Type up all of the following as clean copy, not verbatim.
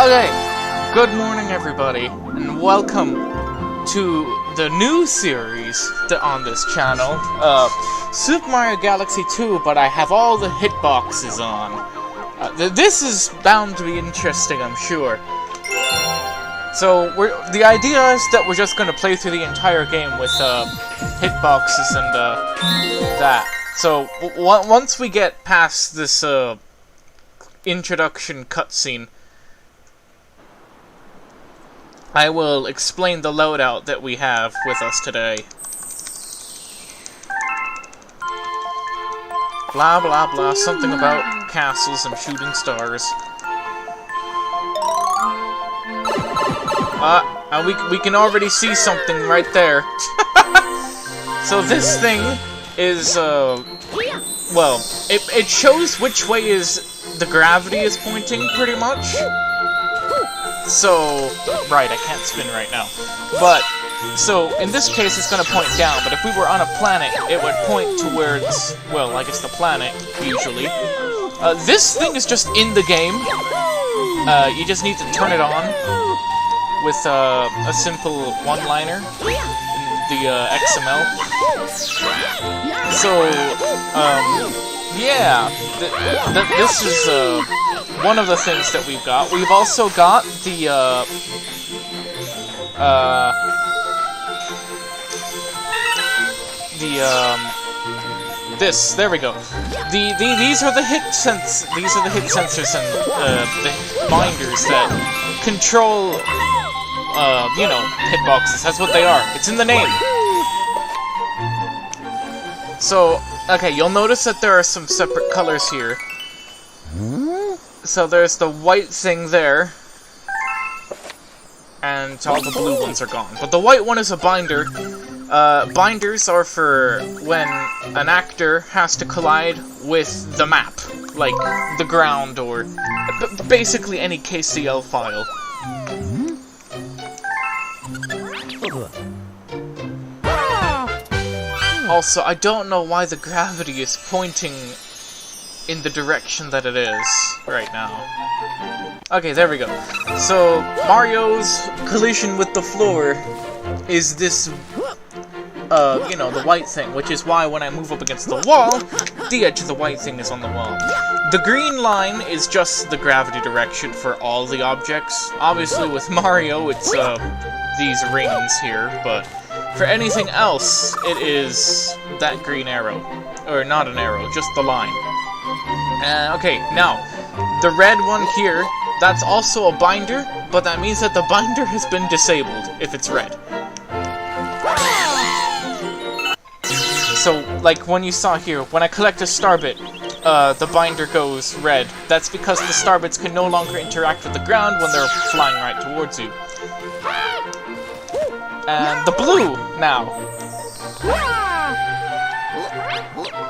Okay, good morning everybody, and welcome to the new series on this channel, Super Mario Galaxy 2, but I have all the hitboxes on. This is bound to be interesting, I'm sure. So, the idea is that we're just going to play through the entire game with hitboxes and that. So, once we get past this introduction cutscene, I will explain the loadout that we have with us today. Blah blah blah, something about castles and shooting stars. We can already see something right there. So this thing is, well, it shows which way the gravity is pointing, pretty much. So, right, I can't spin right now. But, so, in this case it's gonna point down, but if we were on a planet, it would point towards, well, I guess the planet, usually. This thing is just in the game. You just need to turn it on with a simple one-liner in the XML. So, yeah, this is one of the things that we've got. We've also got the there we go. These are the hit sensors and the binders that control you know, hitboxes. That's what they are. It's in the name. So, okay, you'll notice that there are some separate colors here. So there's the white thing there, and all the blue ones are gone. But the white one is a binder. Binders are for when an actor has to collide with the map, like the ground or basically any KCL file. Also, I don't know why the gravity is pointing in the direction that it is right now. Okay, there we go. So, Mario's collision with the floor is this, you know, the white thing, which is why when I move up against the wall, the edge of the white thing is on the wall. The green line is just the gravity direction for all the objects. Obviously, with Mario, it's, these rings here, but for anything else, it is that green arrow. Or not an arrow, just the line. Okay, now, the red one here, that's also a binder, but that means that the binder has been disabled if it's red. So, like when you saw here, when I collect a star bit, the binder goes red. That's because the star bits can no longer interact with the ground when they're flying right towards you. And the blue, now.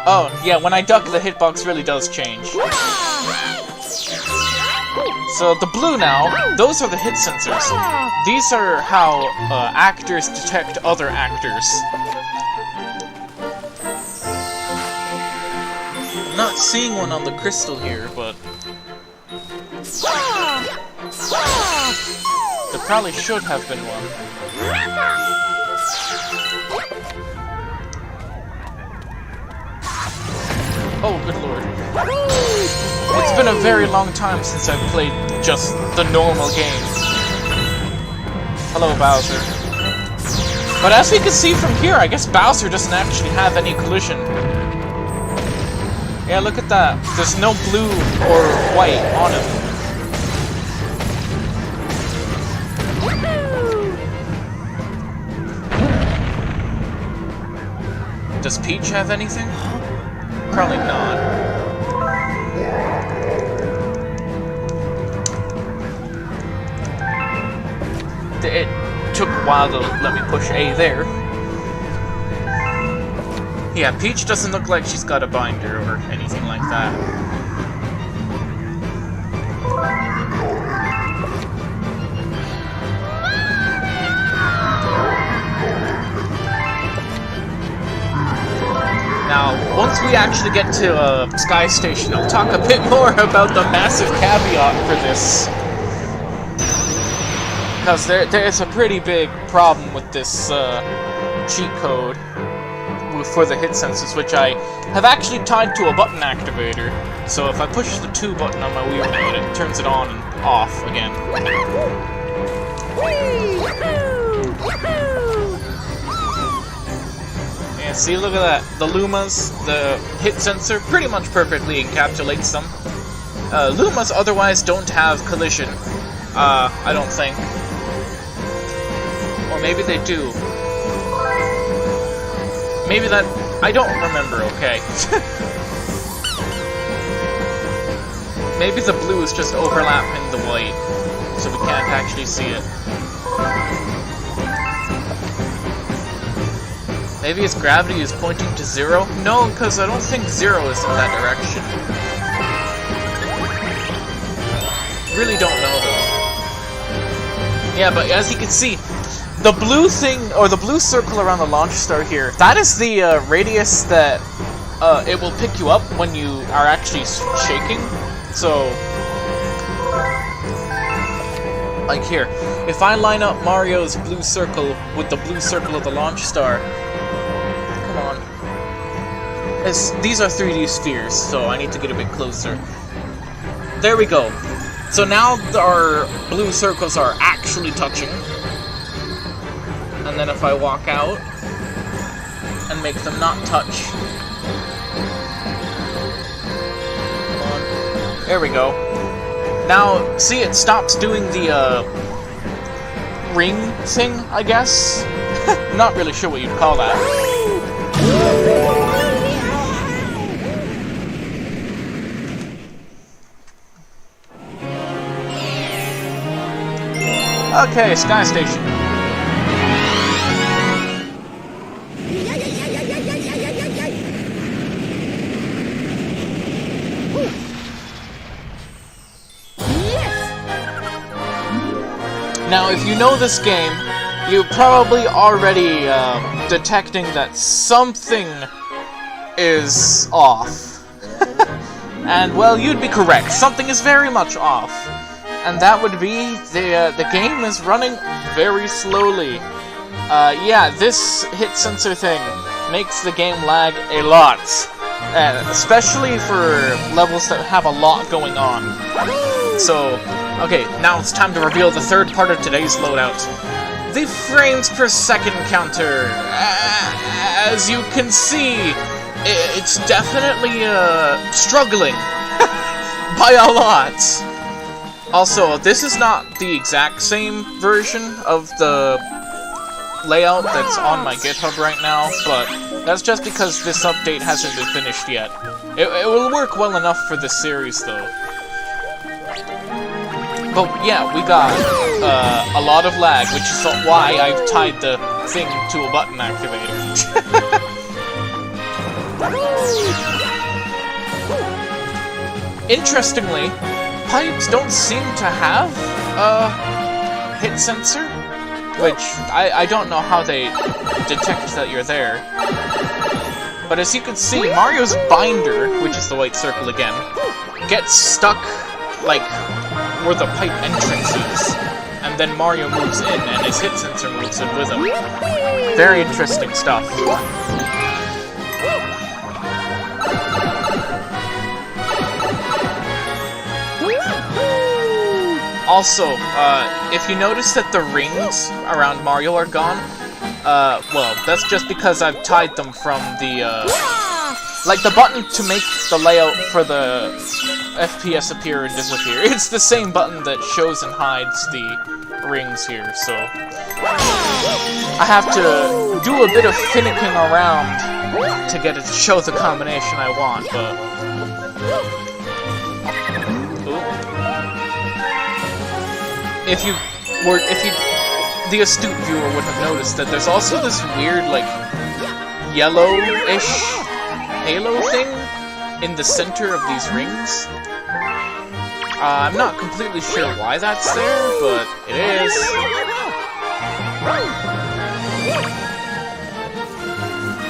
Oh, yeah, when I duck, the hitbox really does change. So, the blue now, those are the hit sensors. These are how actors detect other actors. I'm not seeing one on the crystal here, but there probably should have been one. Oh, good lord. It's been a very long time since I've played just the normal game. Hello, Bowser. But as we can see from here, I guess Bowser doesn't actually have any collision. Yeah, look at that. There's no blue or white on him. Does Peach have anything? Probably not. It took a while to let me push A there. Yeah, Peach doesn't look like she's got a binder or anything like that. Now, once we actually get to Sky Station, I'll talk a bit more about the massive caveat for this. Because there's a pretty big problem with this cheat code for the hit sensors, which I have actually tied to a button activator. So if I push the 2 button on my Wii remote, it turns it on and off again. Yeah, see, look at that. The Lumas, the hit sensor, pretty much perfectly encapsulates them. Lumas otherwise don't have collision, I don't think. Or maybe they do. Maybe that... I don't remember, okay. Maybe the blue is just overlapping the white, so we can't actually see it. Maybe its gravity is pointing to 0? No, because I don't think 0 is in that direction. Really don't know, though. Yeah, but as you can see, the blue thing, or the blue circle around the launch star here, that is the radius that it will pick you up when you are actually shaking. So, like here, if I line up Mario's blue circle with the blue circle of the launch star, come on. These are 3D spheres, so I need to get a bit closer. There we go. So now our blue circles are actually touching. And then if I walk out and make them not touch. Come on. There we go. Now, see, it stops doing the ring thing, I guess? Not really sure what you'd call that. Okay, Sky Station. Now, if you know this game, you're probably already detecting that something is off. And, well, you'd be correct. Something is very much off. And that would be the game is running very slowly. Yeah, this hit sensor thing makes the game lag a lot. Especially for levels that have a lot going on. So, okay, now it's time to reveal the third part of today's loadout. The frames per second counter. As you can see, it's definitely struggling by a lot. Also, this is not the exact same version of the layout that's on my GitHub right now, but that's just because this update hasn't been finished yet. It will work well enough for this series, though. But yeah, we got a lot of lag, which is why I've tied the thing to a button activator. Interestingly, pipes don't seem to have a hit sensor, which I don't know how they detect that you're there. But as you can see, Mario's binder, which is the white circle again, gets stuck, like, where the pipe entrance is. And then Mario moves in, and his hit sensor moves in with him. Very interesting stuff. Also, if you notice that the rings around Mario are gone, well, that's just because I've tied them from the, like the button to make the layout for the FPS appear and disappear. It's the same button that shows and hides the rings here, so I have to do a bit of finicking around to get it to show the combination I want, but... the astute viewer would have noticed that there's also this weird, like, yellow-ish halo thing in the center of these rings. I'm not completely sure why that's there, but it is.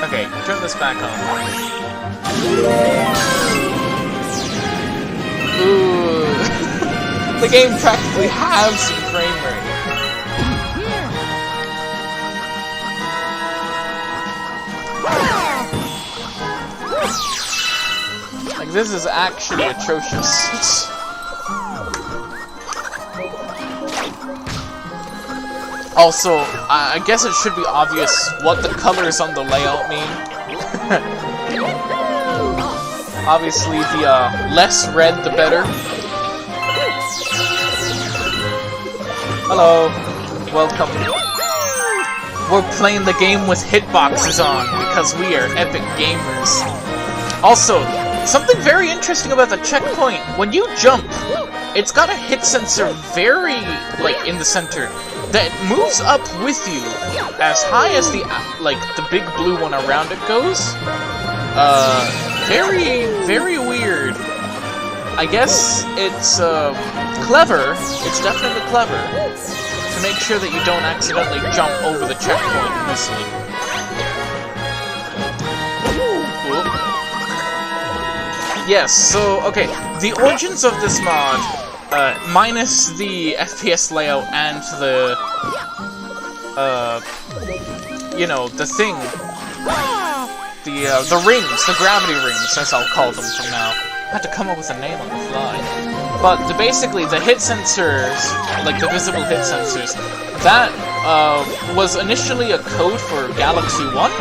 Okay, turn this back on. Ooh. The game practically halves some frame rate. Like, this is actually atrocious. Also, I guess it should be obvious what the colors on the layout mean. Obviously, the less red, the better. Hello. Welcome. We're playing the game with hitboxes on, because we are epic gamers. Also, something very interesting about the checkpoint. When you jump, it's got a hit sensor very, like, in the center that moves up with you as high as the, like, the big blue one around it goes. Very, very weird. I guess it's, clever. It's definitely clever to make sure that you don't accidentally jump over the checkpoint missing. Yes, so, okay, the origins of this mod, minus the FPS layout and the, you know, the thing, the rings, the gravity rings, as I'll call them from now. I had to come up with a name on the fly. But basically, the hit sensors, like the visible hit sensors, that, was initially a code for Galaxy 1,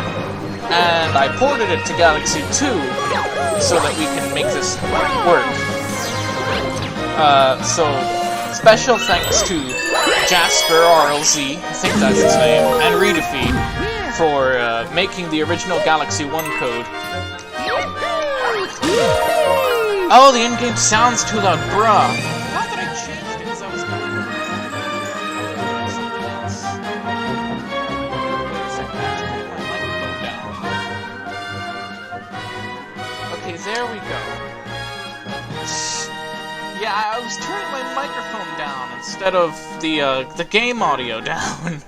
and I ported it to Galaxy 2, so that we can make this work. So, special thanks to Jasper, RLZ, I think that's his name, and riidefi for making the original Galaxy 1 code. Oh, the in-game sound's too loud, bruh. Not that I changed it as I was going. Okay, there we go. Yeah, I was turning my microphone down instead of the game audio down.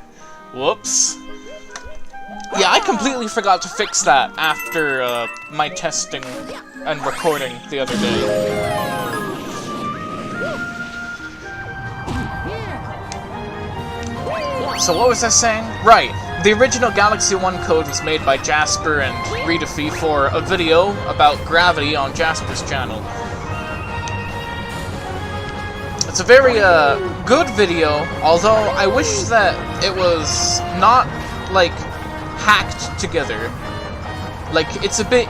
Whoops. Yeah, I completely forgot to fix that after my testing and recording the other day. So what was I saying? Right. The original Galaxy 1 code was made by Jasper and riidefi for a video about gravity on Jasper's channel. It's a very good video, although I wish that it was not, like, hacked together. Like, it's a bit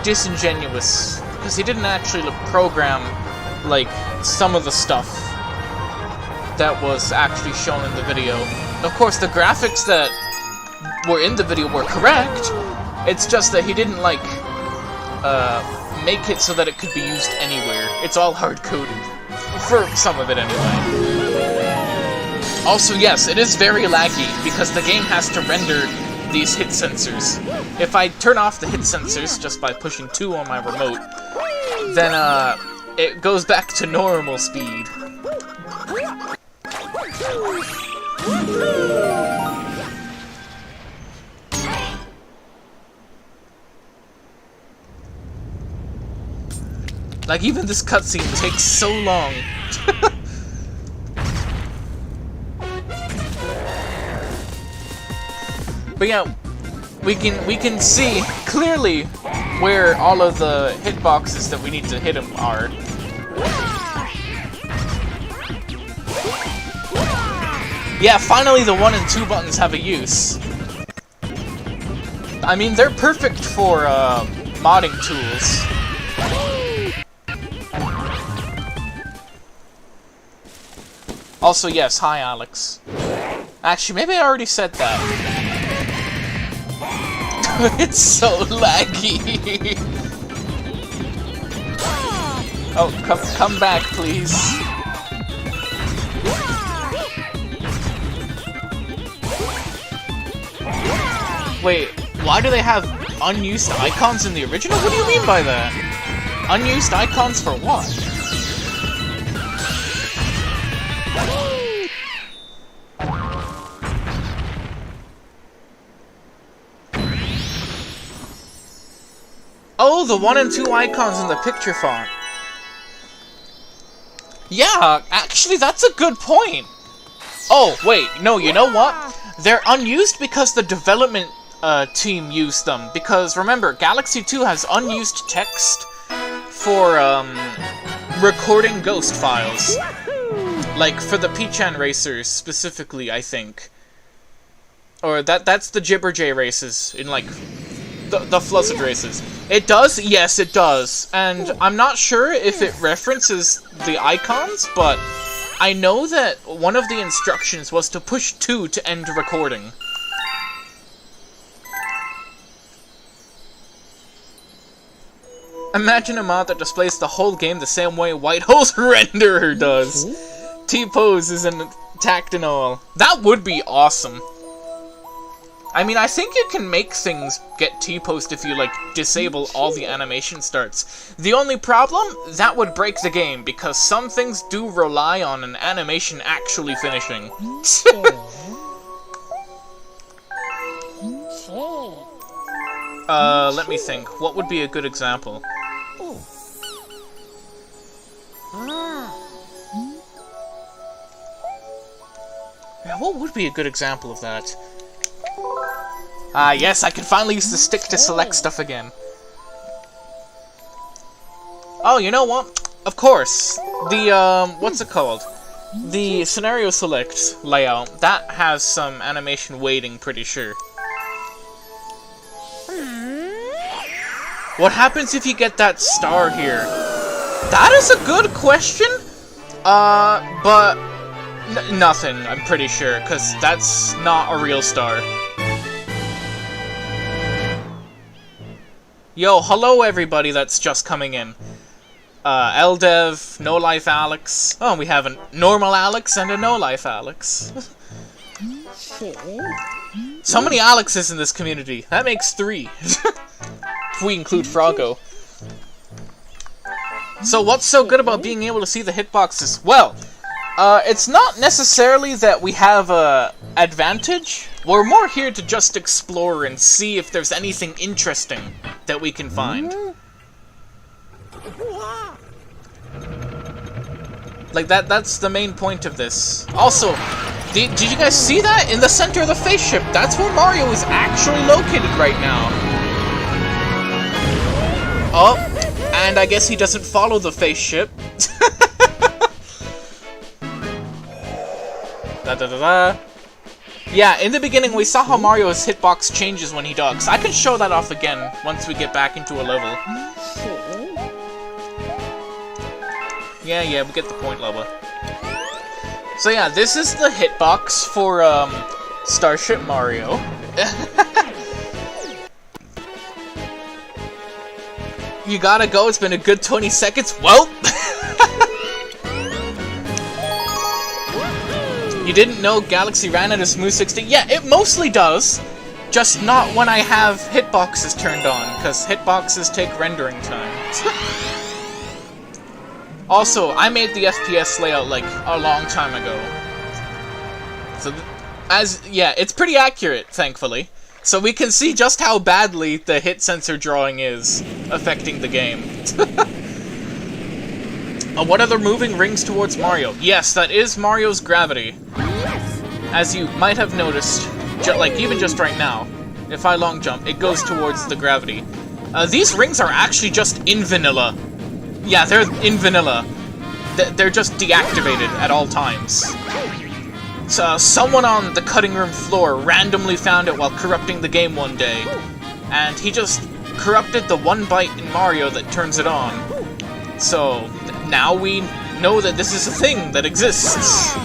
disingenuous, because he didn't actually program, like, some of the stuff that was actually shown in the video. Of course, the graphics that were in the video were correct, it's just that he didn't, like, make it so that it could be used anywhere. It's all hard-coded. For some of it, anyway. Also, yes, it is very laggy, because the game has to render these hit sensors. If I turn off the hit sensors just by pushing 2 on my remote, then, it goes back to normal speed. Like, even this cutscene takes so long. But yeah, we can see clearly where all of the hitboxes that we need to hit him are. Yeah, finally the 1 and 2 buttons have a use. I mean, they're perfect for modding tools. Also, yes, hi Alex. Actually, maybe I already said that. It's so laggy. Oh, come back, please. Wait, why do they have unused icons in the original? What do you mean by that? Unused icons for what? Oh, the 1 and 2 icons in the picture font. Yeah, actually, that's a good point. Oh, wait, no, you know what? They're unused because the development team used them. Because, remember, Galaxy 2 has unused text for, recording ghost files. Like, for the Peachan racers, specifically, I think. Or, that's the Jibberjay races, in, like, the Fluzzard races. It does? Yes, it does. And I'm not sure if it references the icons, but I know that one of the instructions was to push 2 to end recording. Imagine a mod that displays the whole game the same way Whitehole's renderer does. T-pose is intact and all. That would be awesome. I mean, I think you can make things get T-posed if you, like, disable all the animation starts. The only problem? That would break the game, because some things do rely on an animation actually finishing. Let me think. What would be a good example? Yeah, what would be a good example of that? Ah, yes, I can finally use the stick to select stuff again. Oh, you know what? Of course. The, what's it called? The scenario select layout, that has some animation waiting, pretty sure. What happens if you get that star here? That is a good question! But nothing, I'm pretty sure, because that's not a real star. Yo, hello everybody that's just coming in. LDev, No Life Alex. Oh, we have a normal Alex and a No Life Alex. So many Alexes in this community. That makes 3. If we include Froggo. So what's so good about being able to see the hitboxes? Well, it's not necessarily that we have a advantage. We're more here to just explore and see if there's anything interesting that we can find. Like, that's the main point of this. Also, did you guys see that? In the center of the face ship, that's where Mario is actually located right now. Oh, and I guess he doesn't follow the face ship. Da-da-da-da. Yeah, in the beginning we saw how Mario's hitbox changes when he ducks. I can show that off again once we get back into a level. Yeah, we get the point, Loba. So yeah, this is the hitbox for, Starship Mario. You gotta go, it's been a good 20 seconds. Well! You didn't know Galaxy ran at a smooth 60? Yeah, it mostly does. Just not when I have hitboxes turned on, because hitboxes take rendering time. Also, I made the FPS layout, like, a long time ago. So, yeah, it's pretty accurate, thankfully. So we can see just how badly the hit sensor drawing is affecting the game. What are the moving rings towards Mario? Yes, that is Mario's gravity. As you might have noticed, like, even just right now, if I long jump, it goes towards the gravity. These rings are actually just in vanilla. Yeah, they're in vanilla. They're just deactivated at all times. So, someone on the cutting room floor randomly found it while corrupting the game one day. And he just corrupted the one byte in Mario that turns it on. So, now we know that this is a thing that exists.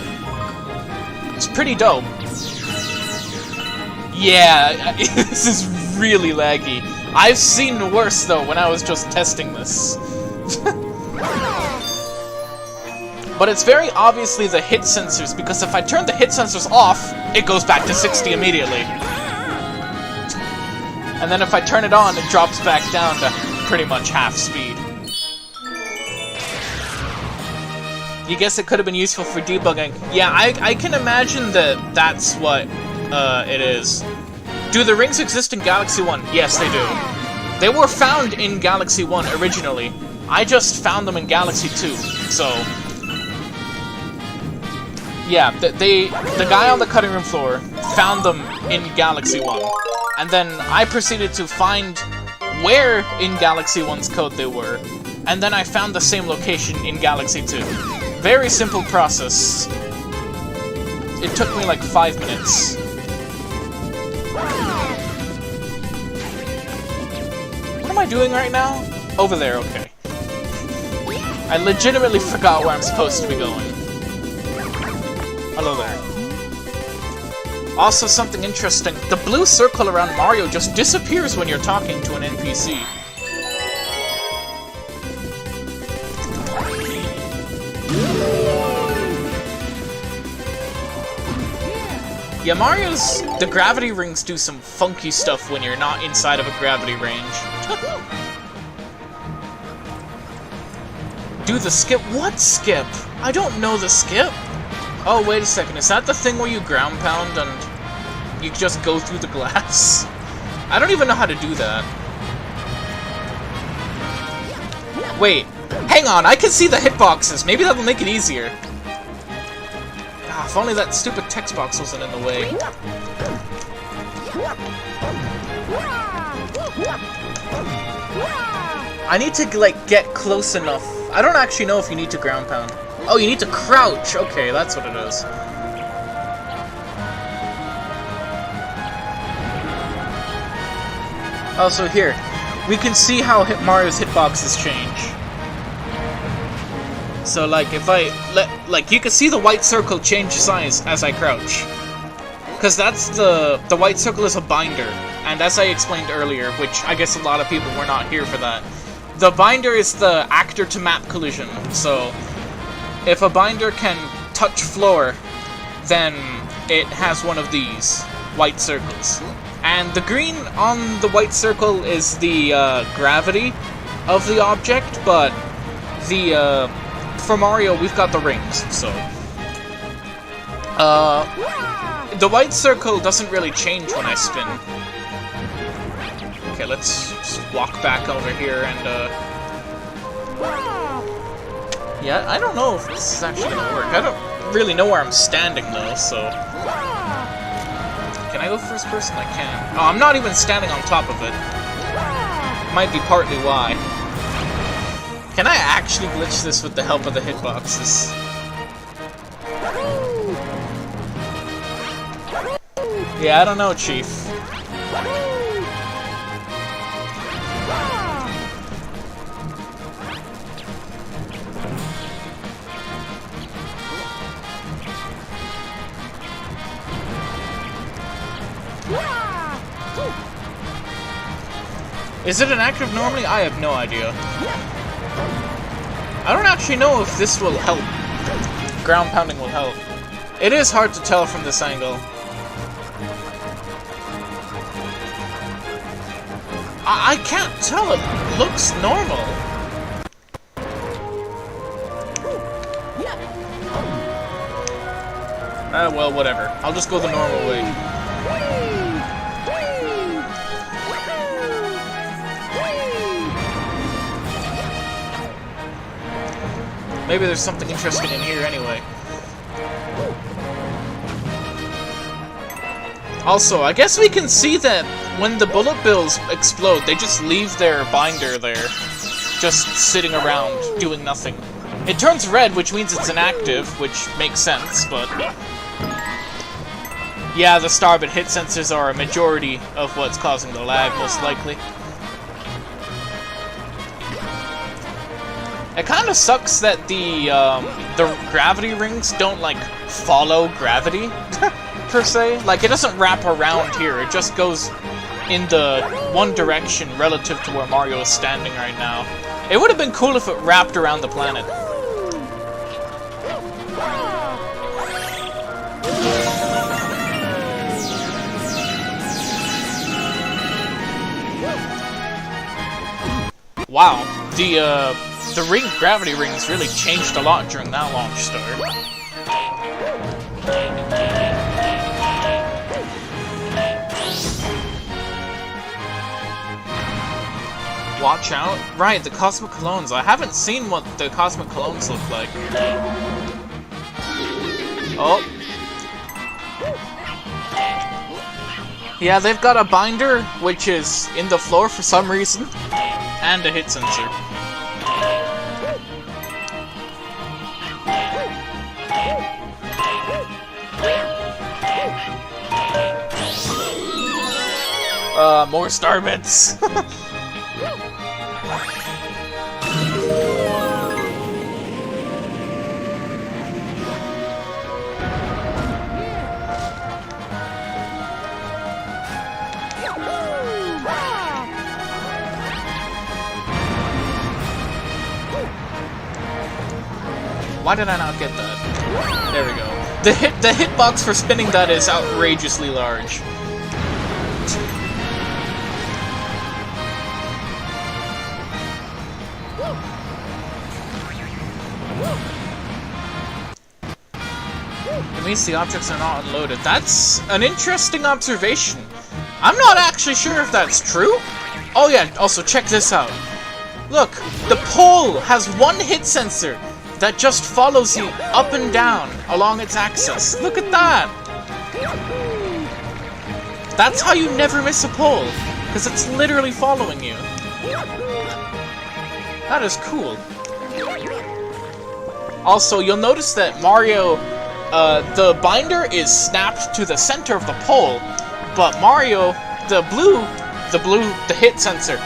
It's pretty dope. Yeah, this is really laggy. I've seen worse, though, when I was just testing this. But it's very obviously the hit sensors, because if I turn the hit sensors off, it goes back to 60 immediately. And then if I turn it on, it drops back down to pretty much half speed. You guess it could have been useful for debugging. Yeah, I can imagine that that's what it is. Do the rings exist in Galaxy 1? Yes, they do. They were found in Galaxy 1 originally. I just found them in Galaxy 2, so... Yeah, the guy on the cutting room floor found them in Galaxy 1. And then I proceeded to find where in Galaxy 1's code they were. And then I found the same location in Galaxy 2. Very simple process. It took me like 5 minutes. What am I doing right now? Over there, okay. I legitimately forgot where I'm supposed to be going. Hello there. Also, something interesting. The blue circle around Mario just disappears when you're talking to an NPC. Yeah, the gravity rings do some funky stuff when you're not inside of a gravity range. Do the skip? What skip? I don't know the skip. Oh, wait a second. Is that the thing where you ground pound and you just go through the glass? I don't even know how to do that. Wait. Hang on. I can see the hitboxes. Maybe that'll make it easier. Ah, if only that stupid text box wasn't in the way. I need to, like, get close enough. I don't actually know if you need to ground pound. Oh, you need to crouch! Okay, that's what it is. Also, here, we can see how Mario's hitboxes change. So, like, if I like, you can see the white circle change size as I crouch. Because that's the white circle is a binder. And as I explained earlier, which I guess a lot of people were not here for that, the binder is the actor to map collision. So, if a binder can touch floor, then it has one of these white circles. And the green on the white circle is the gravity of the object, but for Mario, we've got the rings, so... the white circle doesn't really change when I spin. Okay, let's just walk back over here and, yeah, I don't know if this is actually gonna work. I don't really know where I'm standing, though, so... Can I go first person? I can. Oh, I'm not even standing on top of it. Might be partly why. Can I actually glitch this with the help of the hitboxes? Yeah, I don't know, Chief. Is it an active normally? I have no idea. I don't actually know if this will help. Ground pounding will help. It is hard to tell from this angle. I can't tell, it looks normal. Well, whatever. I'll just go the normal way. Maybe there's something interesting in here anyway. Also, I guess we can see that when the bullet bills explode, they just leave their binder there, just sitting around, doing nothing. It turns red, which means it's inactive, which makes sense, but... Yeah, the starbit hit sensors are a majority of what's causing the lag, most likely. It kind of sucks that the gravity rings don't, like, follow gravity, per se. Like, it doesn't wrap around here, it just goes in the one direction relative to where Mario is standing right now. It would have been cool if it wrapped around the planet. Wow, the gravity rings really changed a lot during that launch start. Watch out. Right, the Cosmic Colognes. I haven't seen what the Cosmic Colognes look like. Oh. Yeah, they've got a binder, which is in the floor for some reason, and a hit sensor. More star bits. Why did I not get that? There we go. The hitbox for spinning that is outrageously large. It means the objects are not unloaded. That's an interesting observation. I'm not actually sure if that's true. Oh yeah, also check this out. Look, the pole has one hit sensor that just follows you up and down along its axis. Look at that! That's how you never miss a pole, because it's literally following you. That is cool. Also, you'll notice that Mario, the binder is snapped to the center of the pole, but Mario, the hit sensor,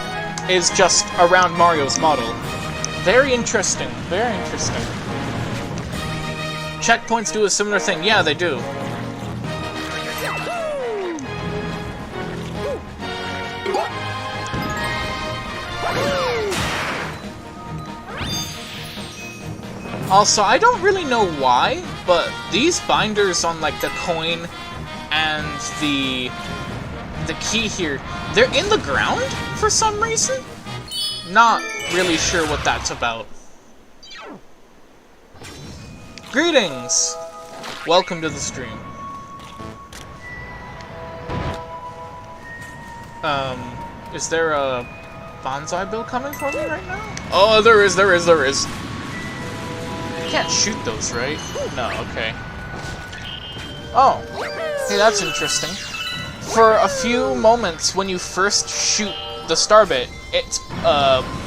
is just around Mario's model. Very interesting, very interesting. Checkpoints do a similar thing. Yeah, they do. Also, I don't really know why, but these binders on like the coin and the key here, they're in the ground for some reason? Not really sure what that's about. Greetings! Welcome to the stream. Is there a bonsai bill coming for me right now? Oh, there is. Can't shoot those, right? No, okay. Oh, hey, that's interesting. For a few moments when you first shoot the star bit, it's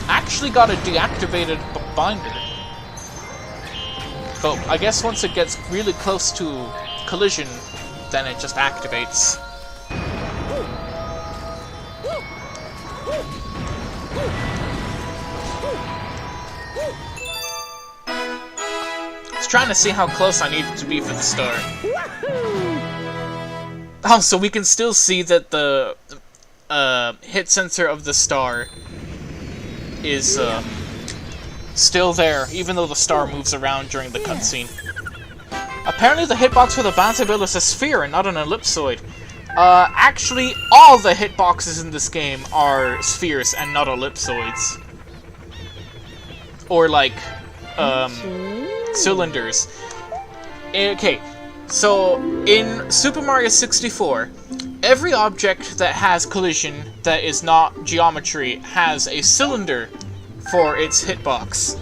actually got a deactivated binder. But I guess once it gets really close to collision, then it just activates. I was trying to see how close I needed to be for the star. Oh, so we can still see that the hit sensor of the star is still there, even though the star moves around during the cutscene. Apparently the hitbox for the bonsai bill is a sphere and not an ellipsoid. Actually, all the hitboxes in this game are spheres and not ellipsoids. Or like, cylinders. Okay, so in Super Mario 64, every object that has collision that is not geometry has a cylinder for its hitbox.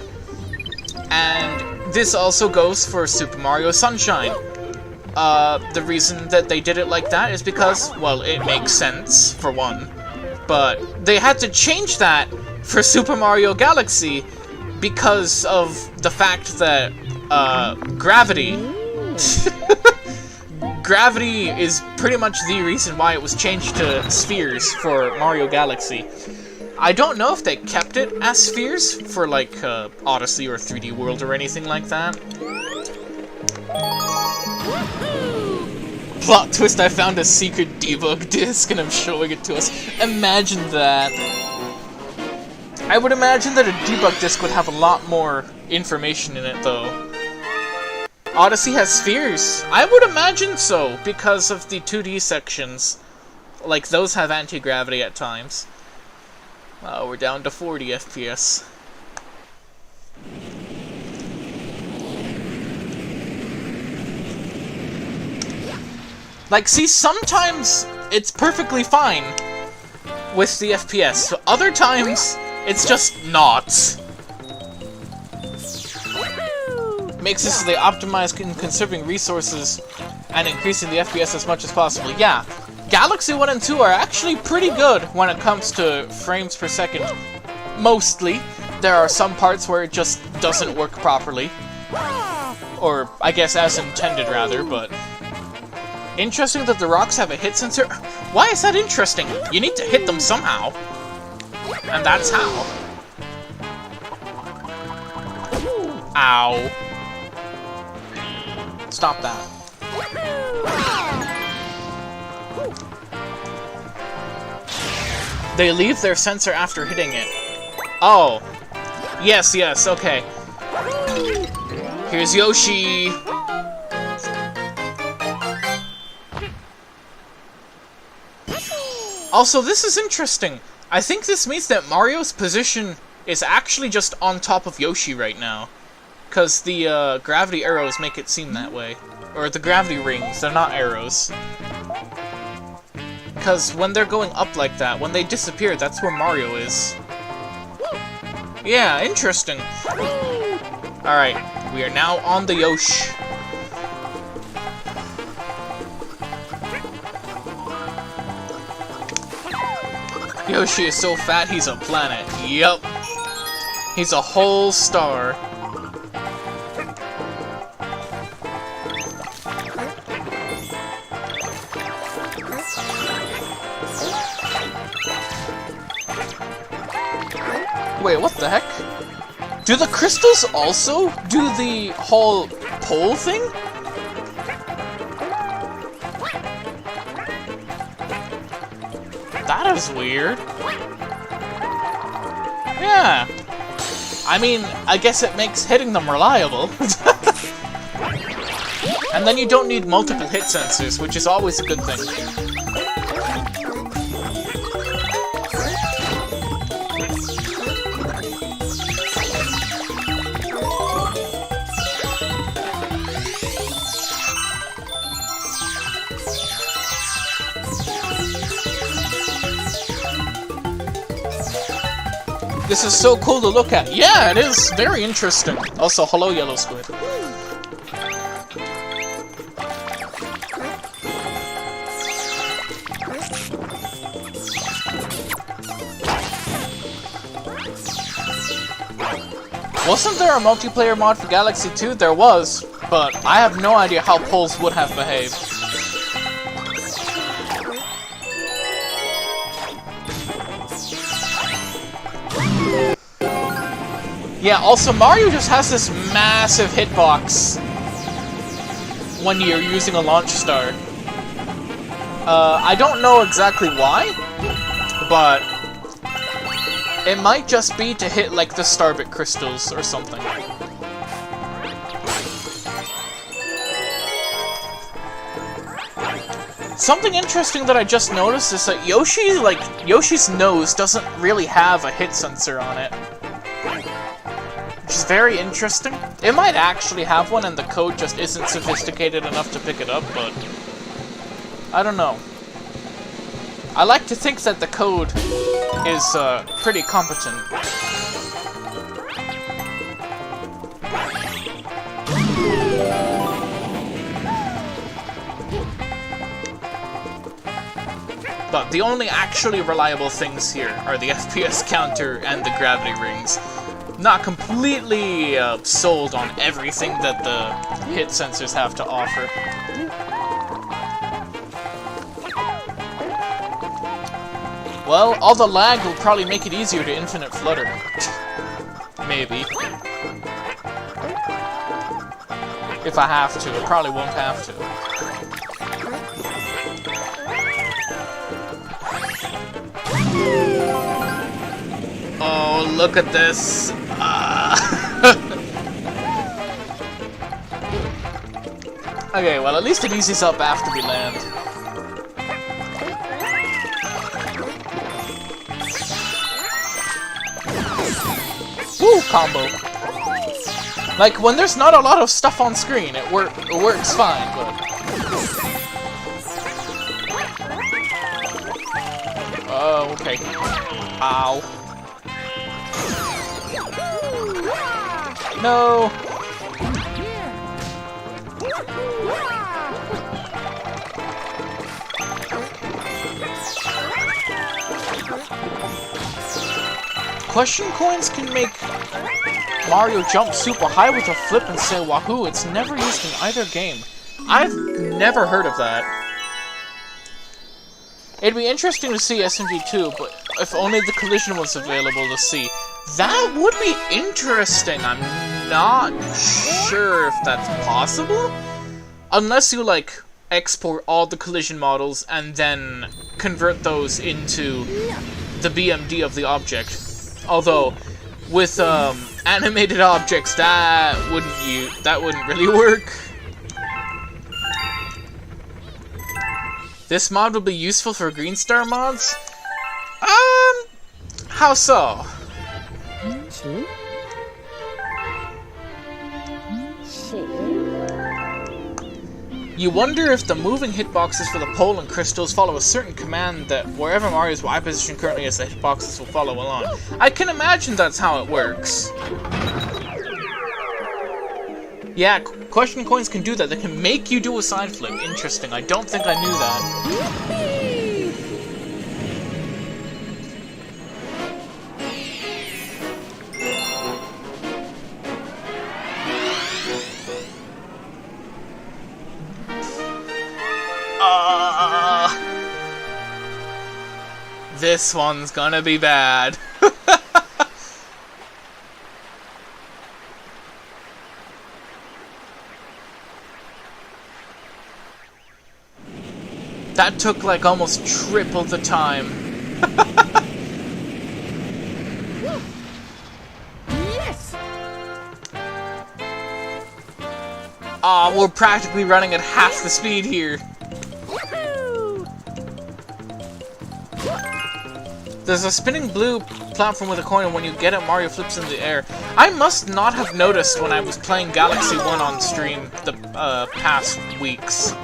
And this also goes for Super Mario Sunshine. The reason that they did it like that is because, well, it makes sense, for one. But they had to change that for Super Mario Galaxy because of the fact that, gravity... Gravity is pretty much the reason why it was changed to spheres for Mario Galaxy. I don't know if they kept it as spheres for, like, Odyssey or 3D World or anything like that. Plot twist, I found a secret debug disc and I'm showing it to us. Imagine that. I would imagine that a debug disc would have a lot more information in it, though. Odyssey has spheres. I would imagine so, because of the 2D sections. Like, those have anti-gravity at times. We're down to 40 FPS. Like, see, sometimes it's perfectly fine with the FPS. Other times, it's just not. makes it so they optimize in conserving resources and increasing the FPS as much as possible. Yeah, Galaxy 1 and 2 are actually pretty good when it comes to frames per second. Mostly. There are some parts where it just doesn't work properly. Or, I guess as intended, rather, but... Interesting that the rocks have a hit sensor. Why is that interesting? You need to hit them somehow. And that's how. Ow. Stop that. They leave their sensor after hitting it. Oh. Yes, yes, okay. Here's Yoshi. Also, this is interesting. I think this means that Mario's position is actually just on top of Yoshi right now. Because the gravity arrows make it seem that way. Or the gravity rings, they're not arrows. Because when they're going up like that, when they disappear, that's where Mario is. Yeah, interesting. Alright, we are now on the Yoshi. Yoshi is so fat, he's a planet. Yup. He's a whole star. Wait, what the heck? Do the crystals also do the whole pole thing? That is weird. Yeah. I mean, I guess it makes hitting them reliable. And then you don't need multiple hit sensors, which is always a good thing. This is so cool to look at. Yeah, it is very interesting. Also, hello, yellow squid. Wasn't there a multiplayer mod for Galaxy 2? There was, but I have no idea how poles would have behaved. Yeah, also Mario just has this massive hitbox when you're using a launch star. I don't know exactly why, but it might just be to hit like the Starbit crystals or something. Something interesting that I just noticed is that Yoshi's nose doesn't really have a hit sensor on it. Which is very interesting. It might actually have one and the code just isn't sophisticated enough to pick it up, but I don't know. I like to think that the code is pretty competent. But the only actually reliable things here are the FPS counter and the gravity rings. Not completely sold on everything that the hit sensors have to offer. Well, all the lag will probably make it easier to infinite flutter. Maybe. If I have to. I probably won't have to. Oh, look at this. Okay, well, at least it eases up after we land. Woo, combo. Like, when there's not a lot of stuff on screen, it works fine, but... Oh, okay. Ow. No! Question coins can make Mario jump super high with a flip and say wahoo. It's never used in either game. I've never heard of that. It'd be interesting to see SMG2, but if only the collision was available to see. That would be interesting. I'm not sure if that's possible. Unless you, like, export all the collision models and then convert those into the BMD of the object. Although, with animated objects, that wouldn't really work. This mod will be useful for Green Star mods? How so? You wonder if the moving hitboxes for the pole and crystals follow a certain command that wherever Mario's Y position currently is, the hitboxes will follow along. I can imagine that's how it works. Yeah, question coins can do that. They can make you do a side flip. Interesting. I don't think I knew that. This one's gonna be bad. That took like almost triple the time. Yes. Aw, we're practically running at half the speed here. There's a spinning blue platform with a coin, and when you get it, Mario flips in the air. I must not have noticed when I was playing Galaxy 1 on stream the past weeks.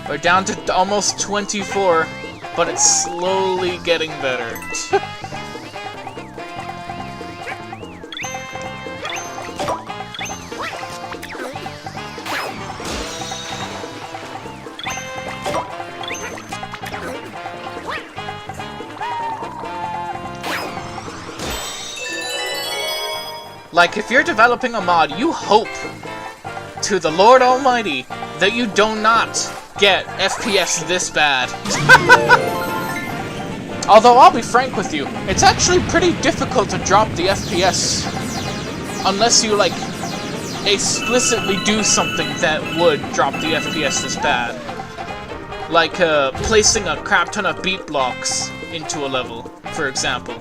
We're down to almost 24, but it's slowly getting better. Like, if you're developing a mod, you hope to the Lord Almighty that you do not get FPS this bad. Although, I'll be frank with you, it's actually pretty difficult to drop the FPS unless you, like, explicitly do something that would drop the FPS this bad. Like, placing a crap ton of beat blocks into a level, for example.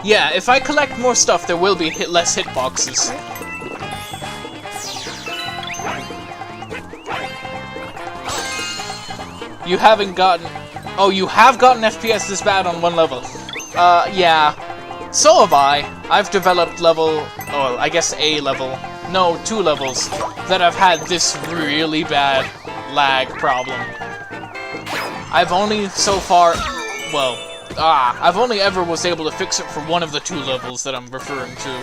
Yeah, if I collect more stuff, there will be less hitboxes. You haven't gotten... Oh, you have gotten FPS this bad on one level. Yeah. So have I. I've developed level... Oh, I guess a level. No, 2 levels that have had this really bad lag problem. I've only so far... Well... I've only ever was able to fix it for one of the 2 levels that I'm referring to.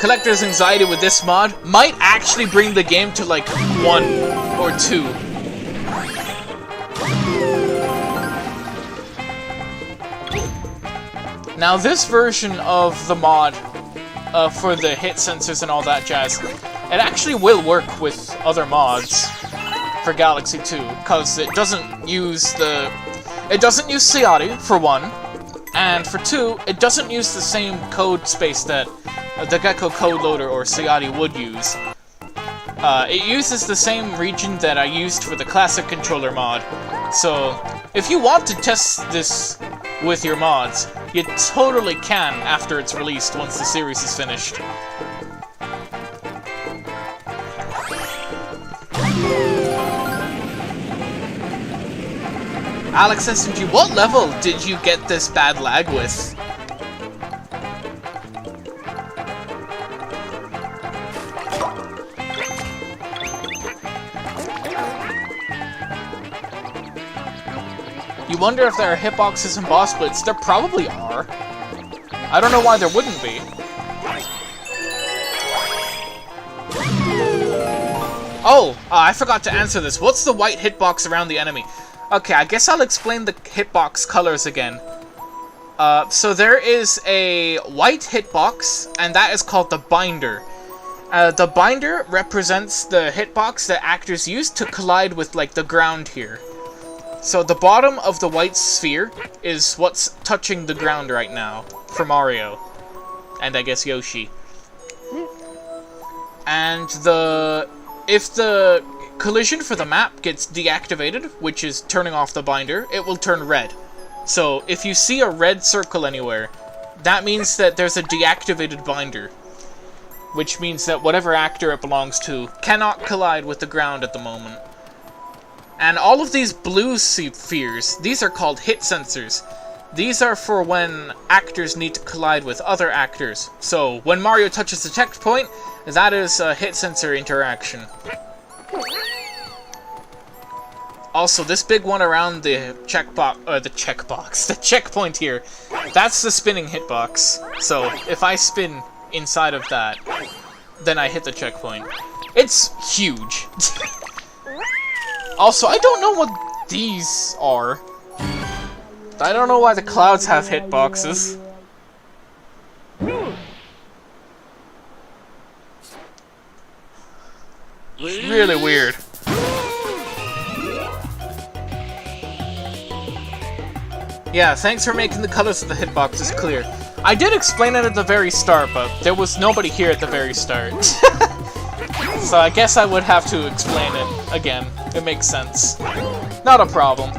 Collector's anxiety with this mod might actually bring the game to like 1 or 2. Now this version of the mod for the hit sensors and all that jazz, it actually will work with other mods for Galaxy 2, because it doesn't use Ciati, for 1, and for 2, it doesn't use the same code space that the Gecko code loader or Ciati would use. It uses the same region that I used for the classic controller mod. So, if you want to test this with your mods, you totally can after it's released once the series is finished. Alex SMG, what level did you get this bad lag with? You wonder if there are hitboxes and boss splits. There probably are. I don't know why there wouldn't be. Oh, I forgot to answer this. What's the white hitbox around the enemy? Okay, I guess I'll explain the hitbox colors again. So there is a white hitbox, and that is called the binder. The binder represents the hitbox that actors use to collide with, like, the ground here. So the bottom of the white sphere is what's touching the ground right now for Mario. And I guess Yoshi. And if the collision for the map gets deactivated, which is turning off the binder, it will turn red. So if you see a red circle anywhere, that means that there's a deactivated binder. Which means that whatever actor it belongs to cannot collide with the ground at the moment. And all of these blue spheres, these are called hit sensors. These are for when actors need to collide with other actors. So when Mario touches the checkpoint, that is a hit sensor interaction. Also, this big one around the the checkpoint here, that's the spinning hitbox. So if I spin inside of that, then I hit the checkpoint. It's huge. Also, I don't know what these are. I don't know why the clouds have hitboxes. It's really weird. Yeah, thanks for making the colors of the hitboxes clear. I did explain it at the very start, but there was nobody here at the very start. So I guess I would have to explain it again. It makes sense. Not a problem.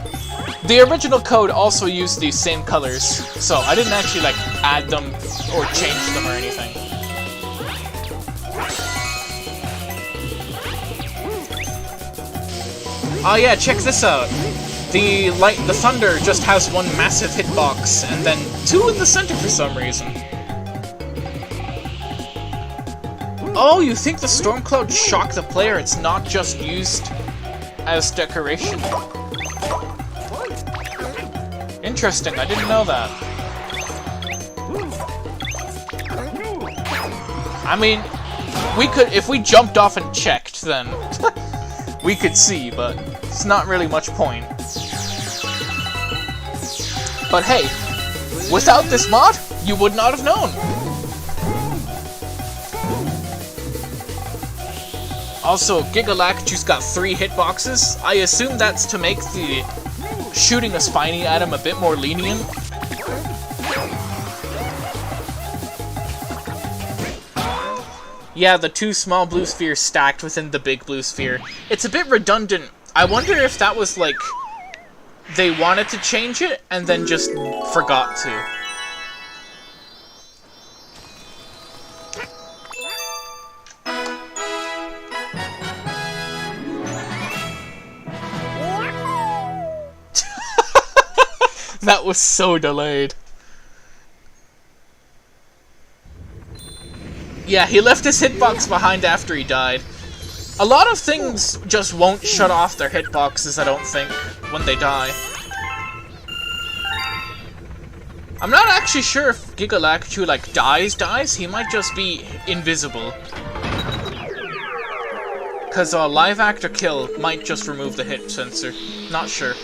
The original code also used these same colors, so I didn't actually, like, add them or change them or anything. Oh yeah, check this out. The thunder just has one massive hitbox, and then two in the center for some reason. Oh, you think the storm clouds shock the player? It's not just used as decoration. Interesting, I didn't know that. I mean, we could, if we jumped off and checked, then we could see, but it's not really much point. But hey, without this mod, you would not have known. Also, Gigalactu's got 3 hitboxes. I assume that's to make the shooting a Spiny at him a bit more lenient. Yeah, the 2 small blue spheres stacked within the big blue sphere. It's a bit redundant. I wonder if that was like they wanted to change it and then just forgot to. That was so delayed. Yeah, he left his hitbox behind after he died. A lot of things just won't shut off their hitboxes, I don't think, when they die. I'm not actually sure if Gigalactu, like, dies. He might just be invisible. Because a live actor kill might just remove the hit sensor. Not sure.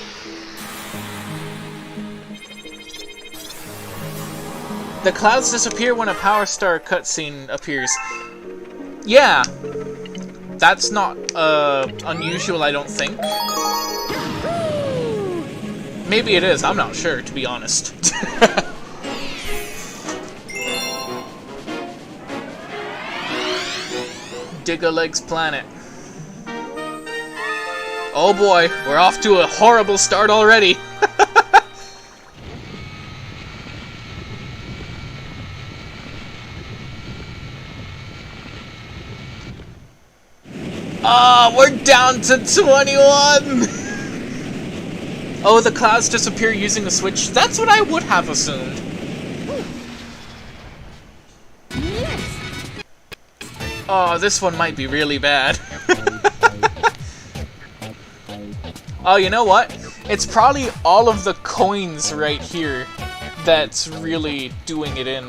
The clouds disappear when a Power Star cutscene appears. Yeah. That's not, unusual, I don't think. Maybe it is, I'm not sure, to be honest. Dig-a-Legs Planet. Oh boy, we're off to a horrible start already. Ah, we're down to 21! Oh, the clouds disappear using a switch? That's what I would have assumed. Oh, this one might be really bad. Oh, you know what? It's probably all of the coins right here that's really doing it in.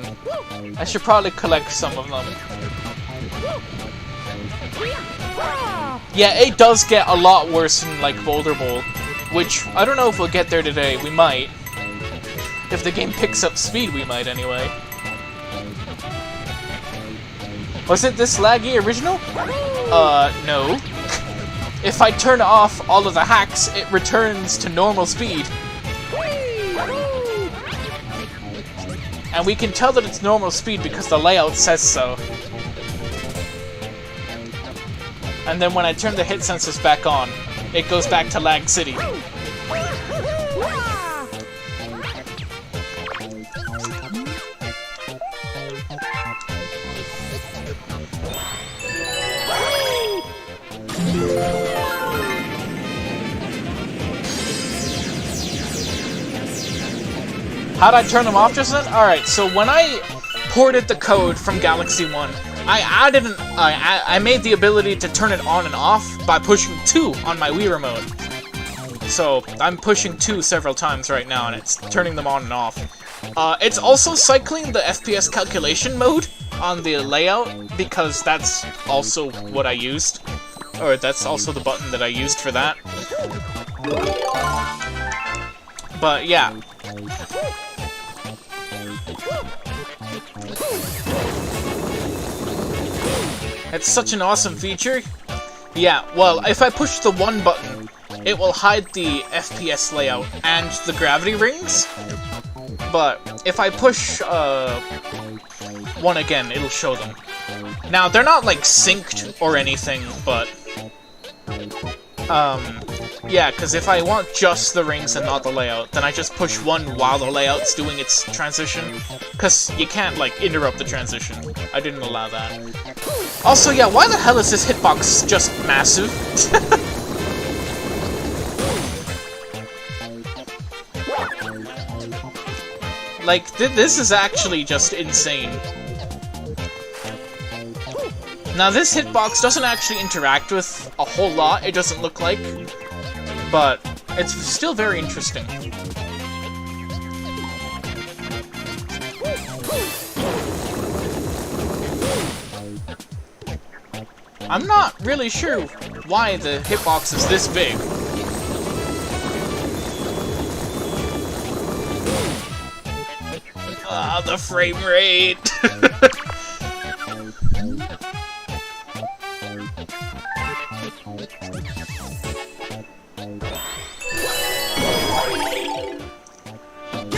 I should probably collect some of them. Yeah, it does get a lot worse in, like, Boulder Bowl. Which, I don't know if we'll get there today. We might. If the game picks up speed, we might anyway. Was it this laggy original? No. If I turn off all of the hacks, it returns to normal speed. And we can tell that it's normal speed because the layout says so. And then when I turn the hit sensors back on, it goes back to Lag City. How'd I turn them off just then? Alright, so when I ported the code from Galaxy 1, I made the ability to turn it on and off by pushing 2 on my Wii remote. So, I'm pushing 2 several times right now, and it's turning them on and off. It's also cycling the FPS calculation mode on the layout, because that's also what I used. Or that's also the button that I used for that. But, yeah. It's such an awesome feature. Yeah, well, if I push the 1 button, it will hide the FPS layout and the gravity rings. But if I push 1 again, it'll show them. Now, they're not, like, synced or anything, but... yeah, because if I want just the rings and not the layout, then I just push 1 while the layout's doing its transition. Because you can't, like, interrupt the transition. I didn't allow that. Also, yeah, why the hell is this hitbox just massive? Like, this is actually just insane. Now, this hitbox doesn't actually interact with a whole lot, it doesn't look like. But it's still very interesting. I'm not really sure why the hitbox is this big. Ah, the frame rate!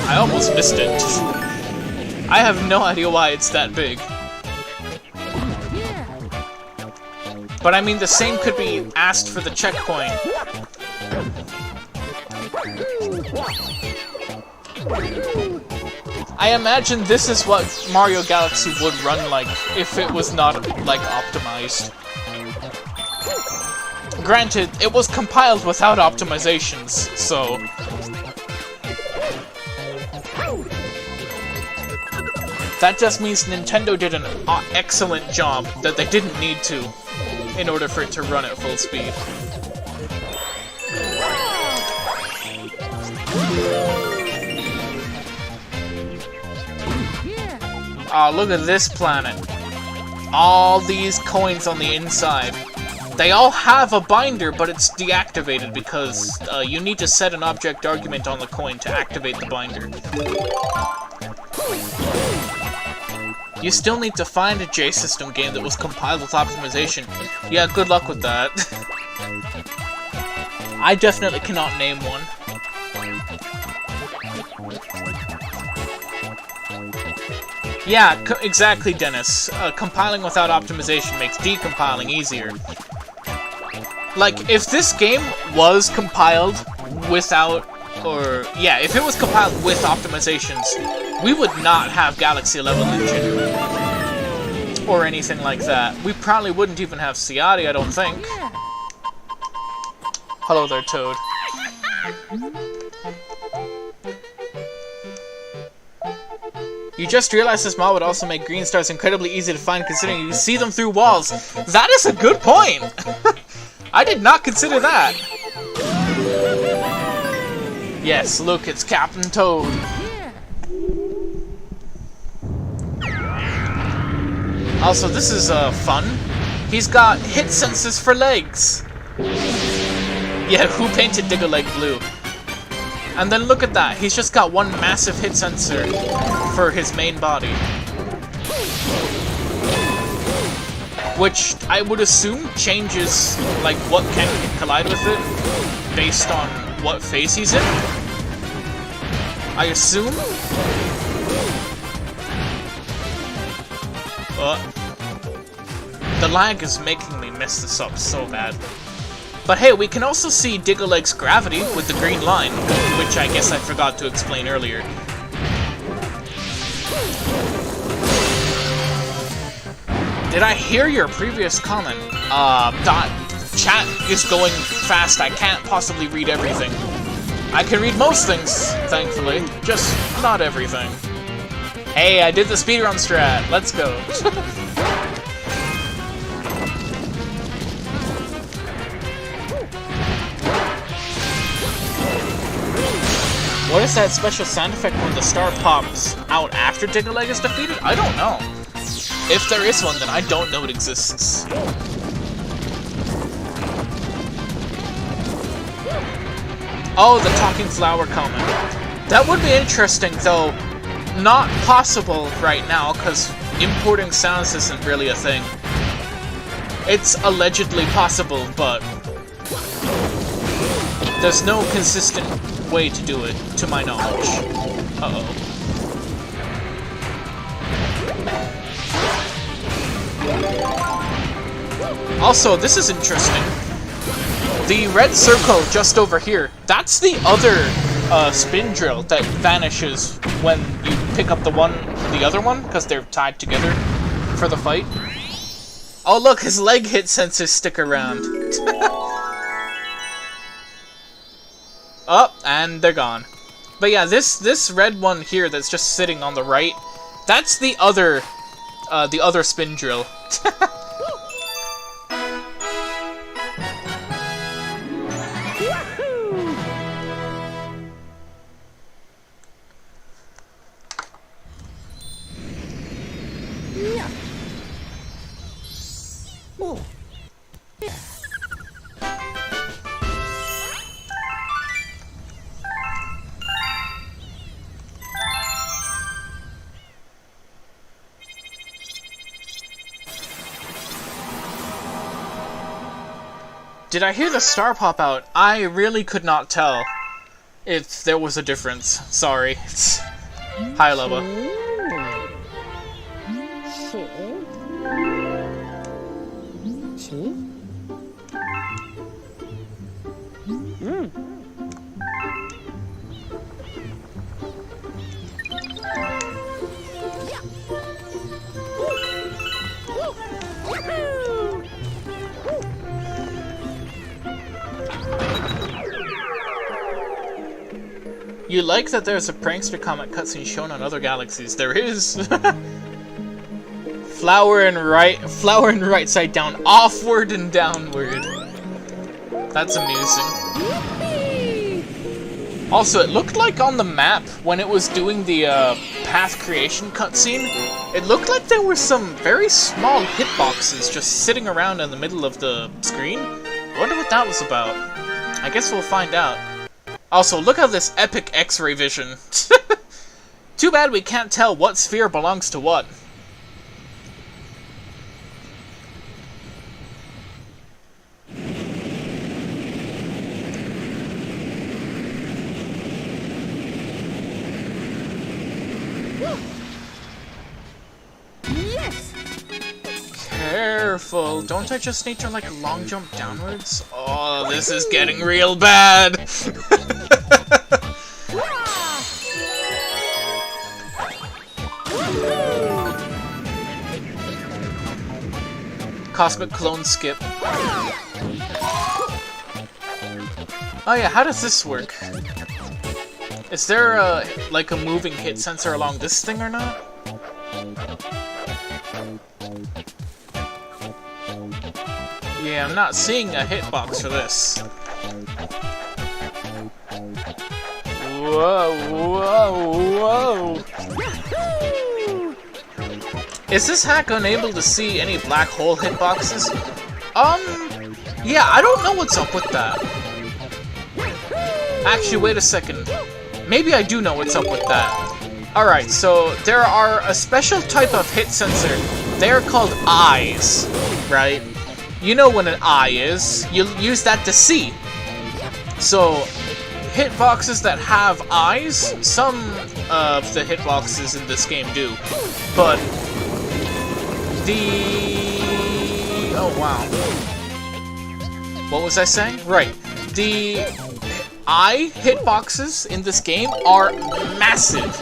I almost missed it. I have no idea why it's that big. But I mean, the same could be asked for the checkpoint. I imagine this is what Mario Galaxy would run like if it was not, like, optimized. Granted, it was compiled without optimizations, so... That just means Nintendo did an excellent job that they didn't need to in order for it to run at full speed. Ah, look at this planet. All these coins on the inside. They all have a binder, but it's deactivated because you need to set an object argument on the coin to activate the binder. You still need to find a J-System game that was compiled with optimization. Yeah, good luck with that. I definitely cannot name one. Yeah, exactly, Dennis. Compiling without optimization makes decompiling easier. Like, if this game was compiled without... Or, yeah, if it was compiled with optimizations, we would not have Galaxy 11 Engine. Or anything like that. We probably wouldn't even have Ciati, I don't think. Hello there, Toad. You just realized this mod would also make green stars incredibly easy to find considering you see them through walls. That is a good point! I did not consider that. Yes, look, it's Captain Toad. Also, this is fun. He's got hit sensors for legs. Yeah, who painted Diggaleg blue? And then look at that, he's just got one massive hit sensor for his main body. Which I would assume changes, like, what can collide with it based on what phase he's in. I assume. The lag is making me mess this up so bad. But hey, we can also see Diggaleg's gravity with the green line, which I guess I forgot to explain earlier. Did I hear your previous comment? Chat is going fast, I can't possibly read everything. I can read most things, thankfully, just not everything. Hey, I did the speedrun strat, let's go. What is that special sound effect when the star pops out after Diggaleg is defeated? I don't know. If there is one, then I don't know it exists. Oh, the talking flower comment. That would be interesting, though not possible right now, because importing sounds isn't really a thing. It's allegedly possible, but there's no consistent way to do it, to my knowledge. Uh-oh. Also, this is interesting. The red circle just over here, that's the other spin drill that vanishes when you pick up the other one, because they're tied together for the fight. Oh look, his leg hit sensors stick around. Oh, and they're gone. But yeah, this red one here that's just sitting on the right, that's the other spin drill. Did I hear the star pop out? I really could not tell if there was a difference. Sorry. Hi, Loba. You like that there's a prankster comet cutscene shown on other galaxies? There is. Flower and right side down, offward and downward. That's amusing. Also, it looked like on the map when it was doing the path creation cutscene, it looked like there were some very small hitboxes just sitting around in the middle of the screen. I wonder what that was about. I guess we'll find out. Also, look at this epic X-ray vision. Too bad we can't tell what sphere belongs to what. Yes. Careful, don't I just need to like long jump downwards? Oh, this is getting real bad. Cosmic clone skip. Oh yeah, how does this work? Is there like a moving hit sensor along this thing or not? Yeah, I'm not seeing a hitbox for this. Whoa, whoa, whoa! Is this hack unable to see any black hole hitboxes? Yeah, I don't know what's up with that. Actually, wait a second. Maybe I do know what's up with that. Alright, so there are a special type of hit sensor. They're called eyes, right? You know what an eye is. You'll use that to see. So, hitboxes that have eyes, some of the hitboxes in this game do. But oh wow. What was I saying? Right. The eye hitboxes in this game are massive.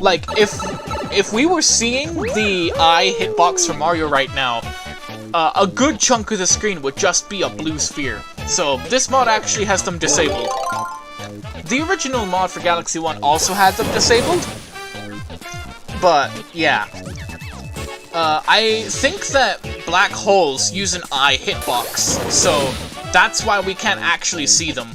Like, if we were seeing the eye hitbox for Mario right now, a good chunk of the screen would just be a blue sphere. So, this mod actually has them disabled. The original mod for Galaxy 1 also had them disabled. But, yeah. I think that black holes use an eye hitbox, so that's why we can't actually see them.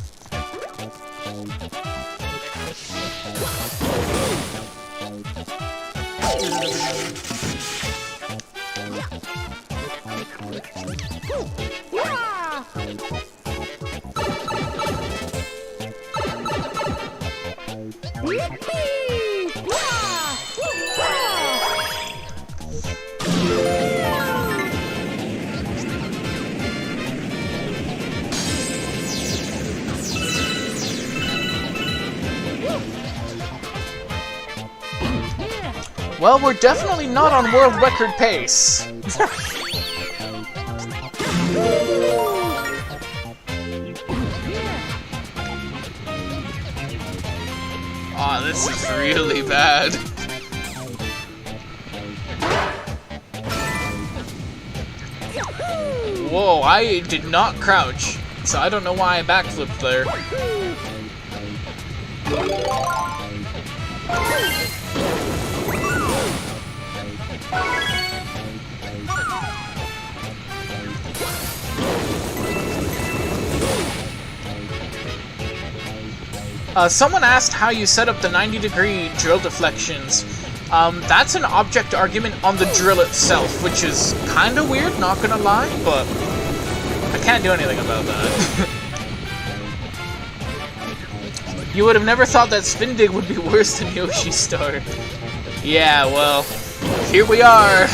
Well, we're definitely not on world record pace. Aw, this is really bad. Whoa, I did not crouch, so I don't know why I backflipped there. Someone asked how you set up the 90-degree drill deflections. That's an object argument on the drill itself, which is kinda weird, not gonna lie, but I can't do anything about that. You would have never thought that Spin Dig would be worse than Yoshi's Star. Yeah, well, here we are.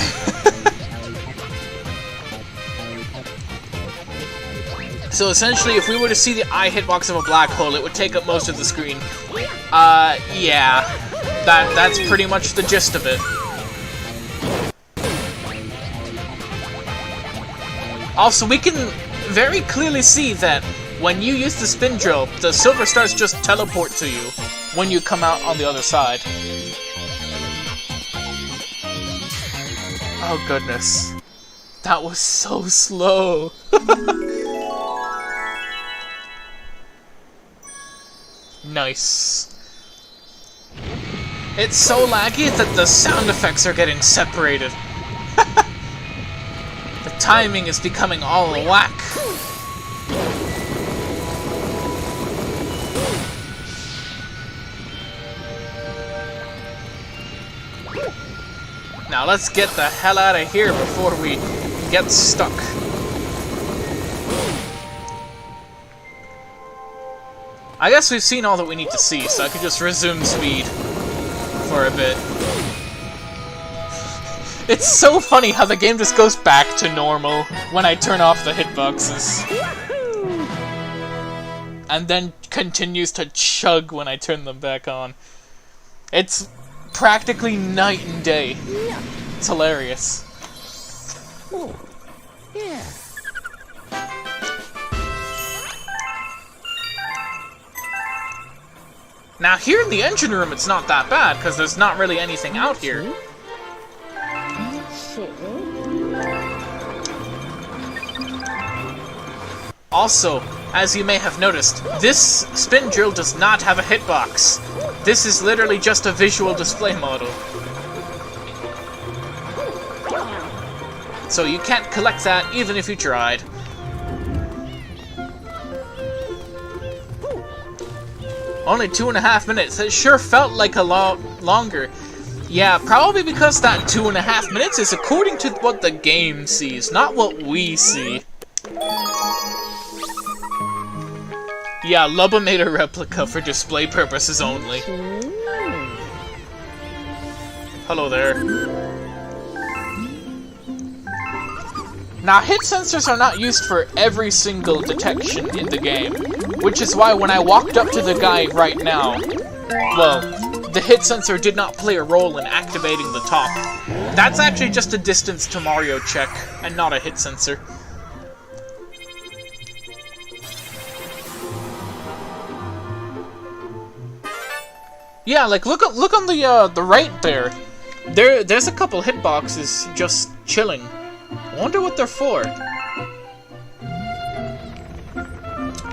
So essentially, if we were to see the eye hitbox of a black hole, it would take up most of the screen. Yeah. That's pretty much the gist of it. Also, we can very clearly see that when you use the spin drill, the silver stars just teleport to you when you come out on the other side. Oh goodness. That was so slow. Nice. It's so laggy that the sound effects are getting separated. The timing is becoming all whack. Now let's get the hell out of here before we get stuck. I guess we've seen all that we need to see, so I could just resume speed for a bit. It's so funny how the game just goes back to normal when I turn off the hitboxes. And then continues to chug when I turn them back on. It's practically night and day. It's hilarious. Oh, yeah. Now here in the engine room it's not that bad, because there's not really anything out here. Also, as you may have noticed, this spin drill does not have a hitbox. This is literally just a visual display model. So you can't collect that even if you tried. Only 2.5 minutes. It sure felt like a lot longer. Yeah, probably because that 2.5 minutes is according to what the game sees, not what we see. Yeah, Lubba made a replica for display purposes only. Hello there. Now, hit sensors are not used for every single detection in the game, which is why when I walked up to the guy right now, well, the hit sensor did not play a role in activating the top. That's actually just a distance to Mario check, and not a hit sensor. Yeah, like look on the right there. There's a couple hitboxes just chilling. I wonder what they're for.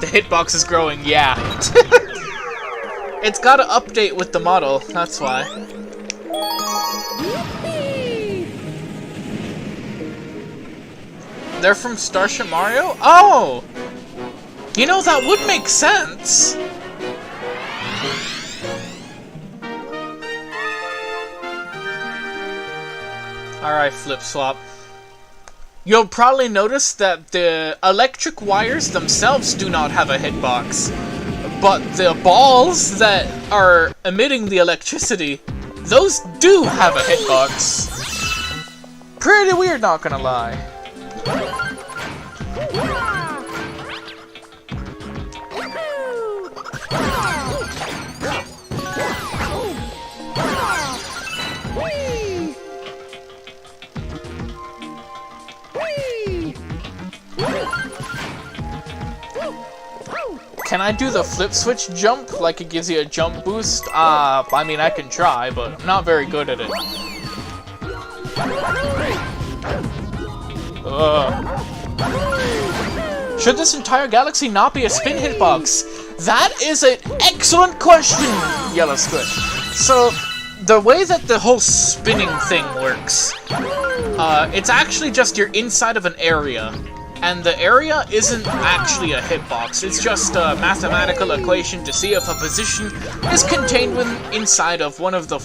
The hitbox is growing, yeah. It's gotta update with the model, that's why. They're from Starship Mario? Oh! You know, that would make sense. Alright, flip swap. You'll probably notice that the electric wires themselves do not have a hitbox, but the balls that are emitting the electricity, those do have a hitbox. Pretty weird, not gonna lie. Can I do the flip switch jump, like it gives you a jump boost? I mean, I can try, but I'm not very good at it. Should this entire galaxy not be a spin hitbox? That is an excellent question, Yellow Squid. So, the way that the whole spinning thing works, it's actually just you're inside of an area. And the area isn't actually a hitbox, it's just a mathematical equation to see if a position is contained inside of one of the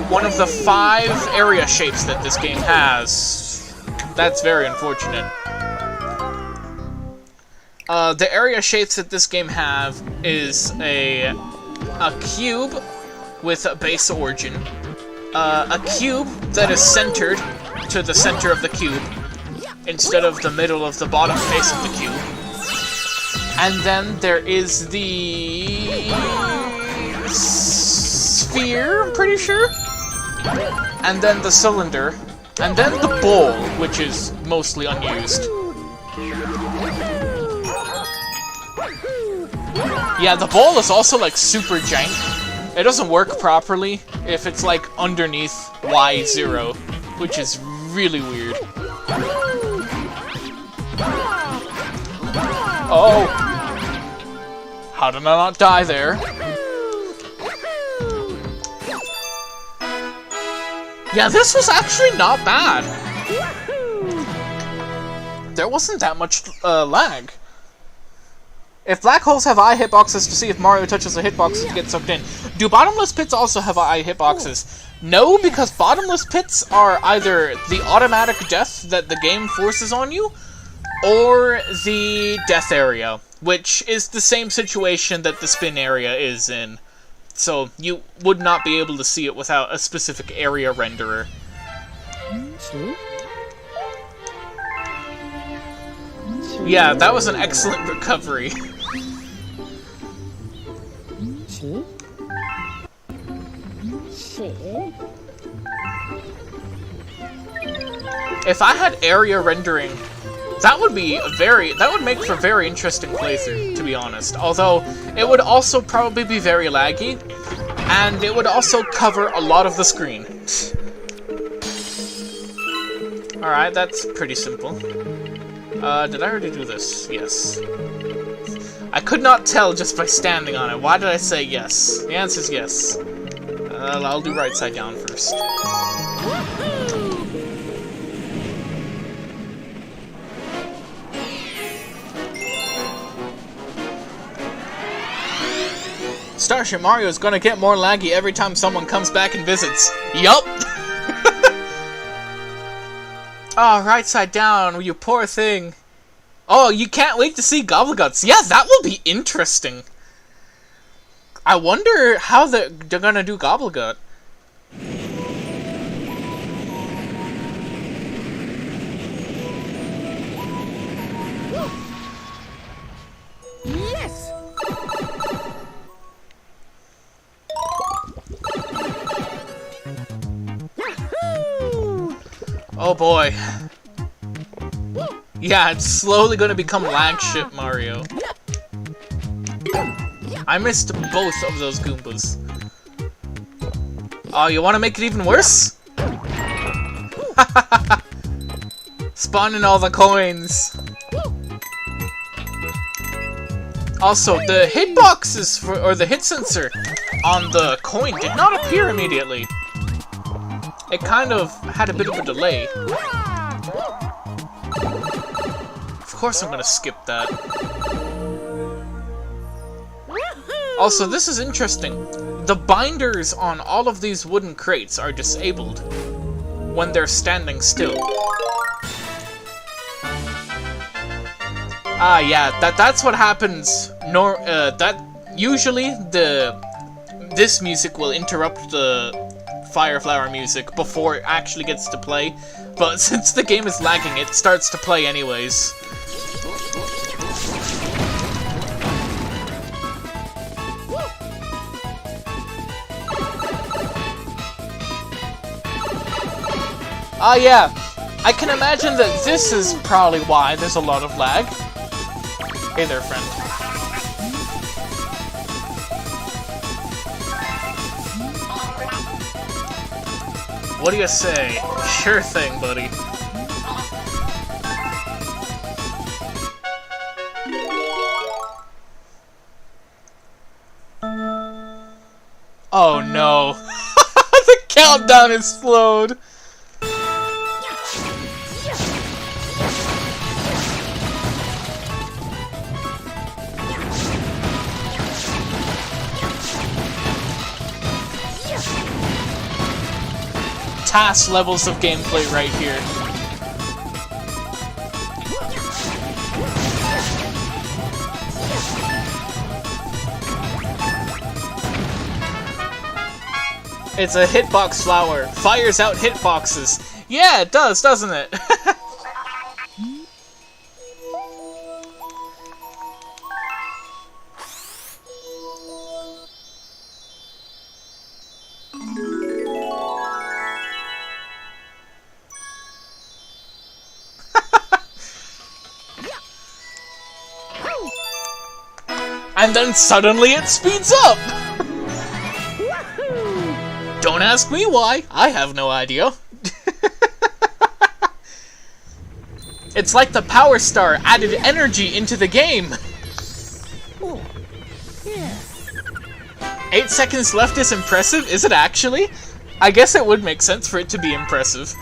one of the 5 area shapes that this game has. That's very unfortunate. The area shapes that this game have is a cube with a base origin, a cube that is centered to the center of the cube, instead of the middle of the bottom face of the cube. And then there is the sphere, I'm pretty sure. And then the cylinder. And then the bowl, which is mostly unused. Yeah, the bowl is also like super jank. It doesn't work properly if it's like underneath Y0, which is really weird. Oh! How did I not die there? Yeah, this was actually not bad. There wasn't that much lag. If black holes have eye hitboxes to see if Mario touches a hitbox to get sucked in, do bottomless pits also have eye hitboxes? No, because bottomless pits are either the automatic death that the game forces on you, or the death area, which is the same situation that the spin area is in. So you would not be able to see it without a specific area renderer. Yeah, that was an excellent recovery. If I had area rendering, that would make for a very interesting playthrough, to be honest. Although, it would also probably be very laggy, and it would also cover a lot of the screen. Alright, that's pretty simple. Did I already do this? Yes. I could not tell just by standing on it. Why did I say yes? The answer is yes. I'll do right side down first. Starship Mario is gonna get more laggy every time someone comes back and visits. Yup! Oh, right side down, you poor thing. Oh, you can't wait to see Gobbleguts. Yeah, that will be interesting. I wonder how they're gonna do Gobblegut. Yes. Yahoo! Oh boy. Yeah, it's slowly gonna become lag shit Mario. I missed both of those Goombas. Oh, you wanna make it even worse? Spawning all the coins. Also, the hitboxes or the hit sensor on the coin did not appear immediately. It kind of had a bit of a delay. Of course I'm gonna skip that. Also, this is interesting. The binders on all of these wooden crates are disabled when they're standing still. Ah, yeah, that's what happens. That usually this music will interrupt the Fire Flower music before it actually gets to play, but since the game is lagging, it starts to play anyways. Ah, yeah, I can imagine that this is probably why there's a lot of lag. Hey there, friend. What do you say? Sure thing, buddy. Oh no. The countdown is slowed. TAS levels of gameplay right here. It's a hitbox flower. Fires out hitboxes. Yeah, it does, doesn't it? And then suddenly it speeds up! Don't ask me why, I have no idea. It's like the Power Star added energy into the game! Oh, yeah. 8 seconds left is impressive? Is it actually? I guess it would make sense for it to be impressive.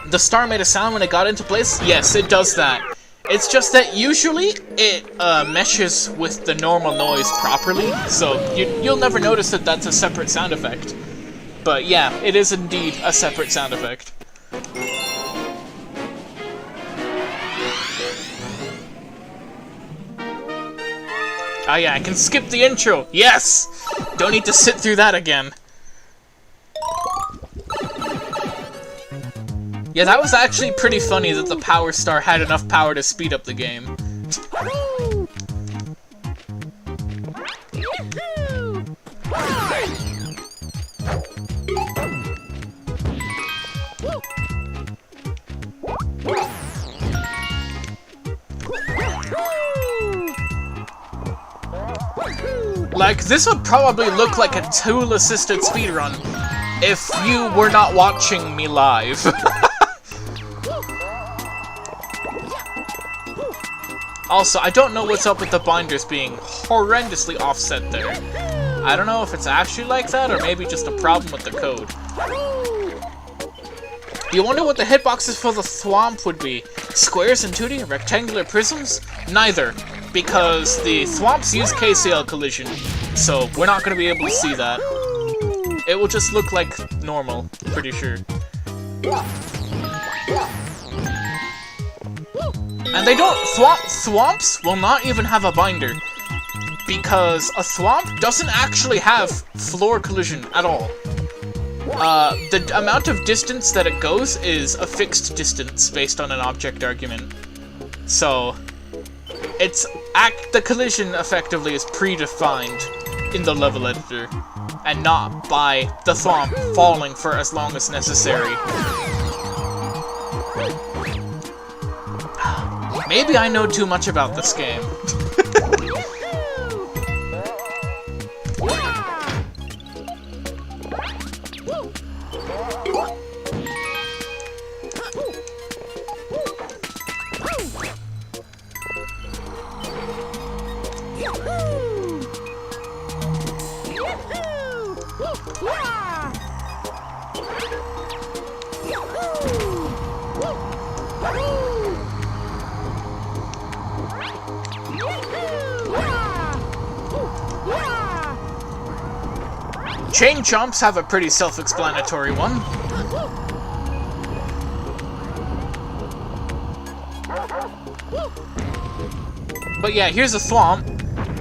The star made a sound when it got into place? Yes, it does that. It's just that usually it meshes with the normal noise properly, so you'll never notice that that's a separate sound effect. But yeah, it is indeed a separate sound effect. Oh yeah, I can skip the intro! Yes! Don't need to sit through that again. Yeah, that was actually pretty funny that the Power Star had enough power to speed up the game. Like, this would probably look like a tool-assisted speedrun if you were not watching me live. Also, I don't know what's up with the binders being horrendously offset there. I don't know if it's actually like that, or maybe just a problem with the code. You wonder what the hitboxes for the Thwomp would be? Squares in 2D? Rectangular prisms? Neither, because the Thwomps use KCL collision, so we're not going to be able to see that. It will just look like normal, pretty sure. And they don't... Thwomps will not even have a binder. Because a thwomp doesn't actually have floor collision at all. The amount of distance that it goes is a fixed distance based on an object argument. So, the collision effectively is predefined in the level editor, and not by the thwomp falling for as long as necessary. Maybe I know too much about this game. Chain chomps have a pretty self-explanatory one. But yeah, here's a thwomp,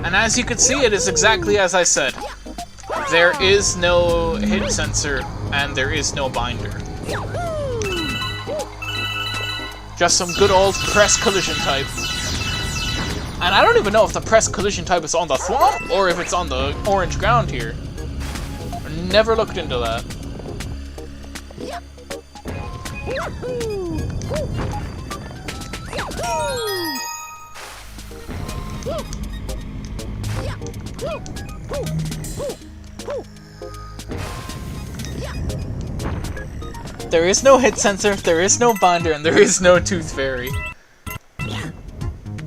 and as you can see, it is exactly as I said. There is no hit sensor, and there is no binder. Just some good old press collision type. And I don't even know if the press collision type is on the thwomp, or if it's on the orange ground here. Never looked into that. There is no hit sensor, there is no binder, and there is no tooth fairy.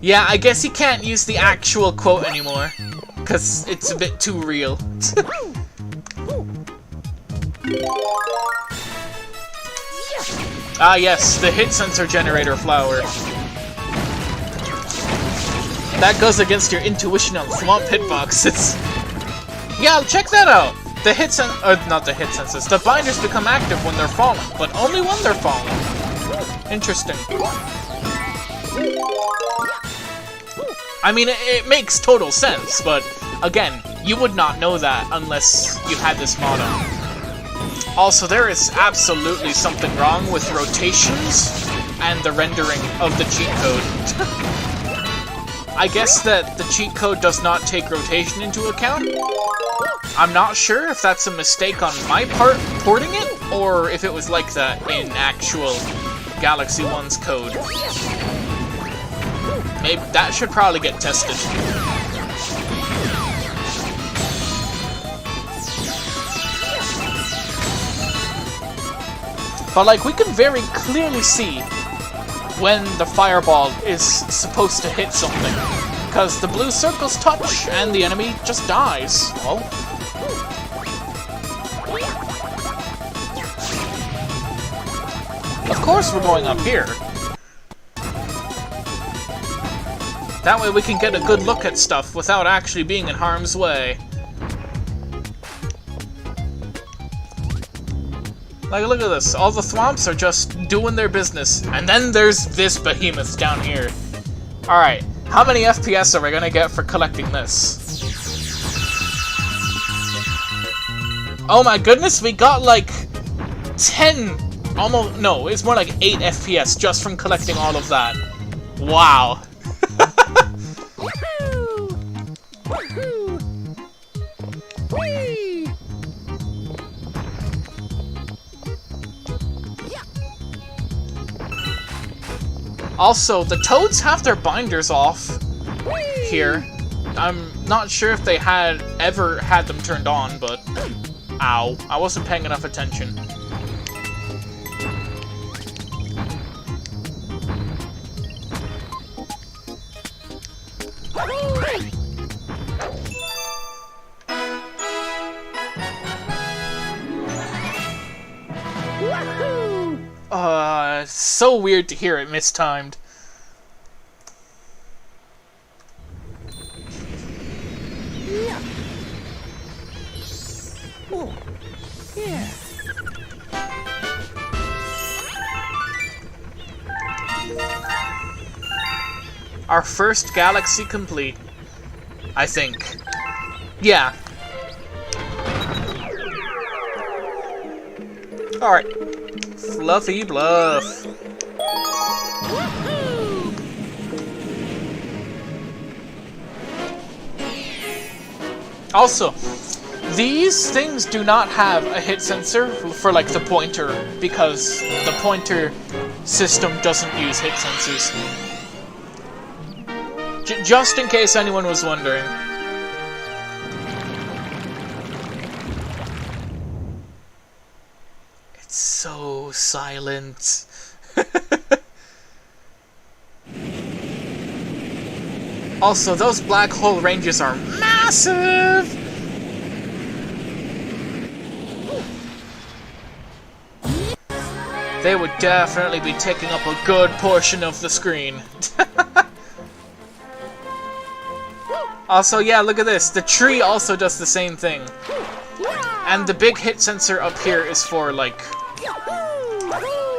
Yeah, I guess you can't use the actual quote anymore, because it's a bit too real. Ah yes, the hit sensor generator flower. That goes against your intuition on thwomp hitboxes. Yeah, check that out! The hit not the hit sensors, the binders become active when they're falling, but only when they're falling. Interesting. I mean, it makes total sense, but again, you would not know that unless you had this mod on. Also, there is absolutely something wrong with rotations and the rendering of the cheat code. I guess that the cheat code does not take rotation into account. I'm not sure if that's a mistake on my part porting it, or if it was like that in actual Galaxy 1's code. Maybe that should probably get tested. But like, we can very clearly see when the fireball is supposed to hit something, because the blue circles touch and the enemy just dies. Well, of course we're going up here. That way we can get a good look at stuff without actually being in harm's way. Like, look at this. All the thwomps are just doing their business. And then there's this behemoth down here. Alright, how many FPS are we gonna get for collecting this? Oh my goodness, we got like 10, almost, no, it's more like 8 FPS just from collecting all of that. Wow. Also, the toads have their binders off here. I'm not sure if they ever had them turned on, but ow, I wasn't paying enough attention. So weird to hear it mistimed. Yeah. Oh, yeah. our first galaxy complete. I think. Yeah. Alright. Fluffy Bluff. Also, these things do not have a hit sensor for like the pointer, because the pointer system doesn't use hit sensors. Just in case anyone was wondering. It's so silent. Also, those black hole ranges are massive! They would definitely be taking up a good portion of the screen. Also, yeah, look at this. The tree also does the same thing. And the big hit sensor up here is for, like,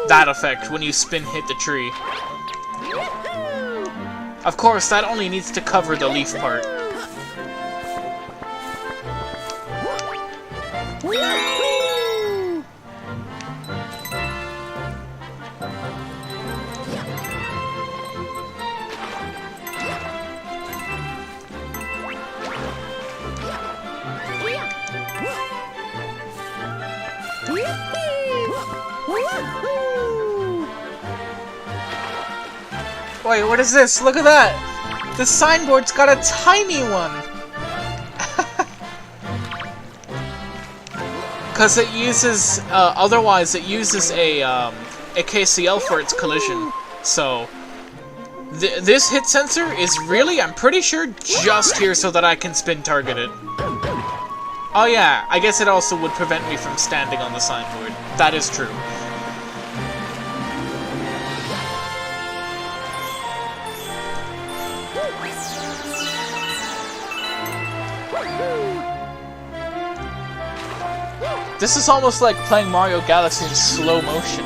that effect, when you spin hit the tree. Of course, that only needs to cover the leaf part. Wait, what is this? Look at that! The signboard's got a tiny one! Cause it uses, otherwise it uses a KCL for its collision. So, this hit sensor is really, I'm pretty sure, just here so that I can spin target it. Oh yeah, I guess it also would prevent me from standing on the signboard. That is true. This is almost like playing Mario Galaxy in slow motion.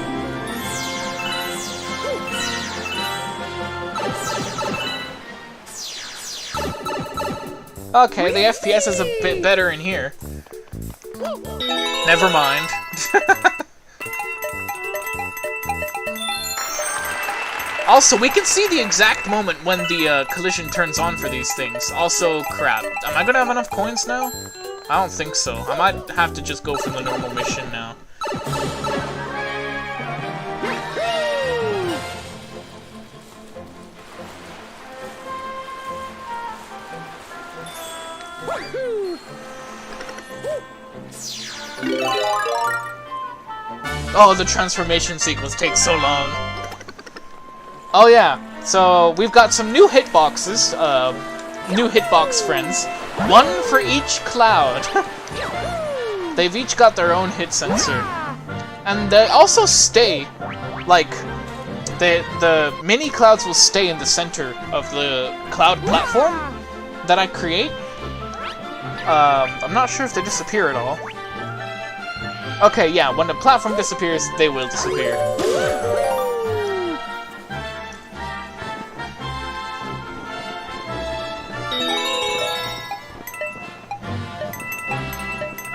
Okay, the FPS is a bit better in here. Never mind. Also, we can see the exact moment when the collision turns on for these things. Also, crap. Am I gonna have enough coins now? I don't think so. I might have to just go for the normal mission now. Oh, the transformation sequence takes so long. Oh yeah, so we've got some new hitboxes, new hitbox friends. One for each cloud. They've each got their own hit sensor. And they also stay, like, the mini clouds will stay in the center of the cloud platform that I create. I'm not sure if they disappear at all. Okay, yeah, when the platform disappears, they will disappear.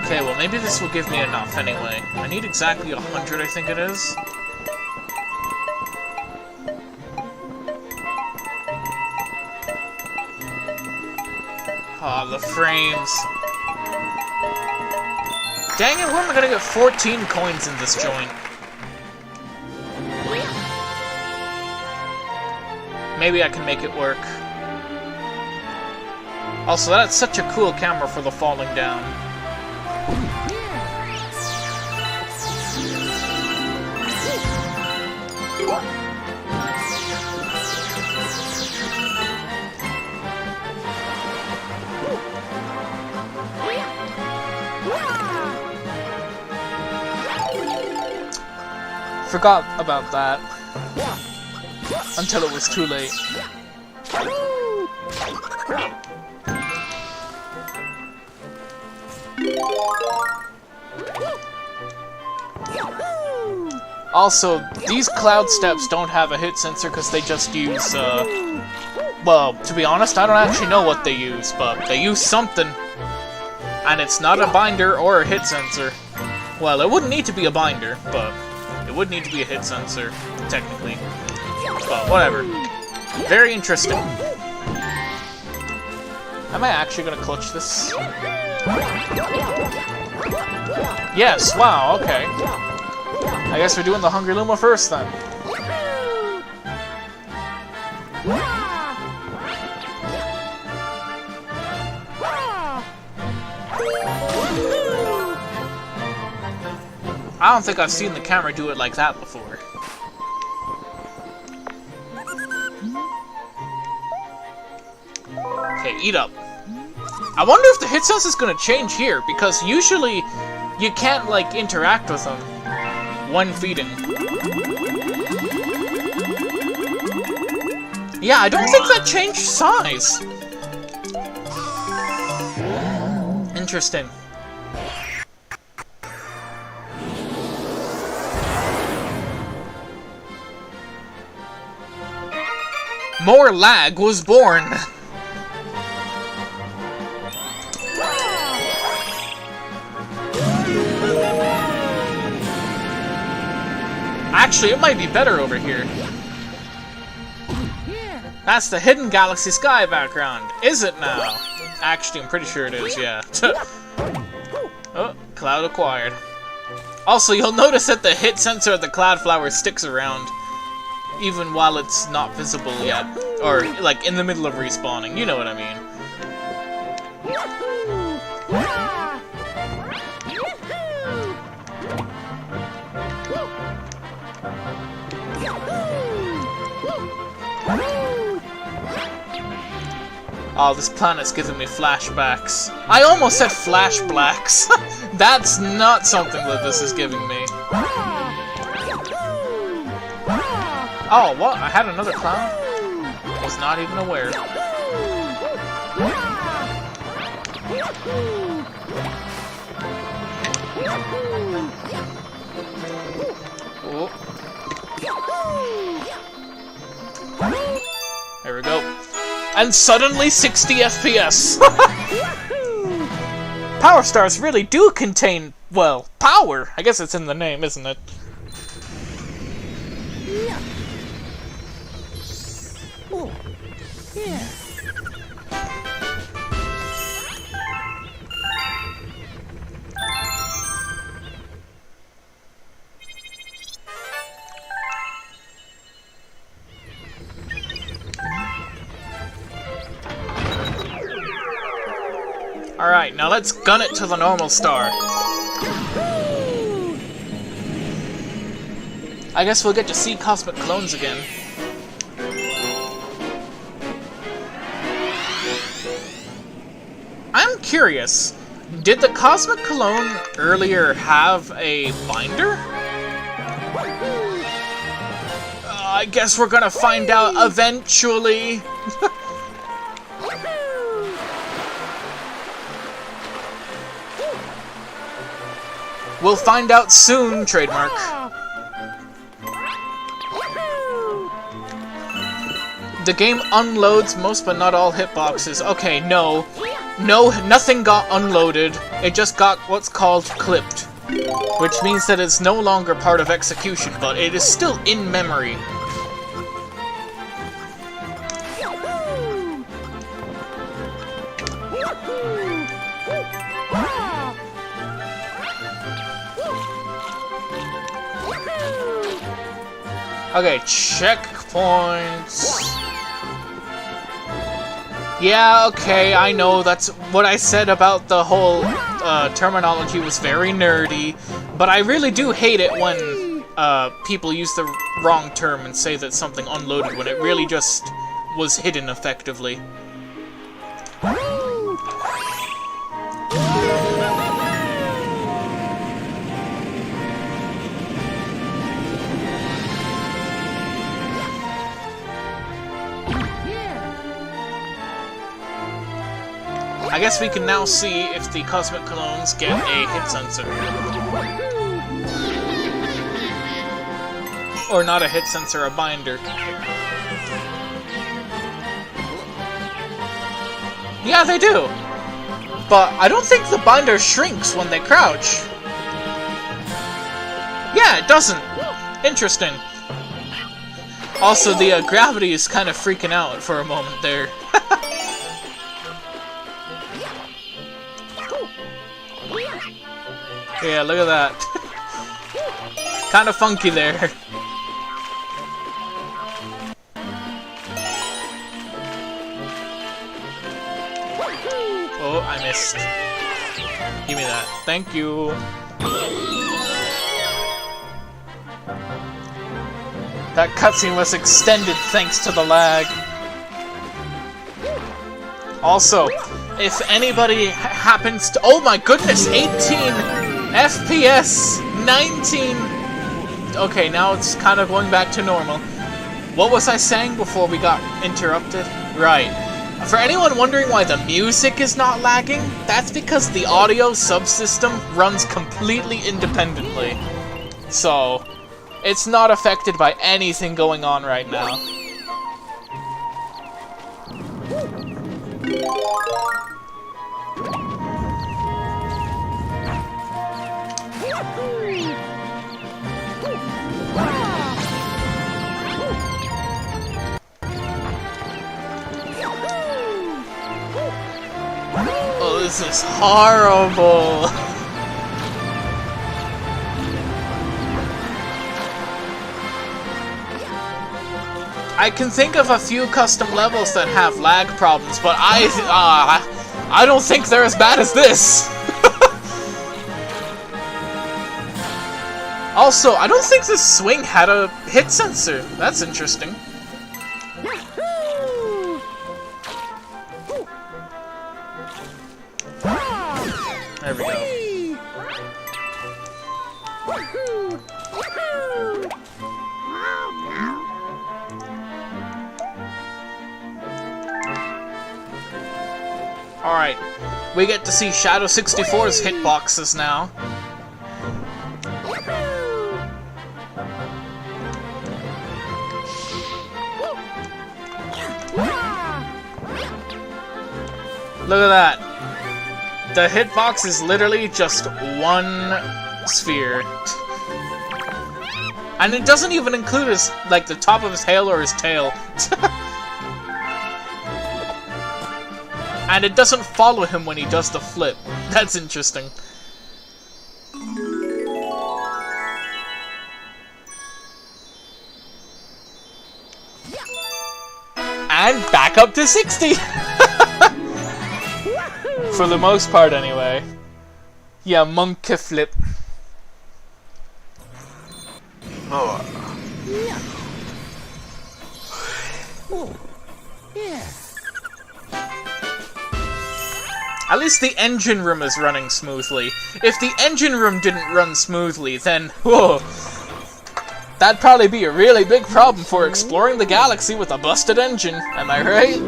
Okay, well maybe this will give me enough anyway. I need exactly 100, I think it is. Ah, the frames. Dang it, where am I gonna get 14 coins in this joint? Maybe I can make it work. Also, that's such a cool camera for the falling down. Forgot about that until it was too late. Also, these cloud steps don't have a hit sensor because they just use Well, to be honest, I don't actually know what they use, but they use something. And it's not a binder or a hit sensor. Well, it wouldn't need to be a binder, but it would need to be a hit sensor, technically. But whatever. Very interesting. Am I actually gonna clutch this? Yes, wow, okay. I guess we're doing the Hungry Luma first then. I don't think I've seen the camera do it like that before. Okay, eat up. I wonder if the hit sense is gonna change here, because usually you can't, like, interact with them when feeding. Yeah, I don't think that changed size. Interesting. More lag was born. Actually, it might be better over here. That's the hidden galaxy sky background, is it now? Actually, I'm pretty sure it is, yeah. Oh, cloud acquired. Also, you'll notice that the hit sensor of the cloud flower sticks around, even while it's not visible yet. Or, like, in the middle of respawning, you know what I mean. Oh, this planet's giving me flashbacks. I almost said flashblacks. That's not something that this is giving me. Oh, what? I had another clown? Was not even aware. Oh. There we go. And suddenly 60 FPS! Power stars really do contain, well, power! I guess it's in the name, isn't it? Yeah. Oh. Yeah. Alright, now let's gun it to the normal star. I guess we'll get to see cosmic clones again. I'm curious, did the cosmic clone earlier have a binder? I guess we're gonna find out eventually. We'll find out soon, trademark. The game unloads most but not all hitboxes. Okay, no. No, nothing got unloaded. It just got what's called clipped. Which means that it's no longer part of execution, but it is still in memory. Okay, checkpoints. Yeah, okay, I know, that's what I said about the whole terminology was very nerdy, but I really do hate it when people use the wrong term and say that something unloaded when it really just was hidden effectively. I guess we can now see if the cosmic clones get a hit sensor. Or not a hit sensor, a binder. Yeah, they do. But I don't think the binder shrinks when they crouch. Yeah, it doesn't. Interesting. Also, the gravity is kind of freaking out for a moment there. Yeah, look at that. Kind of funky there. Oh, I missed. Give me that. Thank you. That cutscene was extended thanks to the lag. Also, if anybody happens to... Oh my goodness, 18 FPS, 19... Okay, now it's kind of going back to normal. What was I saying before we got interrupted? Right. For anyone wondering why the music is not lagging, that's because the audio subsystem runs completely independently. So, it's not affected by anything going on right now. Oh, this is horrible. I can think of a few custom levels that have lag problems, but I don't think they're as bad as this. Also, I don't think this swing had a hit sensor. That's interesting. There we go. Alright, we get to see Shadow 64's hitboxes now. Look at that. The hitbox is literally just one sphere. And it doesn't even include his, like, the top of his tail or his tail. And it doesn't follow him when he does the flip. That's interesting. And back up to 60! For the most part, anyway. Yeah, monkey flip. Oh. Yeah. At least the engine room is running smoothly. If the engine room didn't run smoothly, then, whoa, that'd probably be a really big problem for exploring the galaxy with a busted engine, am I right?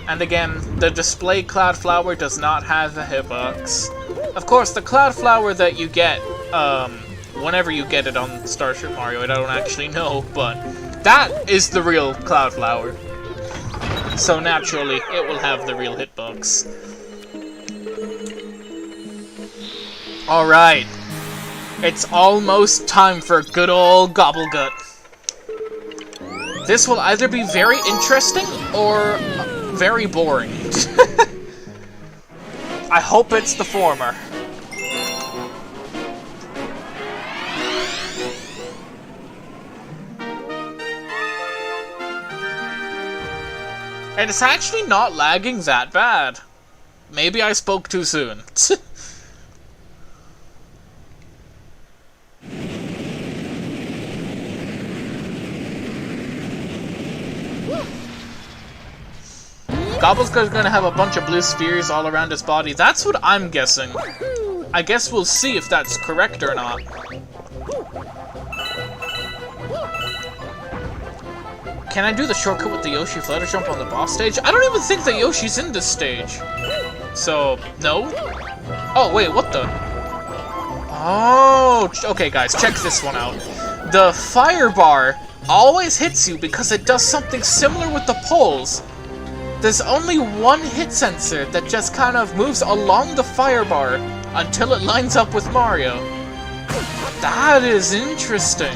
And again, the display Cloud Flower does not have a hitbox. Of course, the Cloud Flower that you get, whenever you get it on Starship Mario, I don't actually know, but that is the real Cloud Flower. So naturally, it will have the real hitbox. Alright. It's almost time for good old Gobblegut. This will either be very interesting or very boring. I hope it's the former. And it's actually not lagging that bad. Maybe I spoke too soon. Gobblegut's gonna have a bunch of blue spheres all around his body. That's what I'm guessing. I guess we'll see if that's correct or not. Can I do the shortcut with the Yoshi flutter jump on the boss stage? I don't even think that Yoshi's in this stage. So, no? Oh, wait, what the? Oh, okay guys, check this one out. the fire bar always hits you because it does something similar with the poles. There's only one hit sensor that just kind of moves along the fire bar until it lines up with Mario. That is interesting.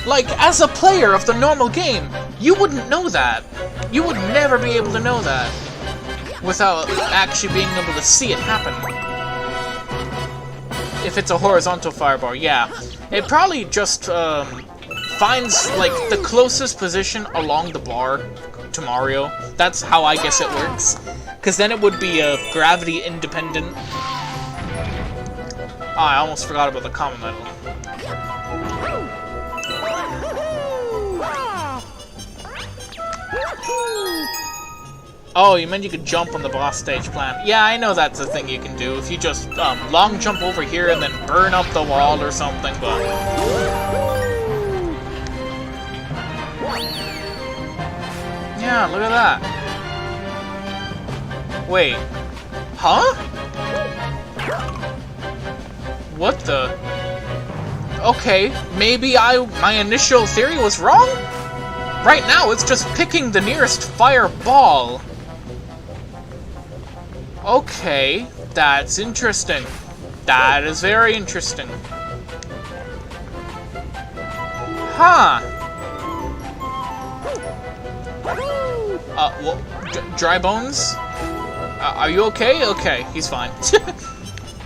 Like, as a player of the normal game, you wouldn't know that. You would never be able to know that without actually being able to see it happen. If it's a horizontal firebar, yeah. It probably just finds, like, the closest position along the bar to Mario. That's how I guess it works. Because then it would be gravity independent. Oh, I almost forgot about the common medal. Oh, you meant you could jump on the boss stage plan. Yeah, I know that's a thing you can do. If you just long jump over here and then burn up the wall or something, but... Yeah, look at that. Wait. Huh? What the... Okay, maybe my initial theory was wrong? Right now, it's just picking the nearest fireball. Okay, that's interesting. That is very interesting. Huh. Dry Bones? Are you okay? Okay, he's fine.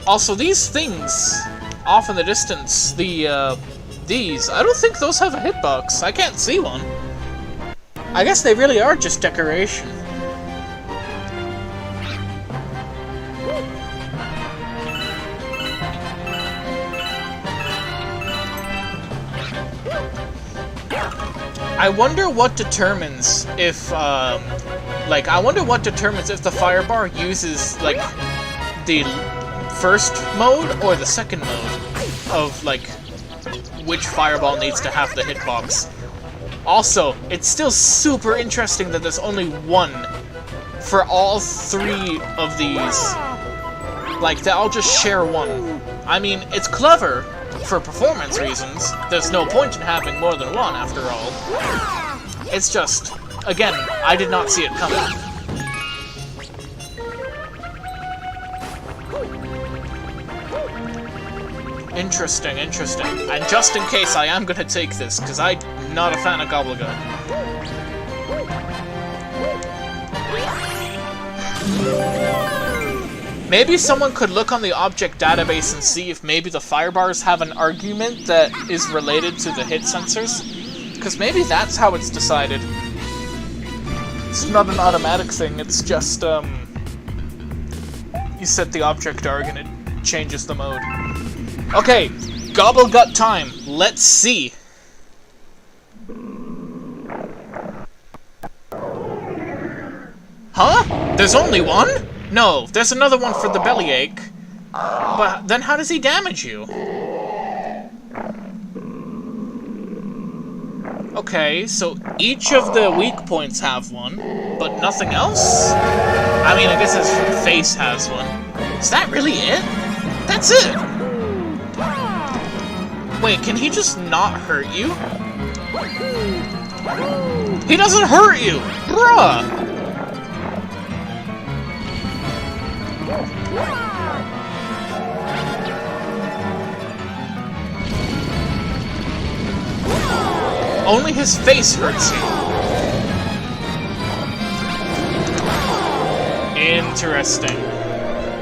Also, these things off in the distance, these, I don't think those have a hitbox. I can't see one. I guess they really are just decoration. I wonder what determines if, I wonder what determines if the fire bar uses, like, the first mode or the second mode of, like, which fireball needs to have the hitbox. Also, it's still super interesting that there's only one for all three of these. Like, they all just share one. I mean, it's clever for performance reasons. There's no point in having more than one, after all. It's just, again, I did not see it coming. Interesting, interesting. And just in case I am gonna take this, because I'm not a fan of Gobblegut. Maybe someone could look on the object database and see if maybe the firebars have an argument that is related to the hit sensors. Because maybe that's how it's decided. It's not an automatic thing, it's just, you set the object arg and it changes the mode. Okay, Gobblegut time. Let's see. Huh? There's only one? No, there's another one for the bellyache. But then how does he damage you? Okay, so each of the weak points have one, but nothing else? I mean, I guess his face has one. Is that really it? That's it! Wait, can he just not hurt you? He doesn't hurt you! Bruh! Only his face hurts you. Interesting.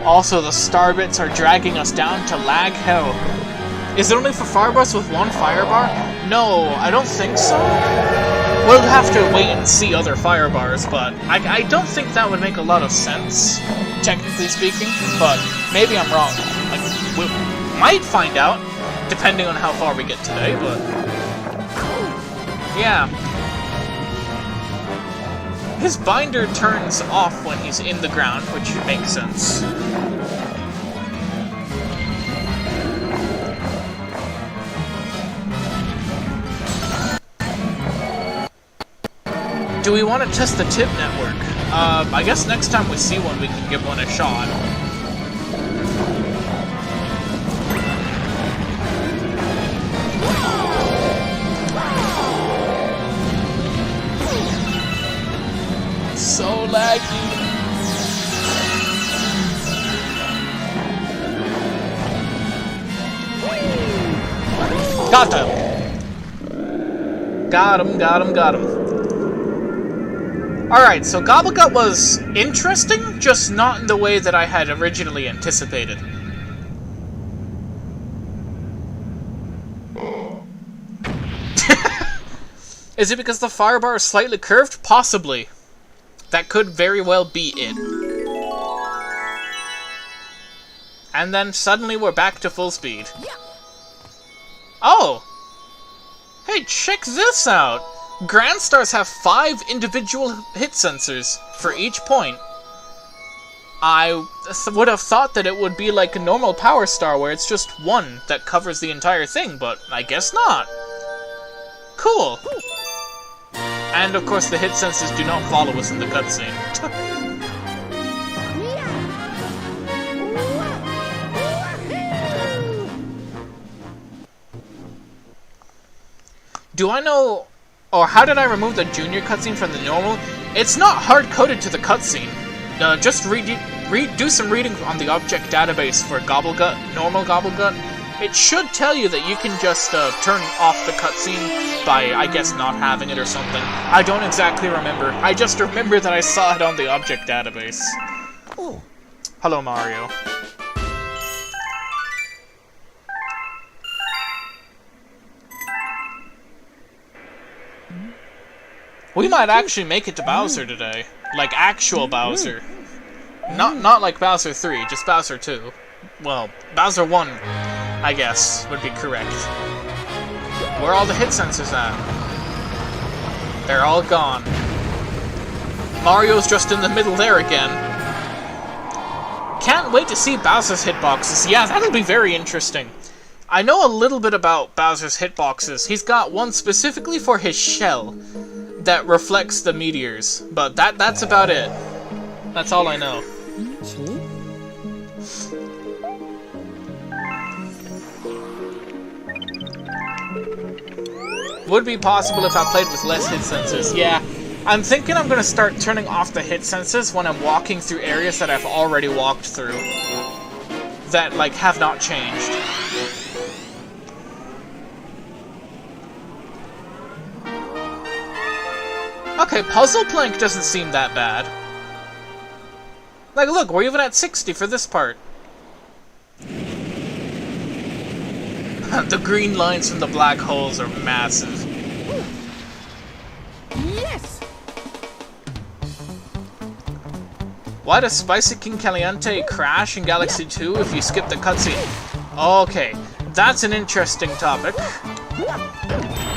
Also, the star bits are dragging us down to lag hell. Is it only for firebars with one firebar? No, I don't think so. We'll have to wait and see other firebars, but I don't think that would make a lot of sense, technically speaking, but maybe I'm wrong. Like, we might find out, depending on how far we get today, but... yeah. His binder turns off when he's in the ground, which makes sense. Do we want to test the tip network? I guess next time we see one, we can give one a shot. like you. Got him. Got him, got him, got him. Alright, so Gobblegut was interesting, just not in the way that I had originally anticipated. Is it because the fire bar is slightly curved? Possibly. That could very well be it. And then suddenly we're back to full speed. Oh! Hey, check this out! Grand Stars have 5 individual hit sensors for each point. I would have thought that it would be like a normal Power Star where it's just one that covers the entire thing, but I guess not. Cool. And of course the hit sensors do not follow us in the cutscene. Do I know, or how did I remove the junior cutscene from the normal? It's not hard-coded to the cutscene. Just do some reading on the object database for Gobblegut, normal Gobblegut. It should tell you that you can just turn off the cutscene by, I guess, not having it or something. I don't exactly remember. I just remember that I saw it on the object database. Oh. Hello, Mario. We might actually make it to Bowser today. Like actual Bowser. Not like Bowser 3, just Bowser 2. Well, Bowser 1, I guess, would be correct. Where are all the hit sensors at? They're all gone. Mario's just in the middle there again. Can't wait to see Bowser's hitboxes. Yeah, that'll be very interesting. I know a little bit about Bowser's hitboxes. He's got one specifically for his shell that reflects the meteors, but that's about it. That's all I know. Would be possible if I played with less hit sensors. Yeah, I'm thinking I'm gonna start turning off the hit sensors when I'm walking through areas that I've already walked through that, like, have not changed. Okay, Puzzle Plank doesn't seem that bad. Like, look, we're even at 60 for this part. The green lines from the black holes are massive. Yes. Why does Spicy King Caliente crash in Galaxy 2 if you skip the cutscene? Okay, that's an interesting topic.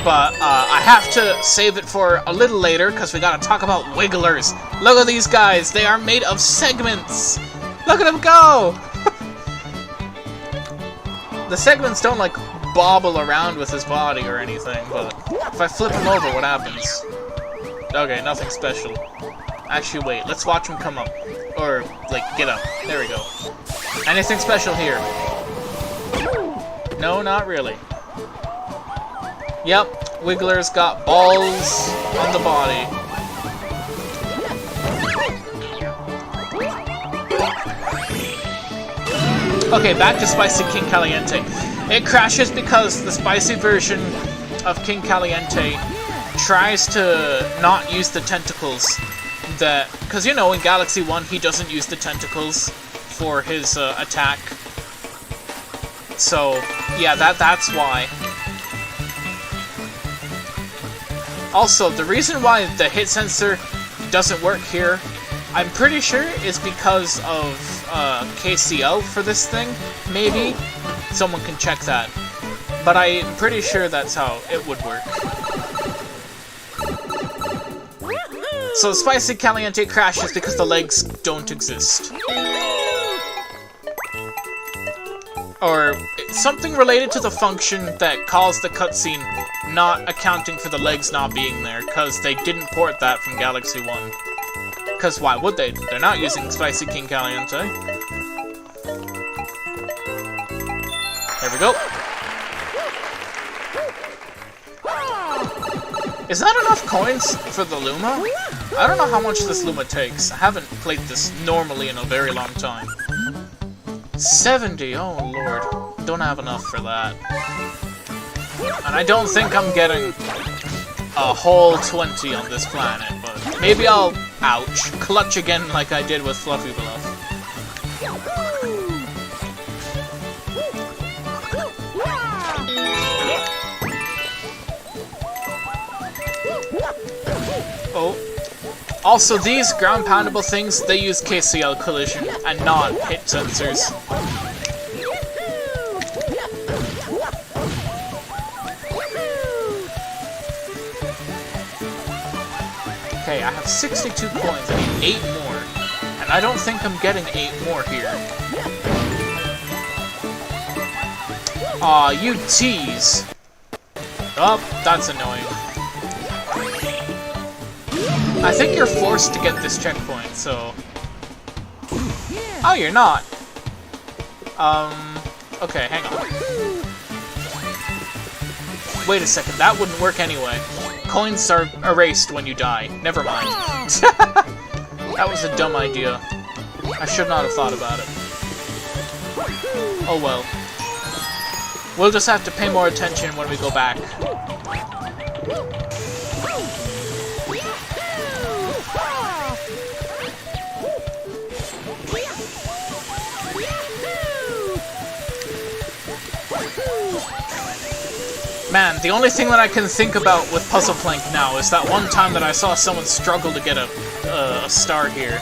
But I have to save it for a little later because we gotta talk about wigglers. Look at these guys, they are made of segments. Look at them go! The segments don't like bobble around with his body or anything, but if I flip him over, what happens? Okay, nothing special. Actually, wait, let's watch him come up. Or, like, get up. There we go. Anything special here? No, not really. Yep, Wiggler's got balls on the body. Okay, back to Spicy King Caliente. It crashes because the spicy version of King Caliente tries to not use the tentacles that... Because, you know, in Galaxy 1, he doesn't use the tentacles for his attack. So, yeah, that's why. Also, the reason why the hit sensor doesn't work here, I'm pretty sure is because of KCL for this thing, maybe? Someone can check that. But I'm pretty sure that's how it would work. So Spicy Caliente crashes because the legs don't exist. Or something related to the function that caused the cutscene not accounting for the legs not being there, because they didn't port that from Galaxy 1. Because why would they? They're not using Spicy King Caliente. There we go. Is that enough coins for the Luma? I don't know how much this Luma takes. I haven't played this normally in a very long time. 70, oh lord. Don't have enough for that. And I don't think I'm getting a whole 20 on this planet, but maybe I'll, ouch, clutch again like I did with Fluffy Bluff. Oh. Also, these ground poundable things, they use KCL collision and not hit sensors. Okay, I have 62 coins. I need 8 more. And I don't think I'm getting 8 more here. Aw, you tease. Oh, that's annoying. I think you're forced to get this checkpoint, so... Oh, you're not. Okay, hang on. Wait a second, that wouldn't work anyway. Coins are erased when you die. Never mind. That was a dumb idea. I should not have thought about it. Oh well. We'll just have to pay more attention when we go back. Man, the only thing that I can think about with Puzzle Plank now is that one time that I saw someone struggle to get a star here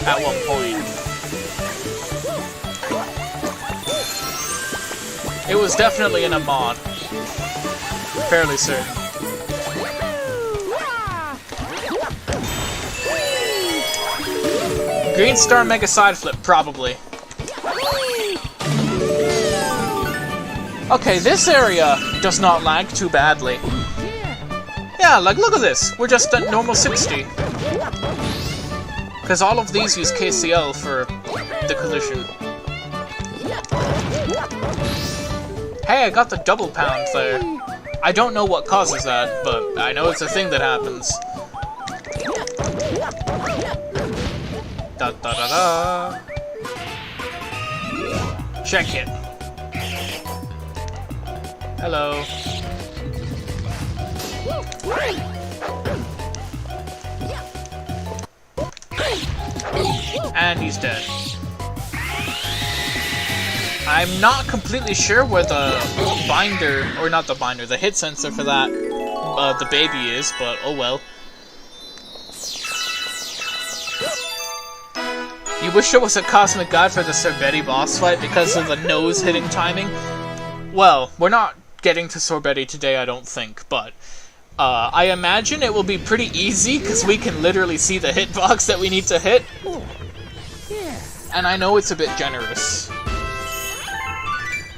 at one point. It was definitely in a mod. Fairly certain. Green Star Mega Side Flip, probably. Okay, this area does not lag too badly. Yeah, like, look at this. We're just at normal 60. Because all of these use KCL for the collision. Hey, I got the double pound there. I don't know what causes that, but I know it's a thing that happens. Da da da da. Check it. Hello. And he's dead. I'm not completely sure where the binder, or not the binder, the hit sensor for that, the baby is, but oh well. You wish there was a cosmic guide for the Sorbetti boss fight because of the nose hitting timing? Well, we're not getting to Sorbetti today, I don't think, but I imagine it will be pretty easy because we can literally see the hitbox that we need to hit. And I know it's a bit generous.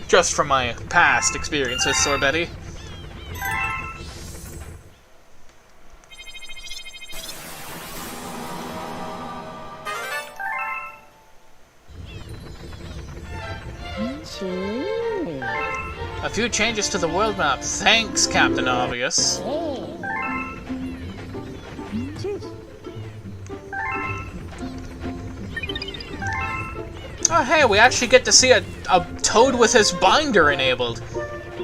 Just from my past experience with Sorbetti. A few changes to the world map. Thanks, Captain Obvious. Oh hey, we actually get to see a Toad with his binder enabled.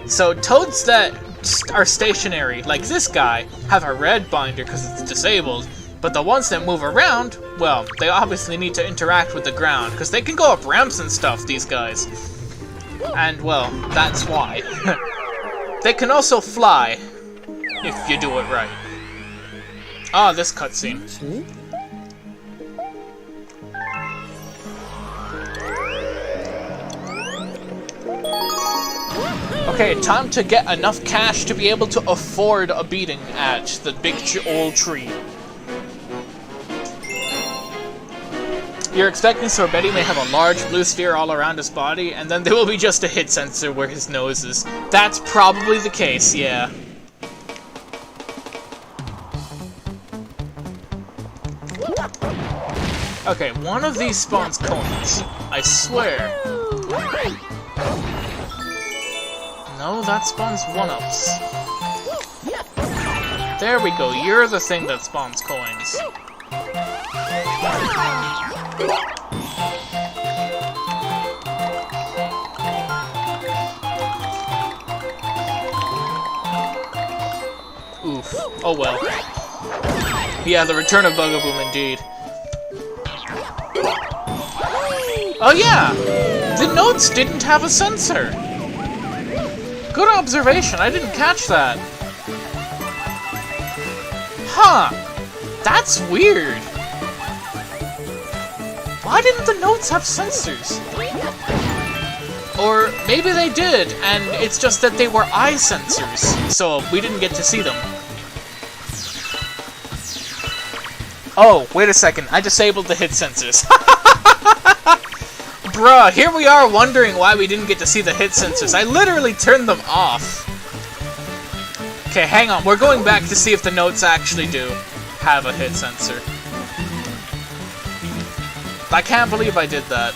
So Toads that are stationary, like this guy, have a red binder because it's disabled, but the ones that move around, well, they obviously need to interact with the ground, because they can go up ramps and stuff, these guys. And, well, that's why. They can also fly, if you do it right. Ah, this cutscene. Okay, time to get enough cash to be able to afford a beating at the big old tree. You're expecting Sorbetti may have a large blue sphere all around his body, and then there will be just a hit sensor where his nose is. That's probably the case, yeah. Okay, one of these spawns coins. I swear. No, that spawns one-ups. There we go, you're the thing that spawns coins. Oof. Oh well. Yeah, the return of Bugaboom indeed. Oh yeah! The notes didn't have a sensor! Good observation, I didn't catch that. Huh! That's weird! Why didn't the notes have sensors? Or maybe they did, and it's just that they were eye sensors, so we didn't get to see them. Oh, wait a second, I disabled the hit sensors. Bruh, here we are wondering why we didn't get to see the hit sensors. I literally turned them off. Okay, hang on, we're going back to see if the notes actually do have a hit sensor. I can't believe I did that.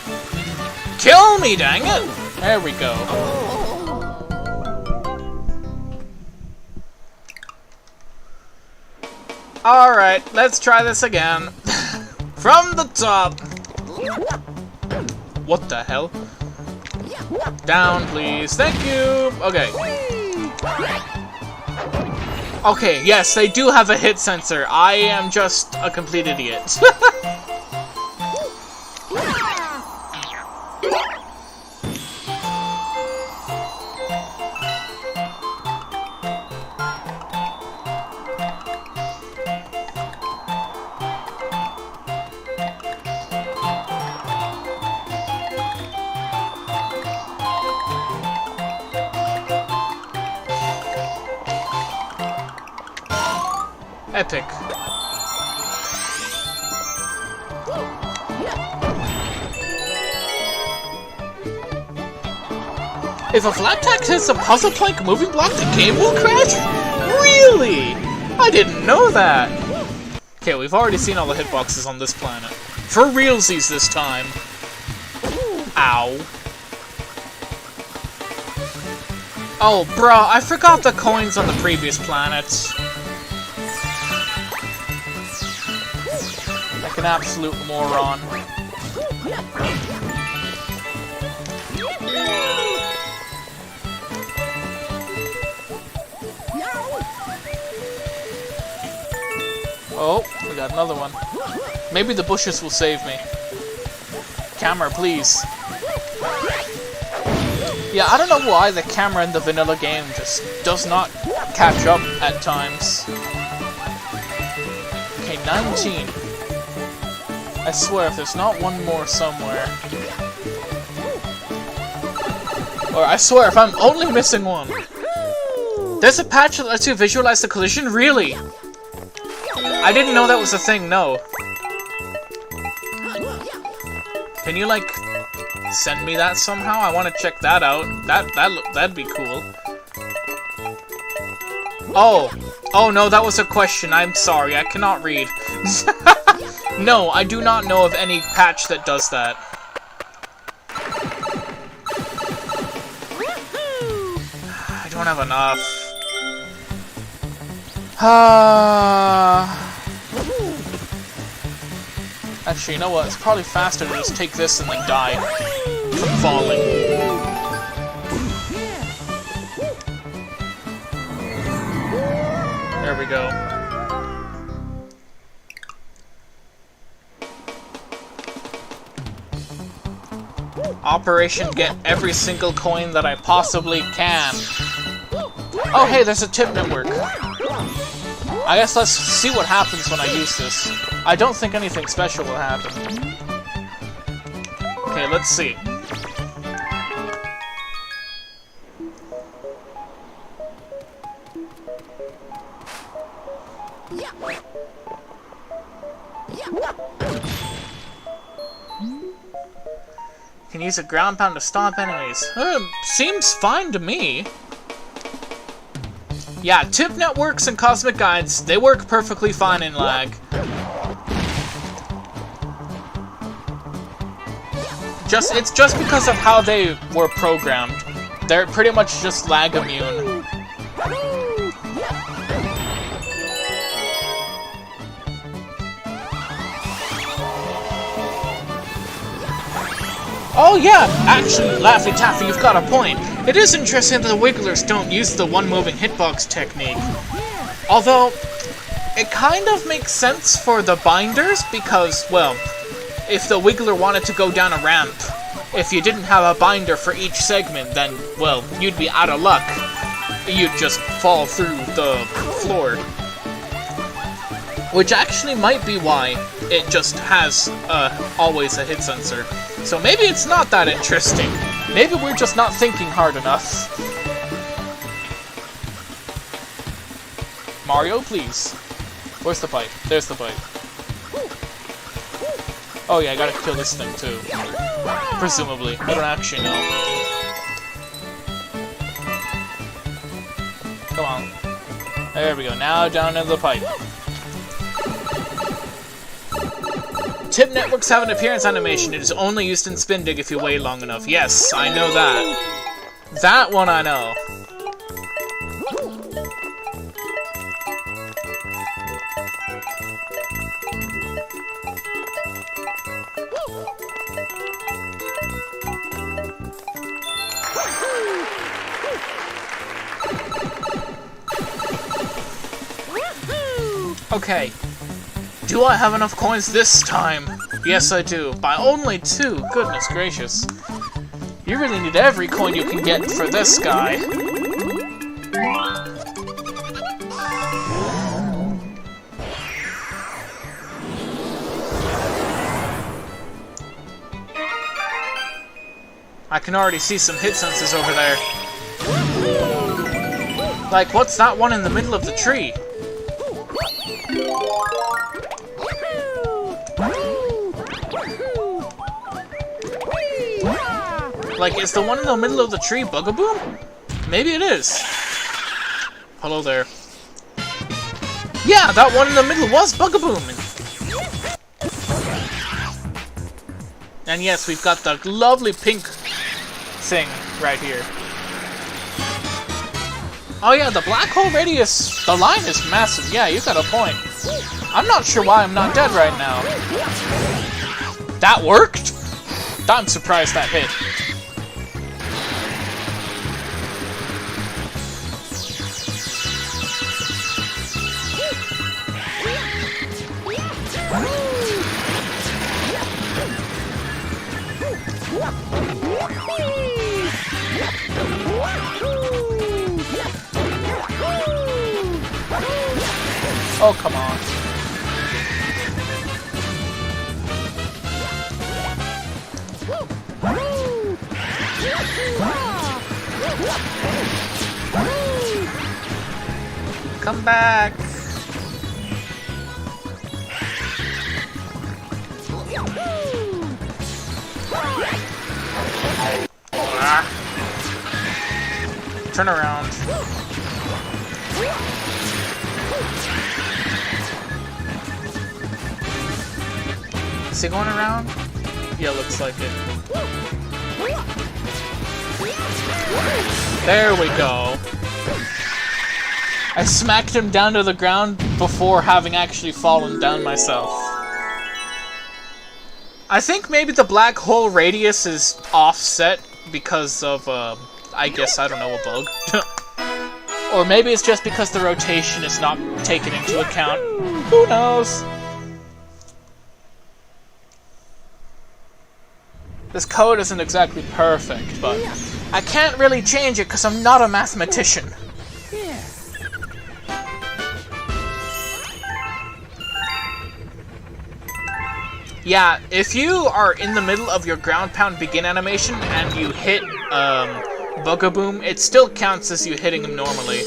Kill me, dang it! There we go. Alright, let's try this again. From the top. What the hell? Down, please. Thank you! Okay. Okay, yes, they do have a hit sensor. I am just a complete idiot. Epic. If a flat text hits a puzzle plank moving block, the game will crash? Really? I didn't know that. Okay, we've already seen all the hitboxes on this planet. For realsies this time. Ow. Oh, bruh, I forgot the coins on the previous planet. Like an absolute moron. Oh, we got another one. Maybe the bushes will save me. Camera, please. Yeah, I don't know why the camera in the vanilla game just does not catch up at times. Okay, 19. I swear, if there's not one more somewhere... Or I swear, if I'm only missing one... There's a patch that lets you visualize the collision? Really? I didn't know that was a thing, no. Can you, like, send me that somehow? I want to check that out. That'd be cool. Oh. Oh, no, that was a question. I'm sorry, I cannot read. No, I do not know of any patch that does that. I don't have enough. Actually, you know what? It's probably faster to just take this and then die from falling. There we go. Operation get every single coin that I possibly can. Oh, hey, there's a tip network. I guess let's see what happens when I use this. I don't think anything special will happen. Okay, let's see. Can use a ground pound to stomp enemies. Seems fine to me. Yeah, tip networks and cosmic guides, they work perfectly fine in lag. It's just because of how they were programmed. They're pretty much just lag immune. Oh yeah, actually, Laffy Taffy, you've got a point. It is interesting that the Wigglers don't use the one-moving hitbox technique. Although, it kind of makes sense for the binders because, well, if the Wiggler wanted to go down a ramp, if you didn't have a binder for each segment, then, well, you'd be out of luck. You'd just fall through the floor. Which actually might be why it just has always a hit sensor. So maybe it's not that interesting. Maybe we're just not thinking hard enough. Mario, please. Where's the pipe? There's the pipe. Oh yeah, I gotta kill this thing too. Presumably. I don't actually know. Come on. There we go. Now down in the pipe. Tip networks have an appearance animation. It is only used in Spin Dig if you wait long enough. Yes, I know that. That one I know. Okay. Do I have enough coins this time? Yes, I do. By only 2. Goodness gracious. You really need every coin you can get for this guy. I can already see some hit sensors over there. Like, what's that one in the middle of the tree? Like, is the one in the middle of the tree Bugaboom? Maybe it is. Hello there. Yeah, that one in the middle was Bugaboom! And yes, we've got the lovely pink thing right here. Oh yeah, the black hole radius, the line is massive. Yeah, you got a point. I'm not sure why I'm not dead right now. That worked? I'm surprised that hit. Oh, come on. Come back. Turn around. Is he going around? Yeah, looks like it. There we go. I smacked him down to the ground before having actually fallen down myself. I think maybe the black hole radius is offset because of, I guess, I don't know, a bug. Or maybe it's just because the rotation is not taken into account. Who knows? This code isn't exactly perfect, but I can't really change it because I'm not a mathematician. Yeah, if you are in the middle of your ground pound begin animation and you hit Bugaboom, it still counts as you hitting him normally.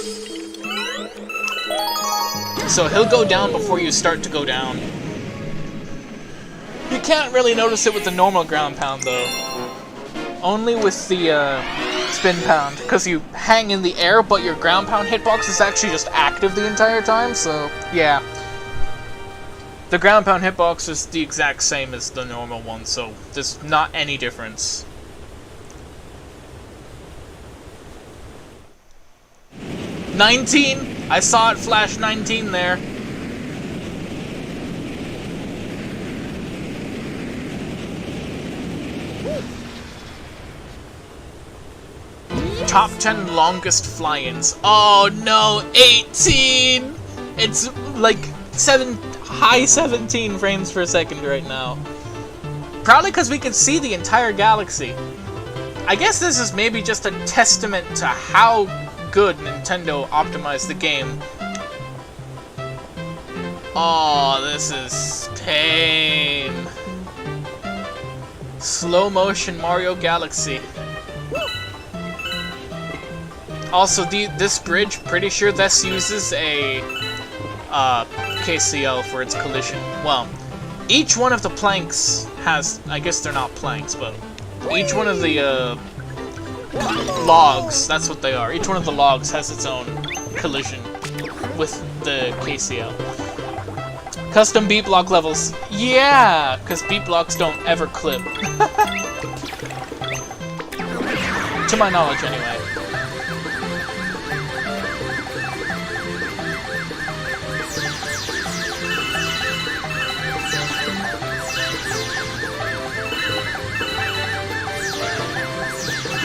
So he'll go down before you start to go down. You can't really notice it with the normal ground pound though. Only with the spin pound, because you hang in the air, but your ground pound hitbox is actually just active the entire time, so yeah. The ground pound hitbox is the exact same as the normal one, so there's not any difference. $19! I saw it flash 19 there. Top 10 longest fly-ins. Oh no, 18! It's like high 17 frames per second right now. Probably because we can see the entire galaxy. I guess this is maybe just a testament to how good Nintendo optimized the game. Oh, this is pain. Slow motion Mario Galaxy. Also, this bridge, pretty sure this uses a KCL for its collision. Well, each one of the planks has, I guess they're not planks, but each one of the logs, that's what they are. Each one of the logs has its own collision with the KCL. Custom beat block levels. Yeah, because beat blocks don't ever clip. To my knowledge, anyway.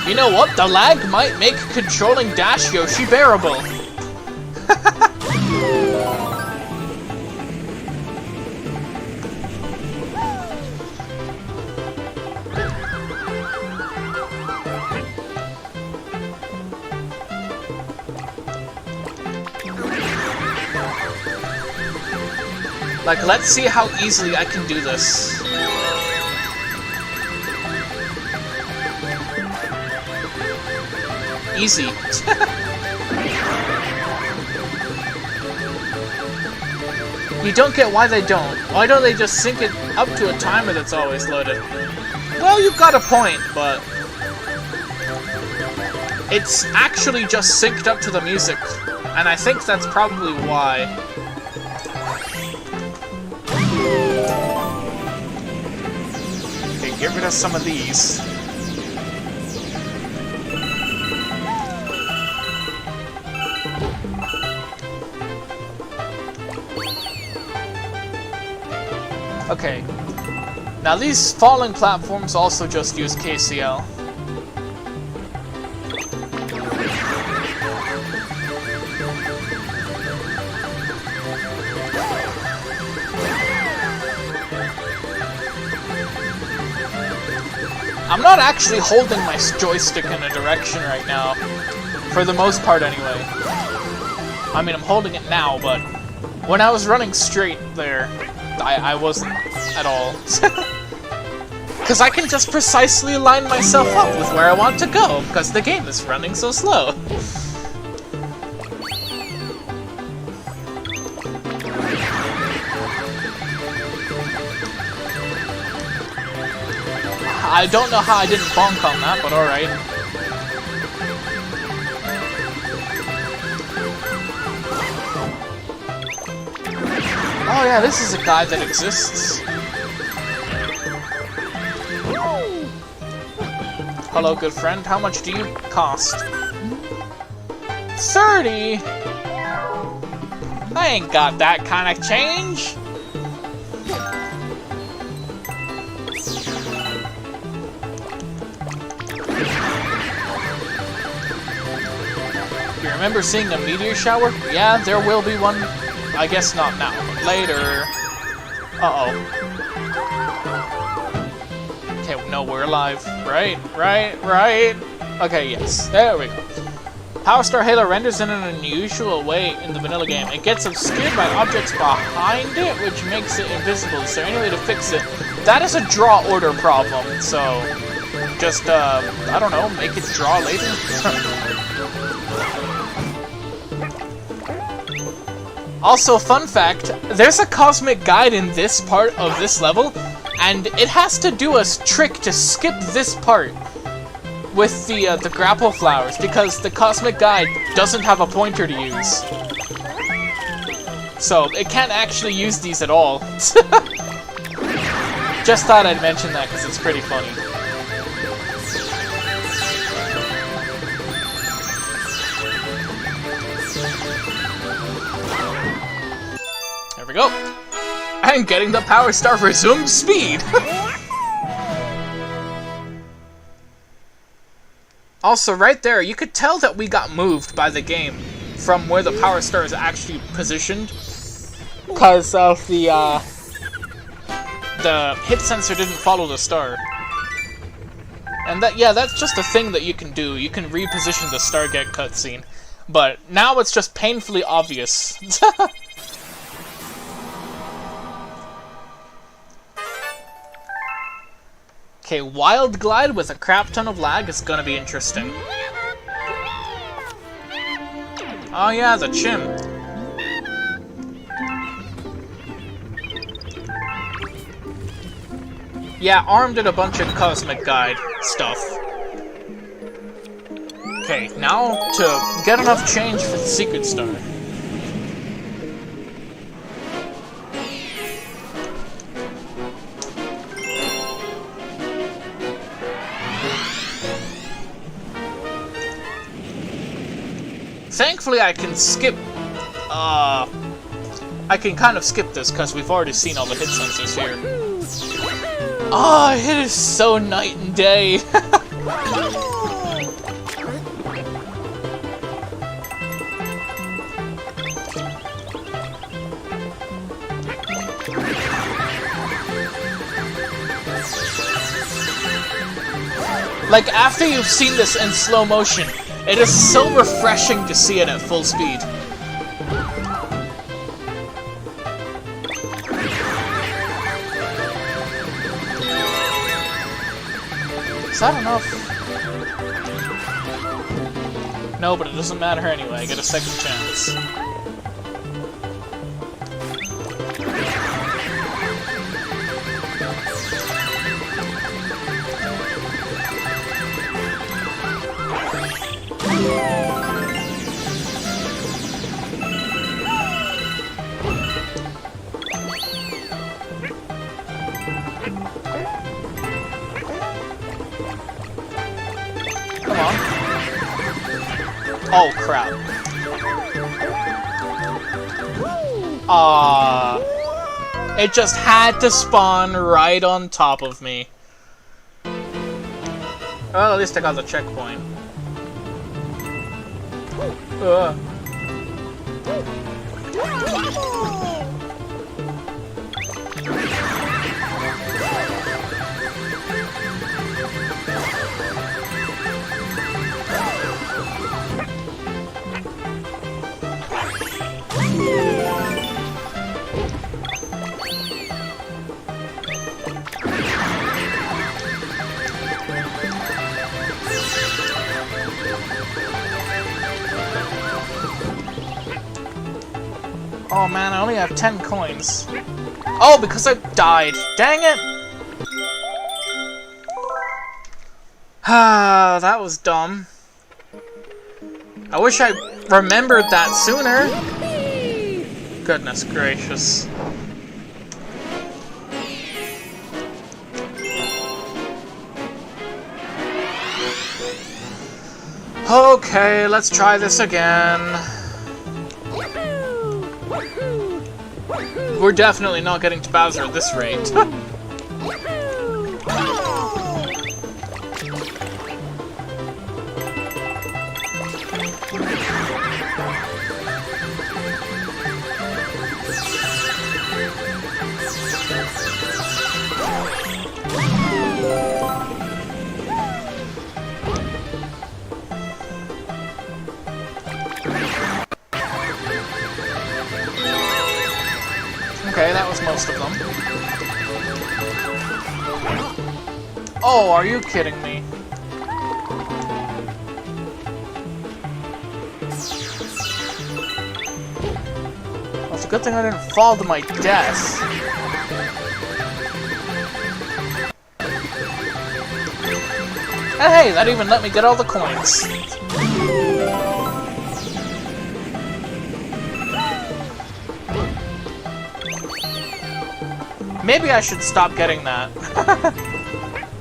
You know what? The lag might make controlling Dash Yoshi bearable. Like, let's see how easily I can do this. Easy. You don't get why they don't. Why don't they just sync it up to a timer that's always loaded? Well, you've got a point, but it's actually just synced up to the music, and I think that's probably why. Okay, get rid of some of these. Okay, now these falling platforms also just use KCL. I'm not actually holding my joystick in a direction right now, for the most part anyway. I mean, I'm holding it now, but when I was running straight there, I wasn't at all. Because I can just precisely line myself up with where I want to go, because the game is running so slow. I don't know how I didn't bonk on that, but alright. Oh yeah, this is a guy that exists. Hello, good friend. How much do you cost? 30? I ain't got that kind of change. You remember seeing a meteor shower? Yeah, there will be one. I guess not now, but later. Uh-oh. Okay, no, we're alive. Right. Okay, yes. There we go. Power Star Halo renders in an unusual way in the vanilla game. It gets obscured by objects behind it, which makes it invisible. Is there any way to fix it? That is a draw order problem, so just, I don't know, make it draw later? Also, fun fact, there's a cosmic guide in this part of this level, and it has to do a trick to skip this part with the grapple flowers, because the cosmic guide doesn't have a pointer to use. So, it can't actually use these at all. Just thought I'd mention that, because it's pretty funny. There we go. And getting the Power Star resumed speed. Also, right there, you could tell that we got moved by the game from where the power star is actually positioned, because of the hit sensor didn't follow the star. And that's just a thing that you can do. You can reposition the Stargate cutscene. But now it's just painfully obvious. Okay, Wild Glide with a crap ton of lag is gonna be interesting. Oh yeah, the chim. Yeah, Arm did a bunch of Cosmic Guide stuff. Okay, now to get enough change for the Secret Star. Thankfully, I can skip, I can kind of skip this because we've already seen all the hit sensors here. Oh, it is so night and day. Like, after you've seen this in slow motion, it is so refreshing to see it at full speed. Is that enough? No, but it doesn't matter anyway. I get a second chance. Come on. Oh, crap. It just had to spawn right on top of me. Well, at least I got the checkpoint. Oh man, I only have 10 coins. Oh, because I died. Dang it! Ah, that was dumb. I wish I remembered that sooner. Goodness gracious. Okay, let's try this again. We're definitely not getting to Bowser at this rate. Okay, that was most of them. Oh, are you kidding me? Well, it's a good thing I didn't fall to my death. And hey, that even let me get all the coins. Maybe I should stop getting that.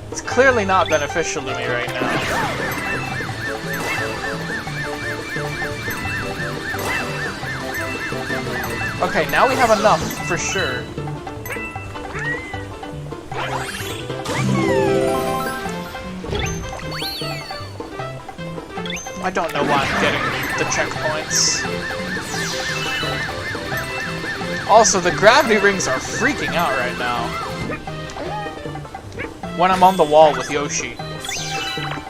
It's clearly not beneficial to me right now. Okay, now we have enough, for sure. I don't know why I'm getting the checkpoints. Also, the gravity rings are freaking out right now. When I'm on the wall with Yoshi.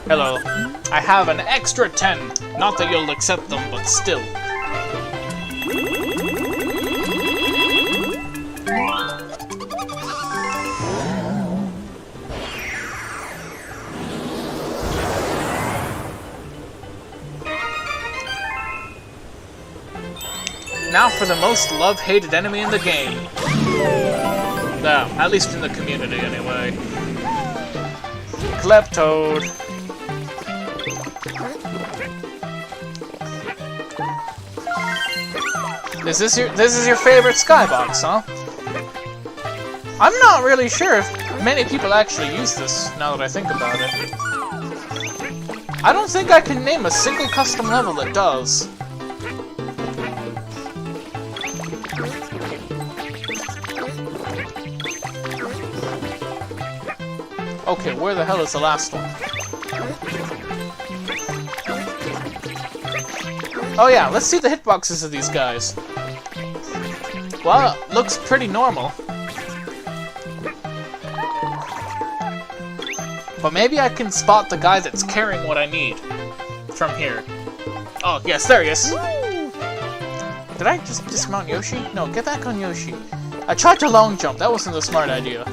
Hello. I have an extra 10. Not that you'll accept them, but still. Now for the most love-hated enemy in the game. No, at least in the community, anyway. Kleptoad. This is your favorite skybox, huh? I'm not really sure if many people actually use this, now that I think about it. I don't think I can name a single custom level that does. Okay, where the hell is the last one? Oh yeah, let's see the hitboxes of these guys. Well, it looks pretty normal. But maybe I can spot the guy that's carrying what I need from here. Oh, yes, there he is. Did I just dismount Yoshi? No, get back on Yoshi. I tried to long jump, that wasn't a smart idea.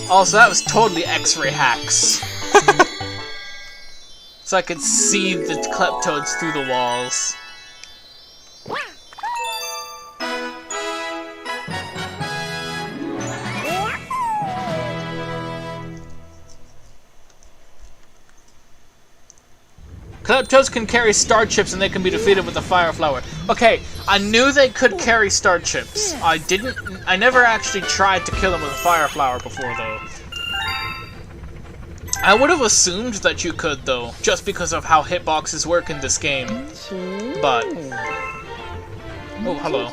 Also, that was totally X-ray hacks. So I could see the Kleptoads through the walls. Kleptoads can carry star chips and they can be defeated with a fire flower. Okay, I knew they could carry star chips. I never actually tried to kill them with a fire flower before, though. I would have assumed that you could, though, just because of how hitboxes work in this game. But... oh, hello.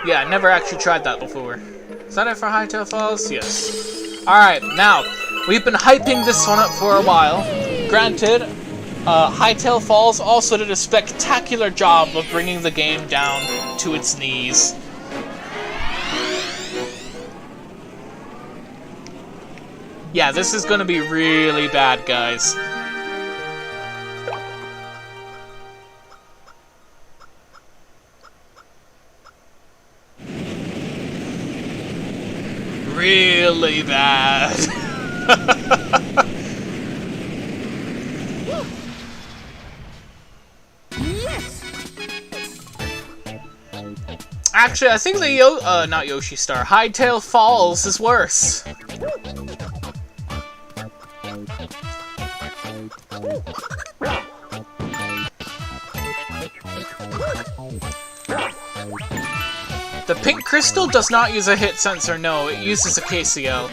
Yeah, I never actually tried that before. Is that it for Hightail Falls? Yes. Alright, now, we've been hyping this one up for a while. Granted, Hightail Falls also did a spectacular job of bringing the game down to its knees. Yeah, this is gonna be really bad, guys. Really bad. Actually, I think the not Yoshi Star, Hightail Falls is worse. The pink crystal does not use a hit sensor, no, it uses a KCL.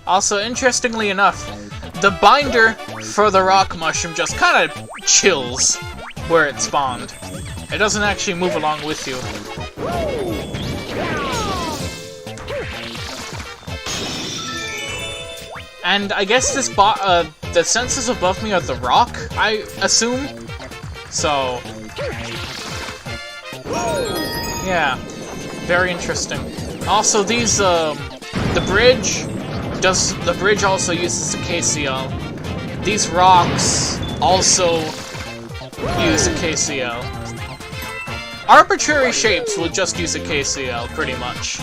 Also, interestingly enough, the binder for the rock mushroom just kind of chills where it spawned. It doesn't actually move along with you. And I guess this the sensors above me are the rock, I assume. So, yeah, very interesting. Also, these the bridge also uses a KCL. These rocks also use a KCL. Arbitrary shapes will just use a KCL, pretty much.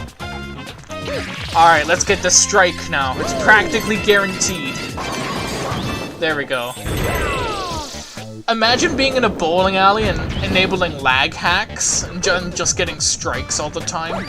Alright, let's get the strike now. It's practically guaranteed. There we go. Imagine being in a bowling alley and enabling lag hacks and just getting strikes all the time.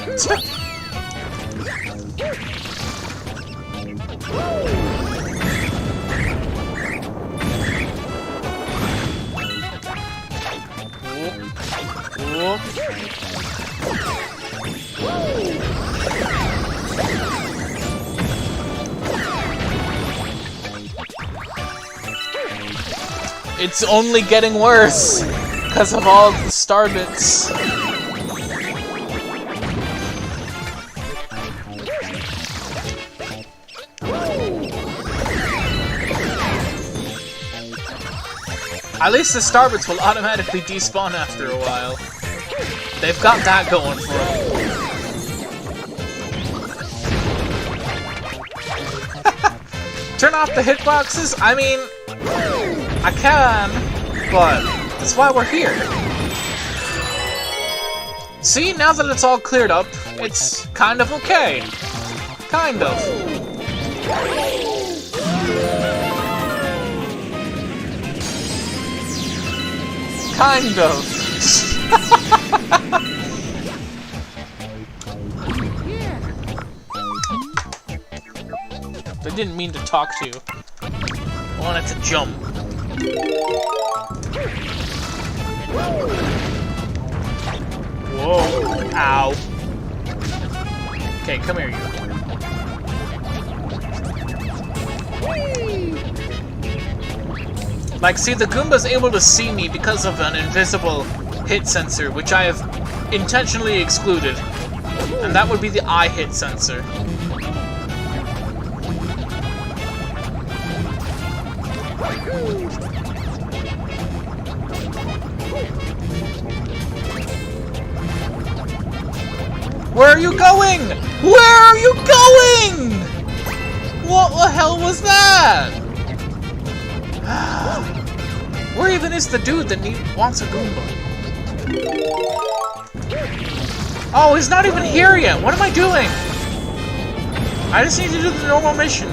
it's only getting worse because of all the star bits. At least the star bits will automatically despawn after a while. They've got that going for them. Turn off the hitboxes? I mean, I can, but that's why we're here. See, now that it's all cleared up, it's kind of okay. Kind of. Kind of. I didn't mean to talk to you. I wanted to jump. Whoa. Ow. Okay, come here, you. Like, see, the Goomba's able to see me because of an invisible hit sensor, which I have intentionally excluded. And that would be the eye hit sensor. Where are you going? Where are you going? What the hell was that? Where even is the dude that wants a Goomba? Oh, he's not even here yet. What am I doing? I just need to do the normal mission.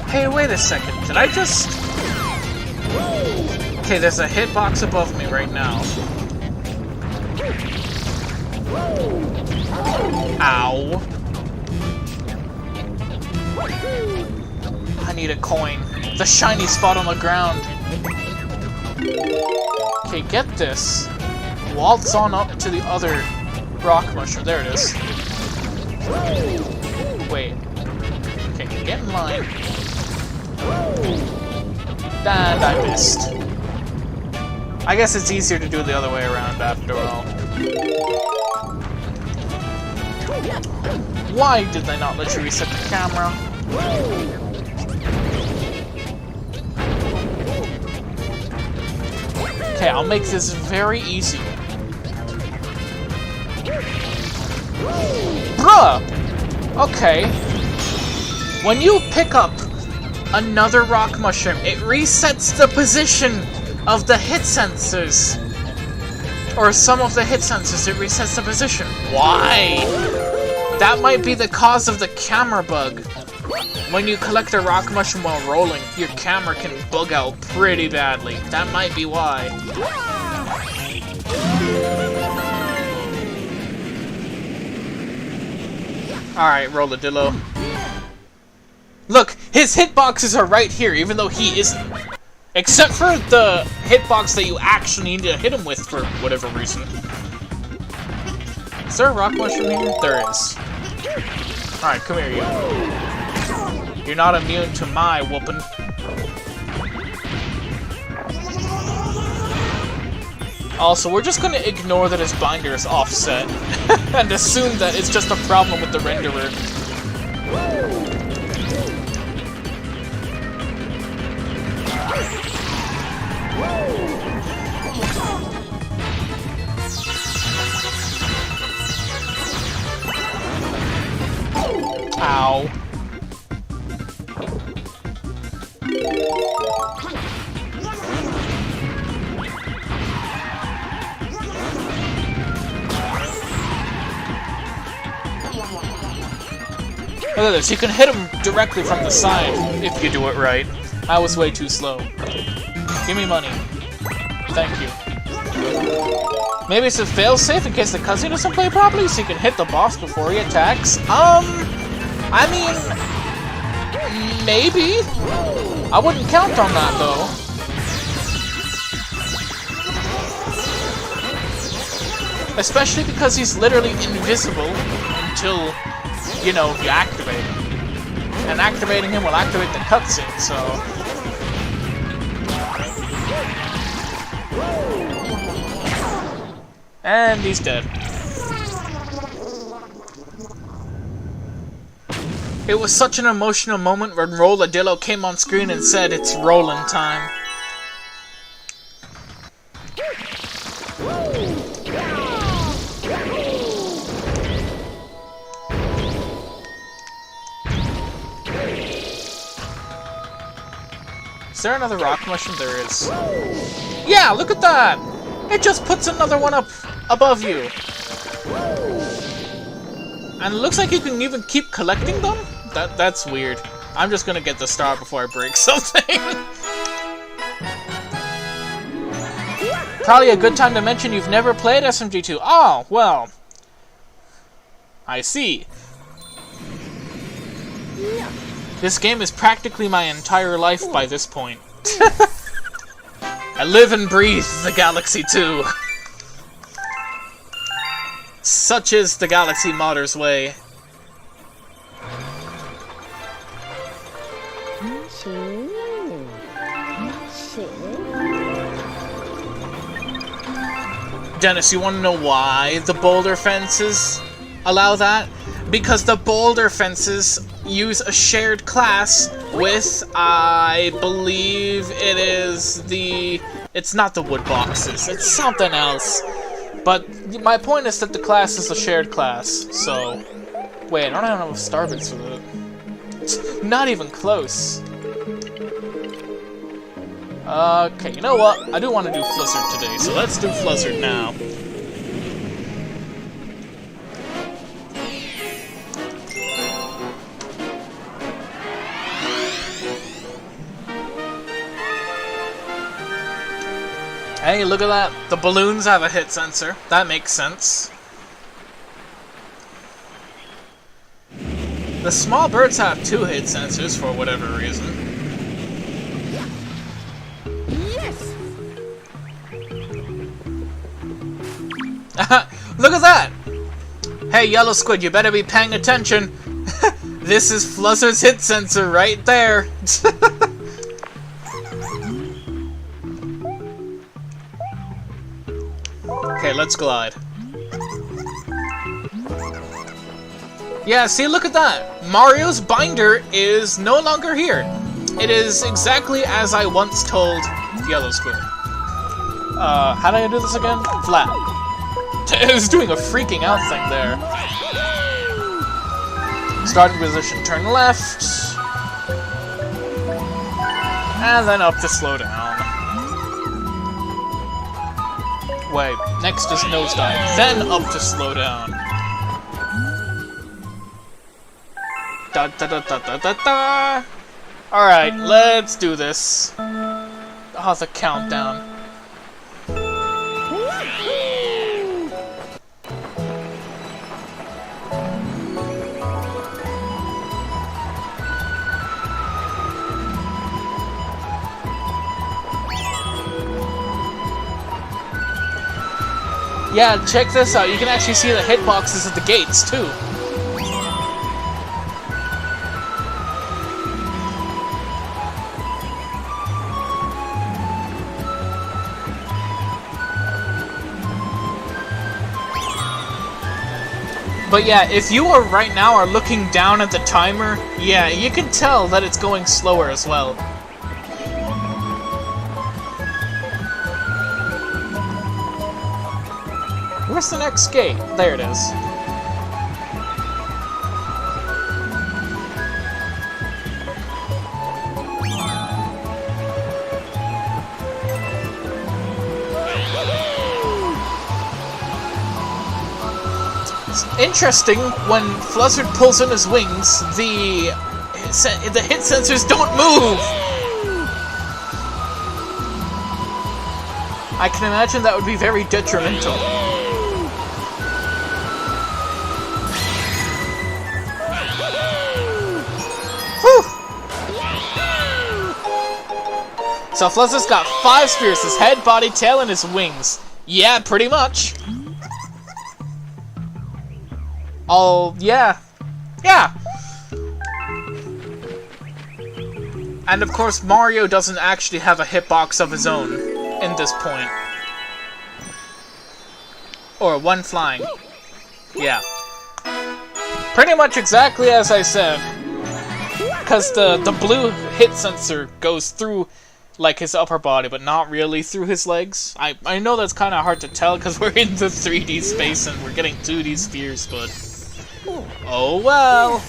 Hey, wait a second. Did I just... Okay, there's a hitbox above me right now. Ow. I need a coin. The shiny spot on the ground. Okay, get this. Waltz on up to the other rock mushroom. There it is. Wait. Okay, get in line. And I missed. I guess it's easier to do the other way around after all. Why did they not let you reset the camera? Okay, I'll make this very easy. Bruh! Okay. When you pick up another rock mushroom, it resets the position of the hit sensors. Or some of the hit sensors, it resets the position. Why? That might be the cause of the camera bug. When you collect a rock mushroom while rolling, your camera can bug out pretty badly. That might be why. Alright, Rolladillo. Look, his hitboxes are right here, even though he isn't. Except for the hitbox that you actually need to hit him with for whatever reason. Is there a rock mushroom here? There is. Alright, come here, you. You're not immune to my whooping. Also, we're just gonna ignore that his binder is offset and assume that it's just a problem with the renderer. Ow. Look at this, you can hit him directly from the side if you do it right. I was way too slow. Give me money. Thank you. Maybe it's a failsafe in case the cutscene doesn't play properly, so you can hit the boss before he attacks. I mean, maybe. I wouldn't count on that, though. Especially because he's literally invisible until, you know, you activate him. And activating him will activate the cutscene, so... And he's dead. It was such an emotional moment when Rolladillo came on screen and said, "It's rolling time." Is there another rock mushroom? There is. Yeah, look at that! It just puts another one up above you. And it looks like you can even keep collecting them? That's weird. I'm just gonna get the star before I break something. Probably a good time to mention you've never played SMG2. Oh, well. I see. This game is practically my entire life by this point. I live and breathe the Galaxy 2. Such is the Galaxy modder's way. Dennis, you want to know why the boulder fences allow that? Because the boulder fences use a shared class with, I believe it is the... It's not the wood boxes, it's something else. But my point is that the class is a shared class, so... Wait, I don't have enough star bits for that. Not even close. Okay, you know what? I do want to do Flizzard today, so let's do Flizzard now. Hey, look at that. The balloons have a hit sensor. That makes sense. The small birds have 2 hit sensors for whatever reason. Yes. Look at that! Hey, Yellow Squid, you better be paying attention. This is Fluzzard's hit sensor right there. Okay, let's glide. Yeah, see, look at that! Mario's binder is no longer here. It is exactly as I once told Yellow Squid. How did I do this again? Flat. It was doing a freaking out thing there. Starting position, turn left. And then up to slow down. Wait, next is nosedive, then up to slow down. Da da da da da da da. Alright, let's do this. Oh, the countdown. Yeah, check this out. You can actually see the hitboxes at the gates, too. But yeah, if you are right now are looking down at the timer, yeah, you can tell that it's going slower as well. Where's the next gate? There it is. It's interesting, when Fluzzard pulls in his wings, the hit sensors don't move! I can imagine that would be very detrimental. So Fluzzard's got 5 spheres, his head, body, tail, and his wings. Yeah, pretty much. Oh, yeah. Yeah! And of course, Mario doesn't actually have a hitbox of his own in this point. Or one flying. Yeah. Pretty much exactly as I said. Because the blue hit sensor goes through, like, his upper body, but not really through his legs. I know that's kind of hard to tell because we're in the 3D space and we're getting 2D spheres, but... oh well.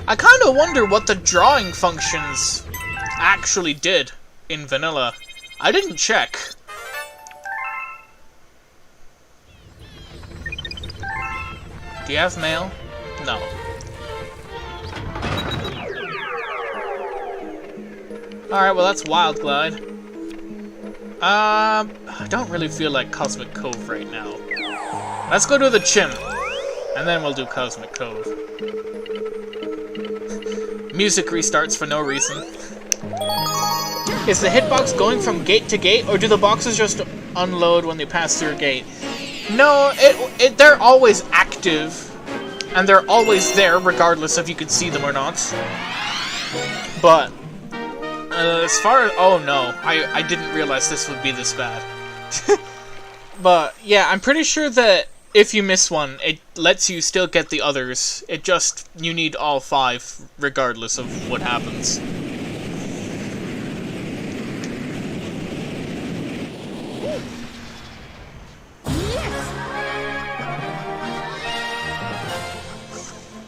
I kind of wonder what the drawing functions actually did in vanilla. I didn't check. Do you have mail? No. Alright, well that's Wild Glide. I don't really feel like Cosmic Cove right now. Let's go to the Chim, and then we'll do Cosmic Cove. Music restarts for no reason. Is the hitbox going from gate to gate, or do the boxes just unload when they pass through a gate? No, they're always active, and they're always there, regardless if you can see them or not. But, as far as... oh no, I didn't realize this would be this bad. But, yeah, I'm pretty sure that if you miss one, it lets you still get the others. It just, you need all 5, regardless of what happens.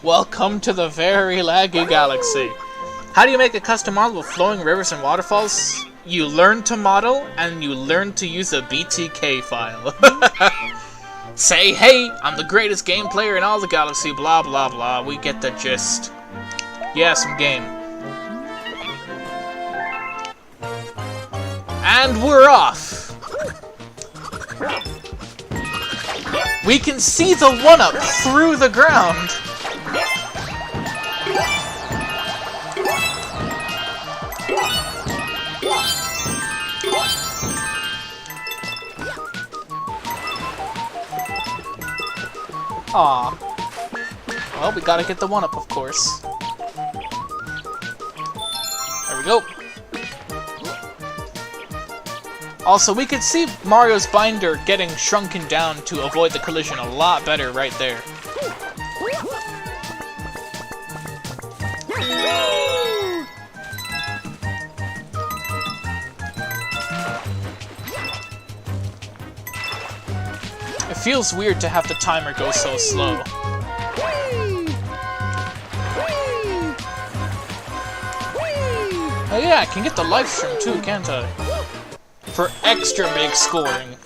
Welcome to the very laggy galaxy. How do you make a custom model with flowing rivers and waterfalls? You learn to model, and you learn to use a BTK file. Say, hey, I'm the greatest game player in all the galaxy, blah blah blah. We get the gist. Yeah, some game. And we're off! We can see the 1-up through the ground! Aw. Well, we gotta get the 1-up, of course. There we go. Also, we could see Mario's binder getting shrunken down to avoid the collision a lot better right there. It feels weird to have the timer go so slow. Oh yeah, I can get the live stream too, can't I? For extra big scoring.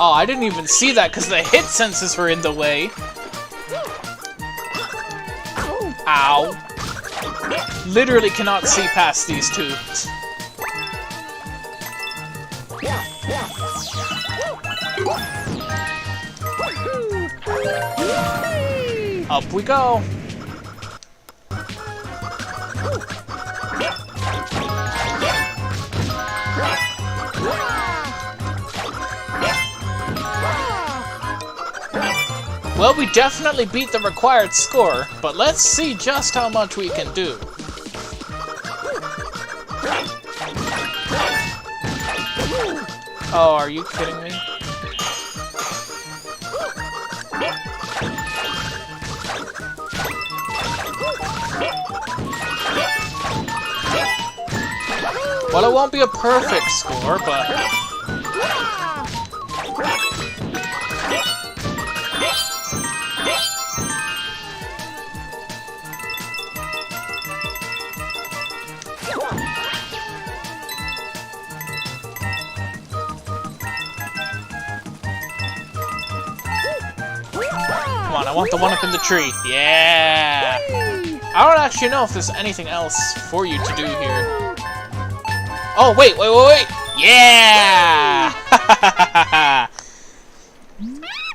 Oh, I didn't even see that because the hit sensors were in the way. Ow. Literally cannot see past these two. Up we go. Well, we definitely beat the required score, but let's see just how much we can do. Oh, are you kidding me? Well, it won't be a perfect score, but... Come on, I want the 1-up in the tree. Yeah! I don't actually know if there's anything else for you to do here. Oh, wait! Yeah!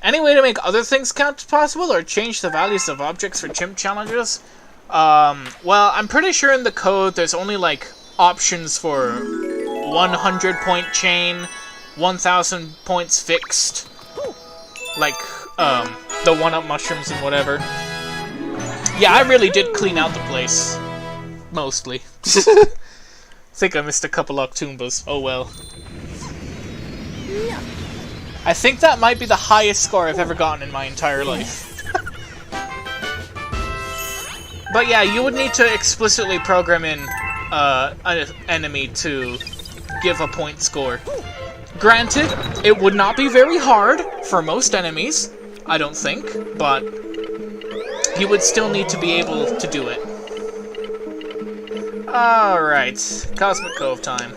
Any way to make other things count possible, or change the values of objects for chimp challenges? Well, I'm pretty sure in the code there's only, like, options for 100-point chain, 1,000 points fixed, like, the one-up mushrooms and whatever. Yeah, I really did clean out the place. Mostly. Think I missed a couple Octumbas. Oh well. I think that might be the highest score I've ever gotten in my entire life. But yeah, you would need to explicitly program in an enemy to give a point score. Granted, it would not be very hard for most enemies, I don't think, but you would still need to be able to do it. Alright, Cosmic Cove time.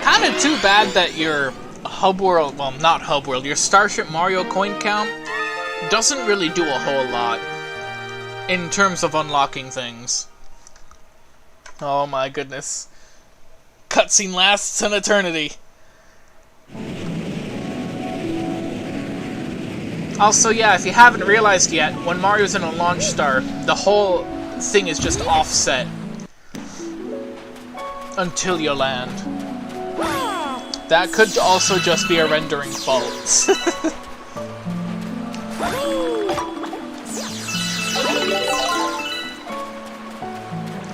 Kinda too bad that your hub world, well, not hub world, your Starship Mario coin count doesn't really do a whole lot in terms of unlocking things. Oh my goodness. Cutscene lasts an eternity. Also, yeah, if you haven't realized yet, when Mario's in a launch star, the whole thing is just offset until you land. That could also just be a rendering fault.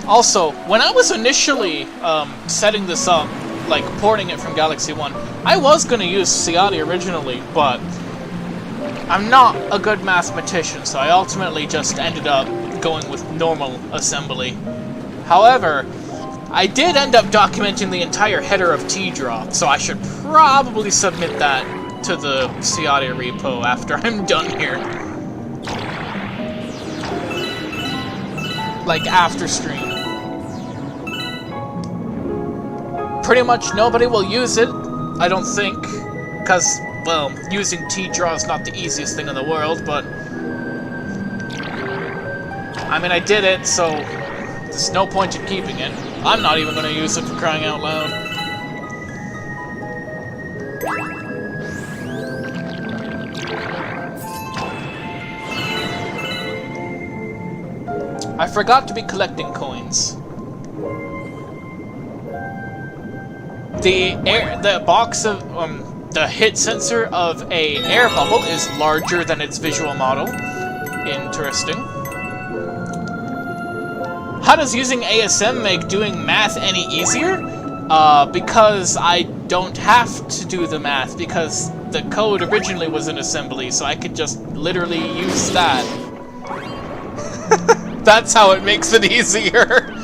Also, when I was initially setting this up, like porting it from Galaxy 1, I was going to use Ciati originally, but I'm not a good mathematician, so I ultimately just ended up going with normal assembly. However, I did end up documenting the entire header of T-Drop, so I should probably submit that to the Ciati repo after I'm done here. Like, after stream. Pretty much nobody will use it, I don't think, because, well, using T-Draw is not the easiest thing in the world, but I mean, I did it, so there's no point in keeping it. I'm not even going to use it, for crying out loud. I forgot to be collecting coins. The box of, the hit sensor of a air bubble is larger than its visual model. Interesting. How does using ASM make doing math any easier? Because I don't have to do the math, because the code originally was in assembly, so I could just literally use that. That's how it makes it easier.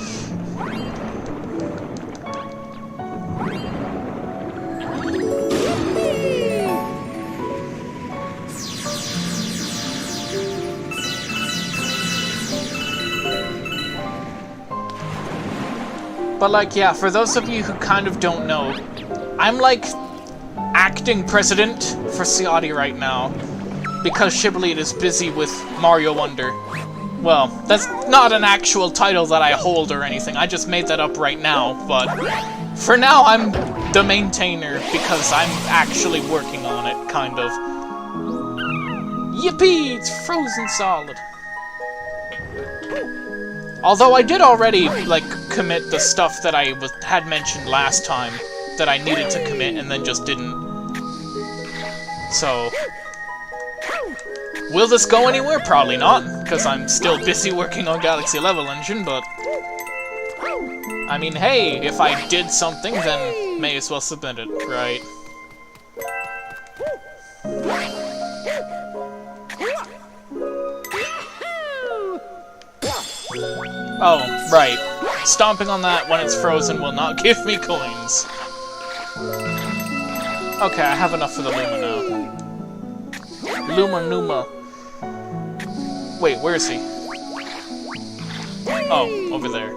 But, like, yeah, for those of you who kind of don't know, I'm, like, acting president for Ciati right now, because Shibboleth is busy with Mario Wonder. Well, that's not an actual title that I hold or anything, I just made that up right now, but for now I'm the maintainer, because I'm actually working on it, kind of. Yippee! It's frozen solid! Although I did already, like, commit the stuff that I had mentioned last time that I needed to commit and then just didn't. So, will this go anywhere? Probably not, because I'm still busy working on Galaxy Level Engine, but I mean, hey, if I did something, then may as well submit it, right? Oh, right. Stomping on that when it's frozen will not give me coins. Okay, I have enough for the Luma now. Luma. Wait, where is he? Oh, over there.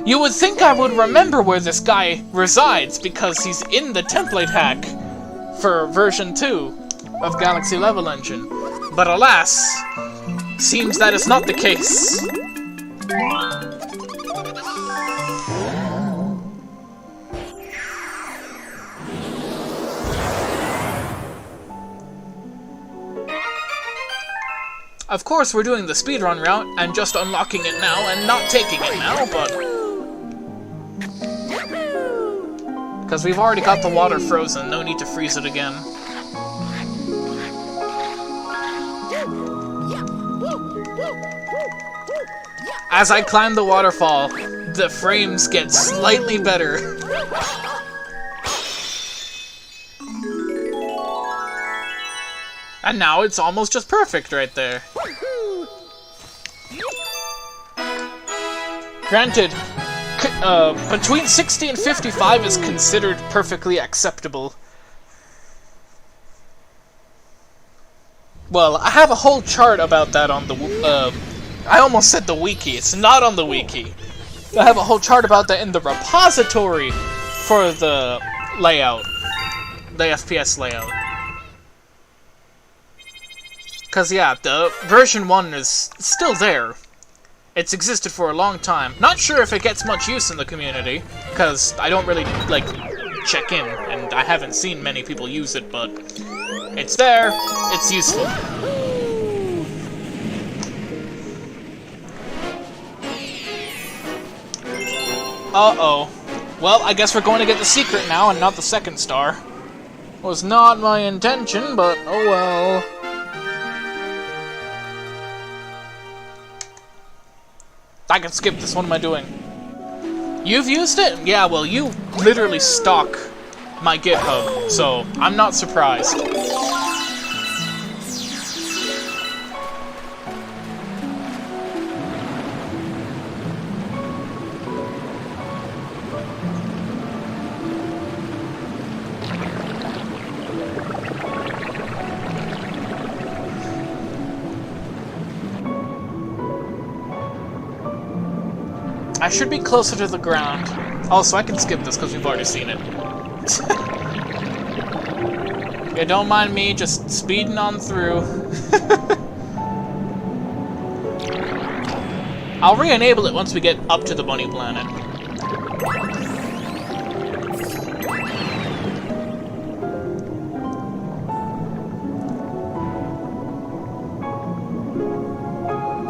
You would think I would remember where this guy resides because he's in the template hack for version 2 of Galaxy Level Engine. But alas, seems that is not the case. Of course, we're doing the speedrun route and just unlocking it now and not taking it now, but... because we've already got the water frozen, no need to freeze it again. As I climb the waterfall, the frames get slightly better. And now it's almost just perfect right there. Granted, between 60 and 55 is considered perfectly acceptable. Well, I have a whole chart about that on the, I almost said the wiki, it's not on the wiki. I have a whole chart about that in the repository for the layout, the FPS layout. Because, yeah, the version 1 is still there. It's existed for a long time. Not sure if it gets much use in the community, because I don't really, like, check in, and I haven't seen many people use it, but it's there, it's useful. Uh-oh. Well, I guess we're going to get the secret now, and not the second star. Was not my intention, but oh well. I can skip this, what am I doing? You've used it? Yeah, well, you literally stalk my GitHub, so I'm not surprised. I should be closer to the ground. Also, I can skip this because we've already seen it. Yeah, don't mind me, just speeding on through. I'll re-enable it once we get up to the bunny planet.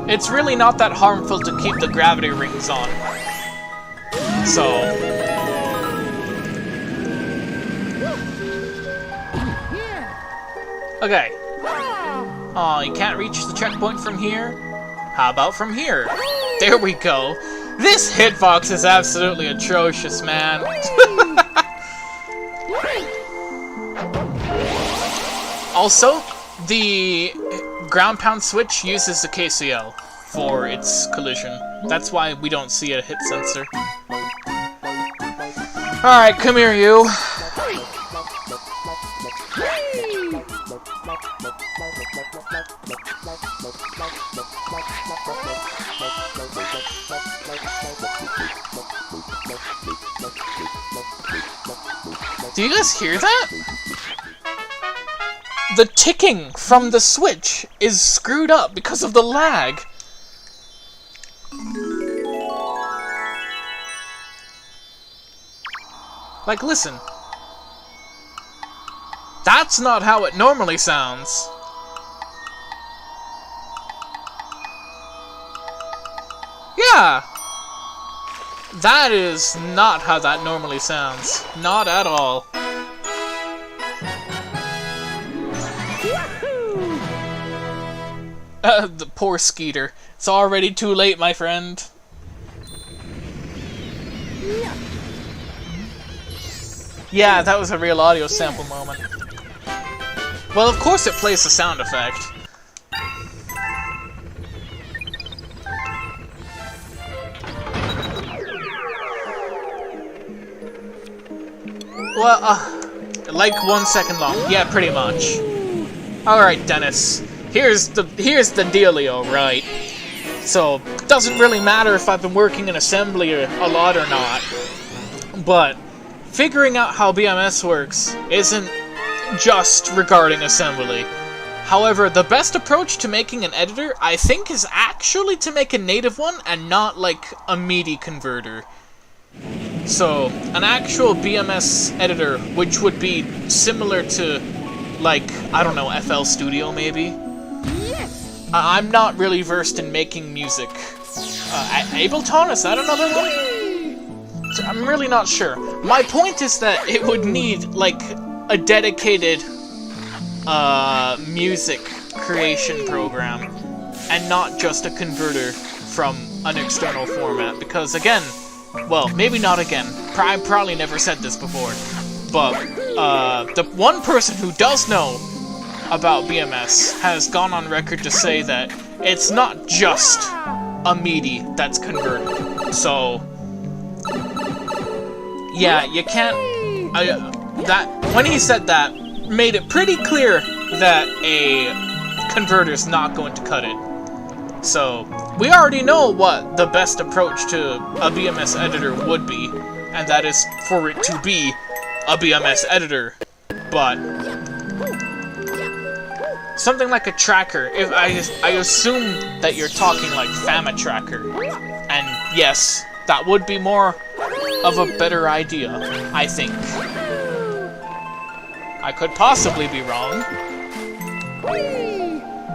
It's really not that harmful to keep the gravity rings on. So... okay. Oh, you can't reach the checkpoint from here? How about from here? There we go. This hitbox is absolutely atrocious, man. Also, the ground pound switch uses the KCL for its collision. That's why we don't see a hit sensor. Alright, come here, you. Do you guys hear that? The ticking from the switch is screwed up because of the lag. Like, listen. That's not how it normally sounds. Yeah. That is not how that normally sounds. Not at all. The poor Skeeter. It's already too late, my friend. Yeah, that was a real audio sample moment. Well, of course it plays the sound effect. Well, like 1 second long. Yeah, pretty much. Alright, Dennis. Here's the dealio, right? So, doesn't really matter if I've been working in assembly a lot or not. But figuring out how BMS works isn't just regarding assembly. However, the best approach to making an editor, I think, is actually to make a native one and not like a MIDI converter. So, an actual BMS editor, which would be similar to, like, I don't know, FL Studio maybe? Yes. I'm not really versed in making music. Ableton, is that another one? I'm really not sure. My point is that it would need, like, a dedicated music creation program, and not just a converter from an external format, because again, well, maybe not again, I probably never said this before, but the one person who does know about BMS has gone on record to say that it's not just a MIDI that's converted. So yeah, you can't, when he said that, made it pretty clear that a converter's not going to cut it. So, we already know what the best approach to a BMS editor would be, and that is for it to be a BMS editor. But something like a tracker, if I assume that you're talking like Fama Tracker, and yes, that would be more of a better idea, I think. I could possibly be wrong,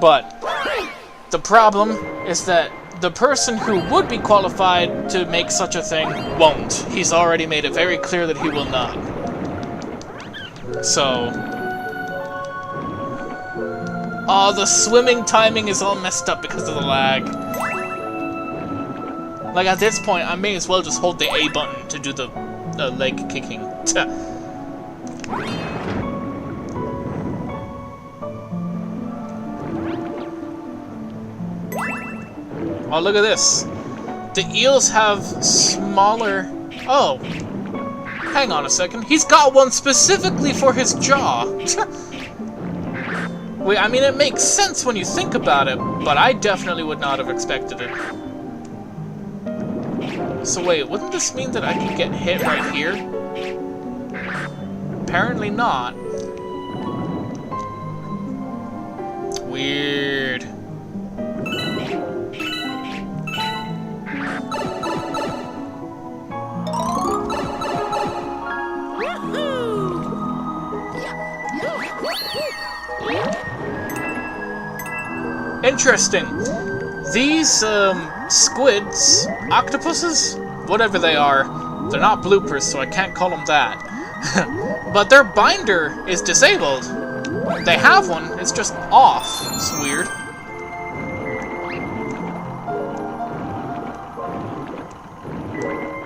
but the problem is that the person who would be qualified to make such a thing won't. He's already made it very clear that he will not. So, oh, the swimming timing is all messed up because of the lag. Like, at this point, I may as well just hold the A button to do the leg kicking. Oh, look at this. The eels have smaller... Oh. Hang on a second. He's got one specifically for his jaw. Wait, I mean, it makes sense when you think about it, but I definitely would not have expected it. So wait, wouldn't this mean that I could get hit right here? Apparently not. Weird. Interesting. These, squids, octopuses, whatever they are, they're not bloopers, so I can't call them that. But their binder is disabled. They have one, it's just off. It's weird.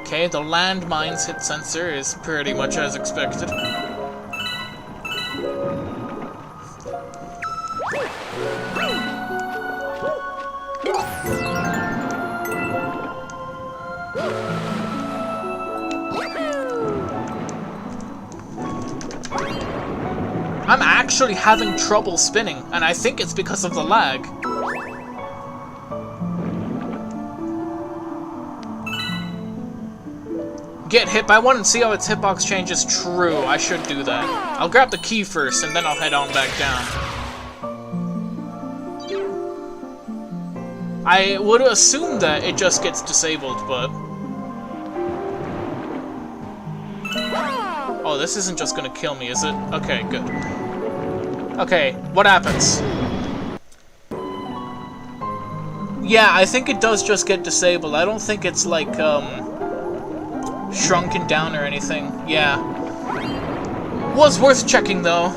Okay, the landmines hit sensor is pretty much as expected. I'm actually having trouble spinning, and I think it's because of the lag. Get hit by one and see how its hitbox changes. True, I should do that. I'll grab the key first, and then I'll head on back down. I would assume that it just gets disabled, but... Oh, this isn't just gonna kill me, is it? Okay, good. Okay, what happens? Yeah, I think it does just get disabled. I don't think it's like, shrunken down or anything. Yeah. Was worth checking, though.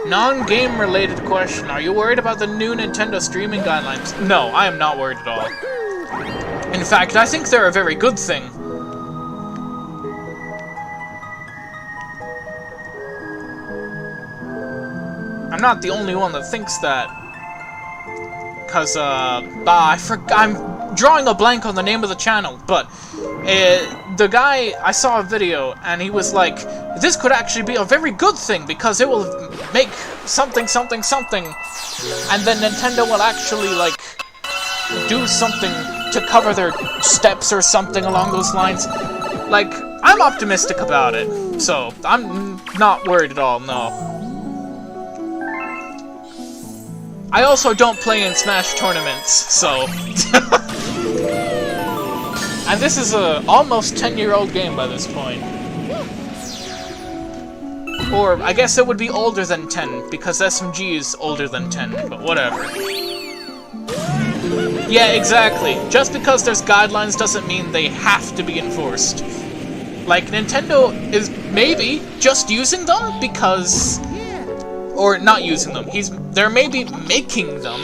Non-game related question. Are you worried about the new Nintendo streaming guidelines? No, I am not worried at all. In fact, I think they're a very good thing. I'm not the only one that thinks that. Cause, I'm drawing a blank on the name of the channel, but the guy, I saw a video, and he was like, this could actually be a very good thing, because it will make something, something, something, and then Nintendo will actually, like, do something to cover their steps or something along those lines. Like, I'm optimistic about it, so I'm not worried at all, no. I also don't play in Smash tournaments, so... And this is a almost 10-year-old game by this point. Or, I guess it would be older than 10, because SMG is older than 10, but whatever. Yeah, exactly. Just because there's guidelines doesn't mean they have to be enforced. Like, Nintendo is maybe just using them because... Or not using them. They're maybe making them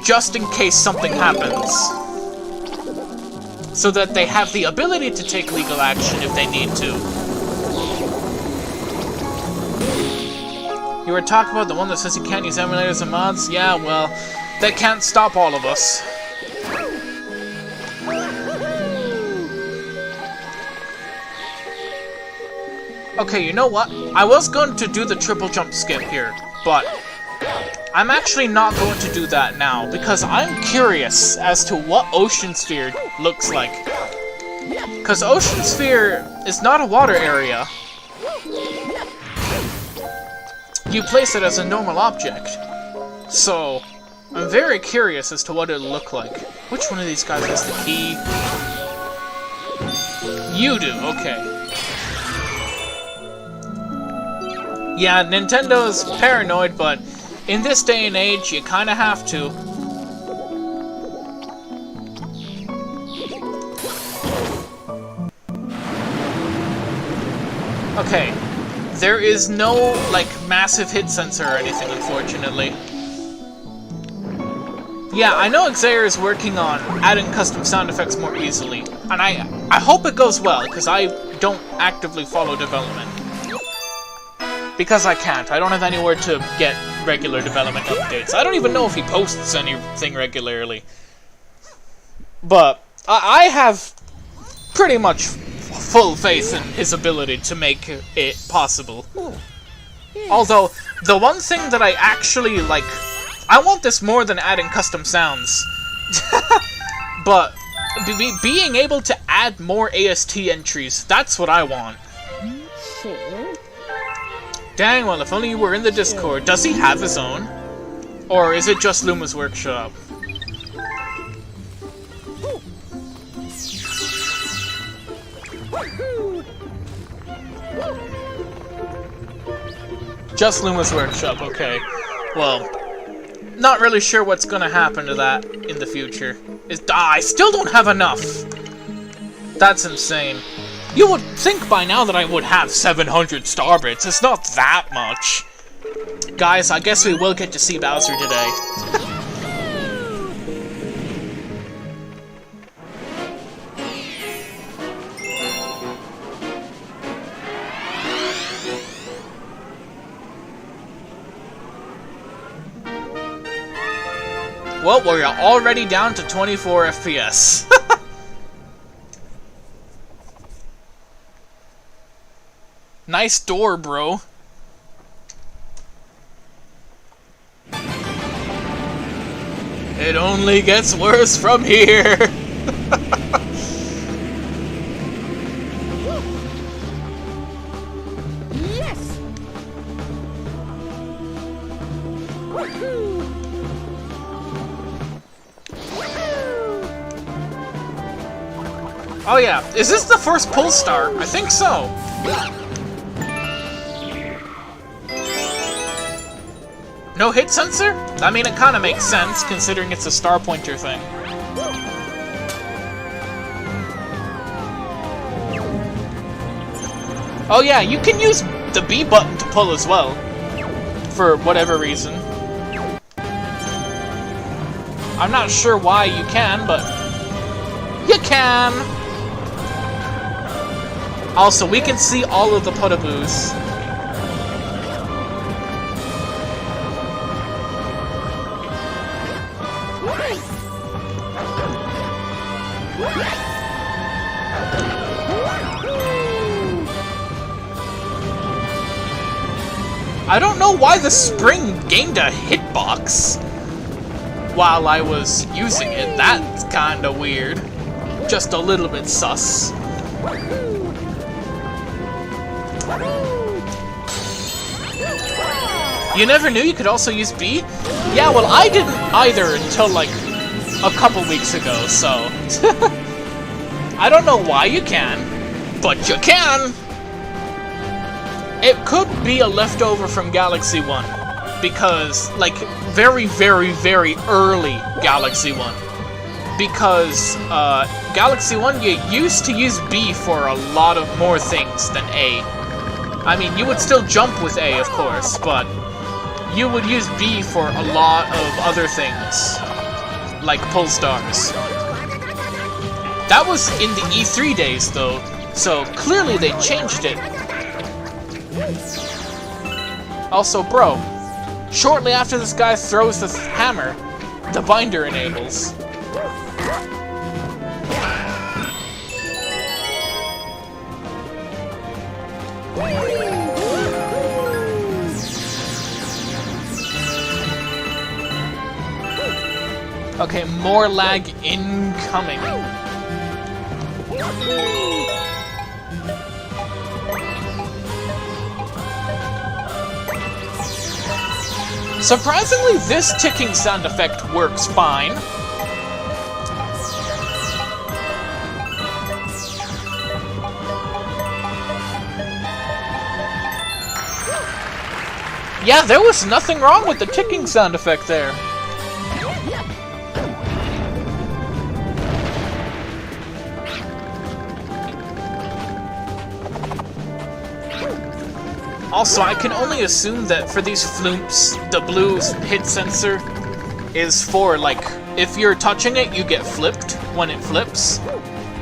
just in case something happens. So that they have the ability to take legal action if they need to. You were talking about the one that says you can't use emulators and mods? Yeah, well, that can't stop all of us. Okay, you know what? I was going to do the triple jump skip here, but I'm actually not going to do that now, because I'm curious as to what Ocean Sphere looks like. Because Ocean Sphere is not a water area. You place it as a normal object. So, I'm very curious as to what it'll look like. Which one of these guys has the key? You do, okay. Yeah, Nintendo's paranoid, but in this day and age, you kinda have to. Okay, there is no, like, massive hit sensor or anything, unfortunately. Yeah, I know Xavier is working on adding custom sound effects more easily, and I hope it goes well, because I don't actively follow development. Because I can't. I don't have anywhere to get regular development updates. I don't even know if he posts anything regularly. But I have pretty much full faith in his ability to make it possible. Although, the one thing that I actually, like... I want this more than adding custom sounds. But being able to add more AST entries, that's what I want. Dang, well, if only you were in the Discord. Does he have his own? Or is it just Luma's Workshop? Just Luma's Workshop, okay. Well, not really sure what's gonna happen to that in the future. I still don't have enough! That's insane. You would think by now that I would have 700 Starbits. It's not that much. Guys, I guess we will get to see Bowser today. Well, we're already down to 24 FPS. Nice door, bro. It only gets worse from here. Yes. Oh yeah, is this the first pull star? I think so. No hit sensor? I mean, it kind of makes sense, considering it's a star pointer thing. Oh yeah, you can use the B button to pull as well. For whatever reason. I'm not sure why you can, but... you can! Also, we can see all of the Puttaboos. I don't know why the spring gained a hitbox while I was using it. That's kinda weird. Just a little bit sus. You never knew you could also use B? Yeah, well, I didn't either until, like, a couple weeks ago, so... I don't know why you can, but you can! It could be a leftover from Galaxy 1, because, like, very, very, very early Galaxy 1. Because, Galaxy 1, you used to use B for a lot of more things than A. I mean, you would still jump with A, of course, but you would use B for a lot of other things, like pull stars. That was in the E3 days, though, so clearly they changed it. Also, bro, shortly after this guy throws the hammer, the binder enables. Okay, more lag incoming. Surprisingly, this ticking sound effect works fine. Yeah, there was nothing wrong with the ticking sound effect there. Also, I can only assume that for these floops, the blue hit sensor is for, like, if you're touching it, you get flipped when it flips.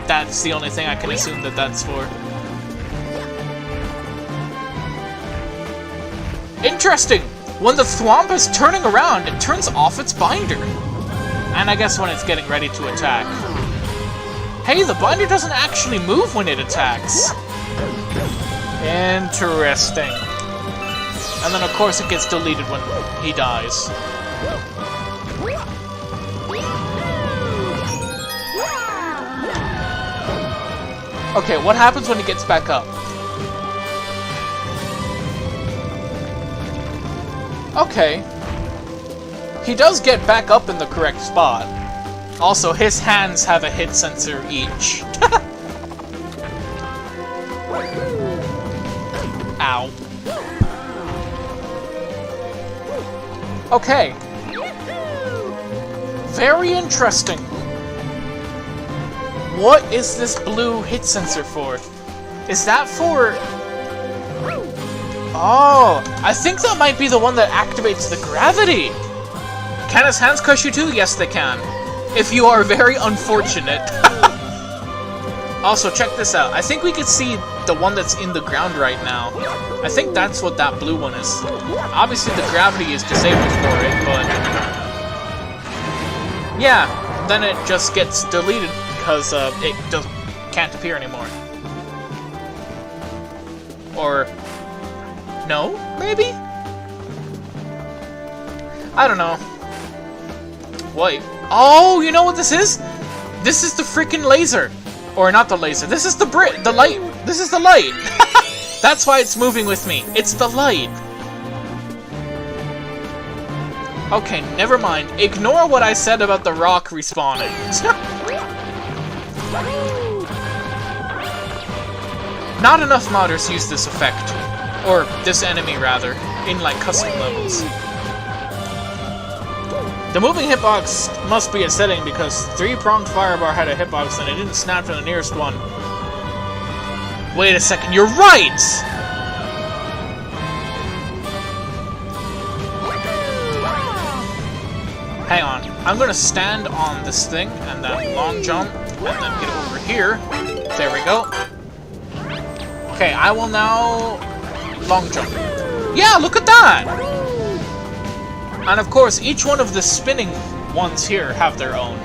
That's the only thing I can assume that that's for. Interesting! When the thwomp is turning around, it turns off its binder. And I guess when it's getting ready to attack. Hey, the binder doesn't actually move when it attacks. Interesting. And then, of course, it gets deleted when he dies. Okay, what happens when he gets back up? Okay. He does get back up in the correct spot. Also, his hands have a hit sensor each. Ow. Okay. Very interesting. What is this blue hit sensor for? Is that for... Oh, I think that might be the one that activates the gravity. Can his hands crush you too? Yes, they can. If you are very unfortunate. Also, check this out. I think we could see the one that's in the ground right now. I think that's what that blue one is. Obviously, the gravity is disabled for it, but... yeah, then it just gets deleted because it can't appear anymore. Or... no? Maybe? I don't know. Wait. Oh, you know what this is? This is the freaking laser. Or not the laser. This is the light. This is the light. That's why it's moving with me. It's the light. Okay, never mind. Ignore what I said about the rock respawning. Not enough modders use this effect. Or this enemy, rather, in, like, custom levels. The moving hitbox must be a setting because 3-pronged firebar had a hitbox and it didn't snap to the nearest one. Wait a second, you're right! Hang on, I'm gonna stand on this thing and then long jump and then get over here. There we go. Okay, I will now long jump. Yeah, look at that! And of course, each one of the spinning ones here have their own.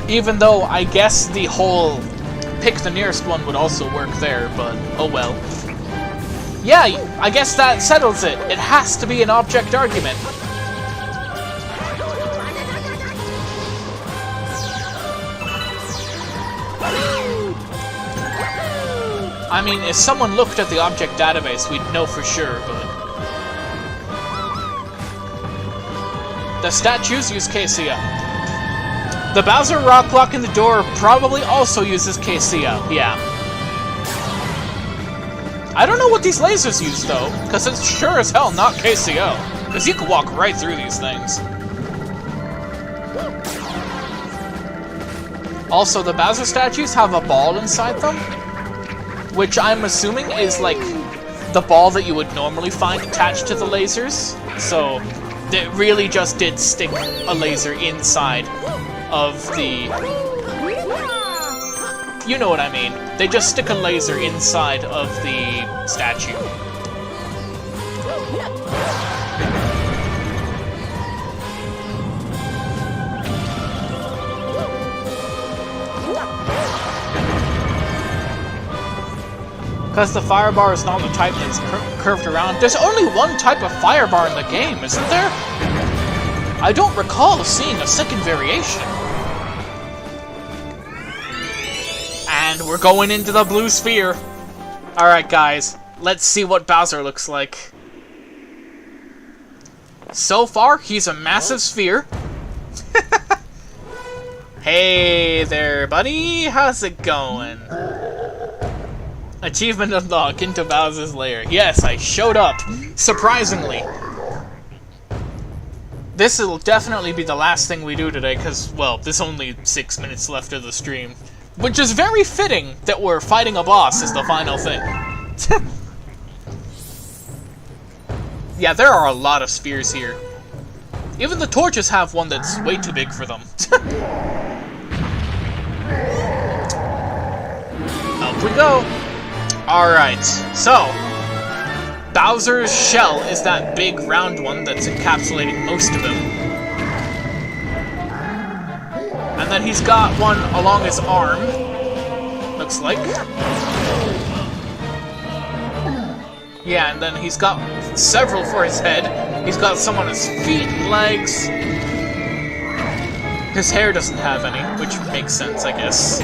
Even though I guess the whole pick the nearest one would also work there, but oh well. Yeah, I guess that settles it. It has to be an object argument. I mean, if someone looked at the object database, we'd know for sure, but... The statues use KCL. The Bowser rock block in the door probably also uses KCL, yeah. I don't know what these lasers use, though, because it's sure as hell not KCL, because you can walk right through these things. Also, the Bowser statues have a ball inside them, which I'm assuming is, like, the ball that you would normally find attached to the lasers. So, it really just did stick a laser inside of the... You know what I mean. They just stick a laser inside of the statue. Because the fire bar is not the type that's curved around. There's only one type of fire bar in the game, isn't there? I don't recall seeing a second variation. And we're going into the blue sphere. Alright guys, let's see what Bowser looks like. So far, he's a massive sphere. Hey there, buddy. How's it going? Achievement unlocked, into Bowser's lair. Yes, I showed up. Surprisingly. This will definitely be the last thing we do today, because, well, there's only 6 minutes left of the stream. Which is very fitting that we're fighting a boss as the final thing. Yeah, there are a lot of spheres here. Even the torches have one that's way too big for them. Up we go. Alright, so Bowser's shell is that big round one that's encapsulating most of him. And then he's got one along his arm, looks like. Yeah, and then he's got several for his head. He's got some on his feet and legs. His hair doesn't have any, which makes sense, I guess.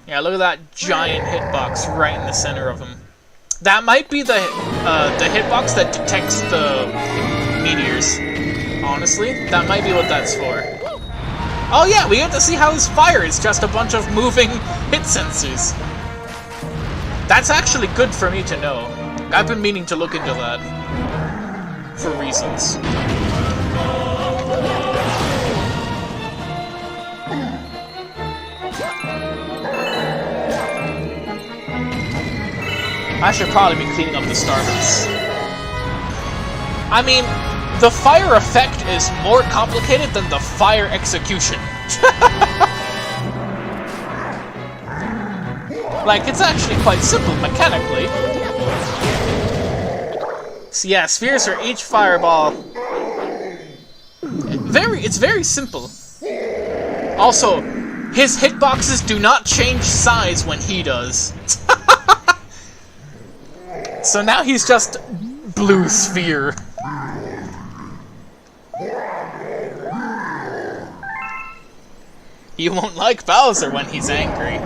Yeah, look at that giant hitbox right in the center of him. That might be the hitbox that detects the meteors. Honestly, that might be what that's for. Oh yeah, we get to see how his fire is just a bunch of moving hit sensors. That's actually good for me to know. I've been meaning to look into that. For reasons. I should probably be cleaning up the starters. I mean, the fire effect is more complicated than the fire execution. Like, it's actually quite simple mechanically. So yeah, spheres are each fireball. It's very simple. Also, his hitboxes do not change size when he does. So now he's just blue sphere. You won't like Bowser when he's angry.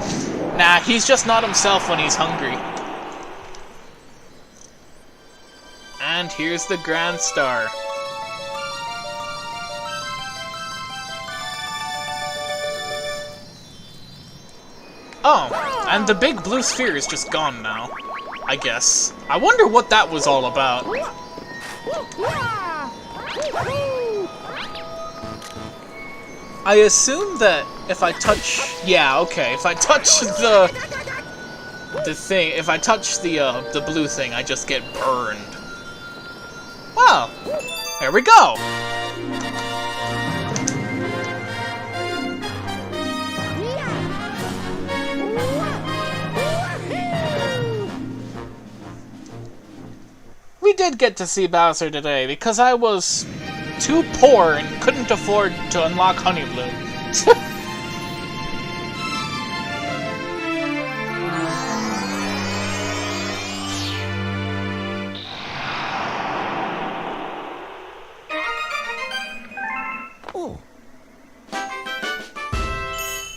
Nah, he's just not himself when he's hungry. And here's the Grand Star. Oh, and the big blue sphere is just gone now. I guess. I wonder what that was all about. I assume that if I touch... Yeah, okay. If I touch the thing... If I touch the blue thing, I just get burned. Well, here we go! We did get to see Bowser today, because I was too poor and couldn't afford to unlock Honey Bloom.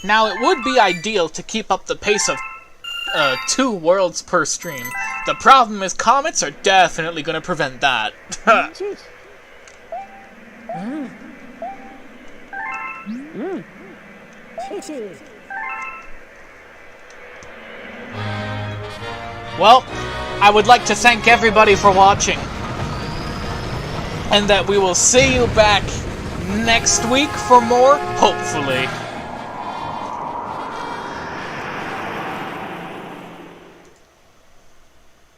Now, it would be ideal to keep up the pace of 2 worlds per stream. The problem is comets are definitely going to prevent that. Well, I would like to thank everybody for watching. And that we will see you back next week for more, hopefully.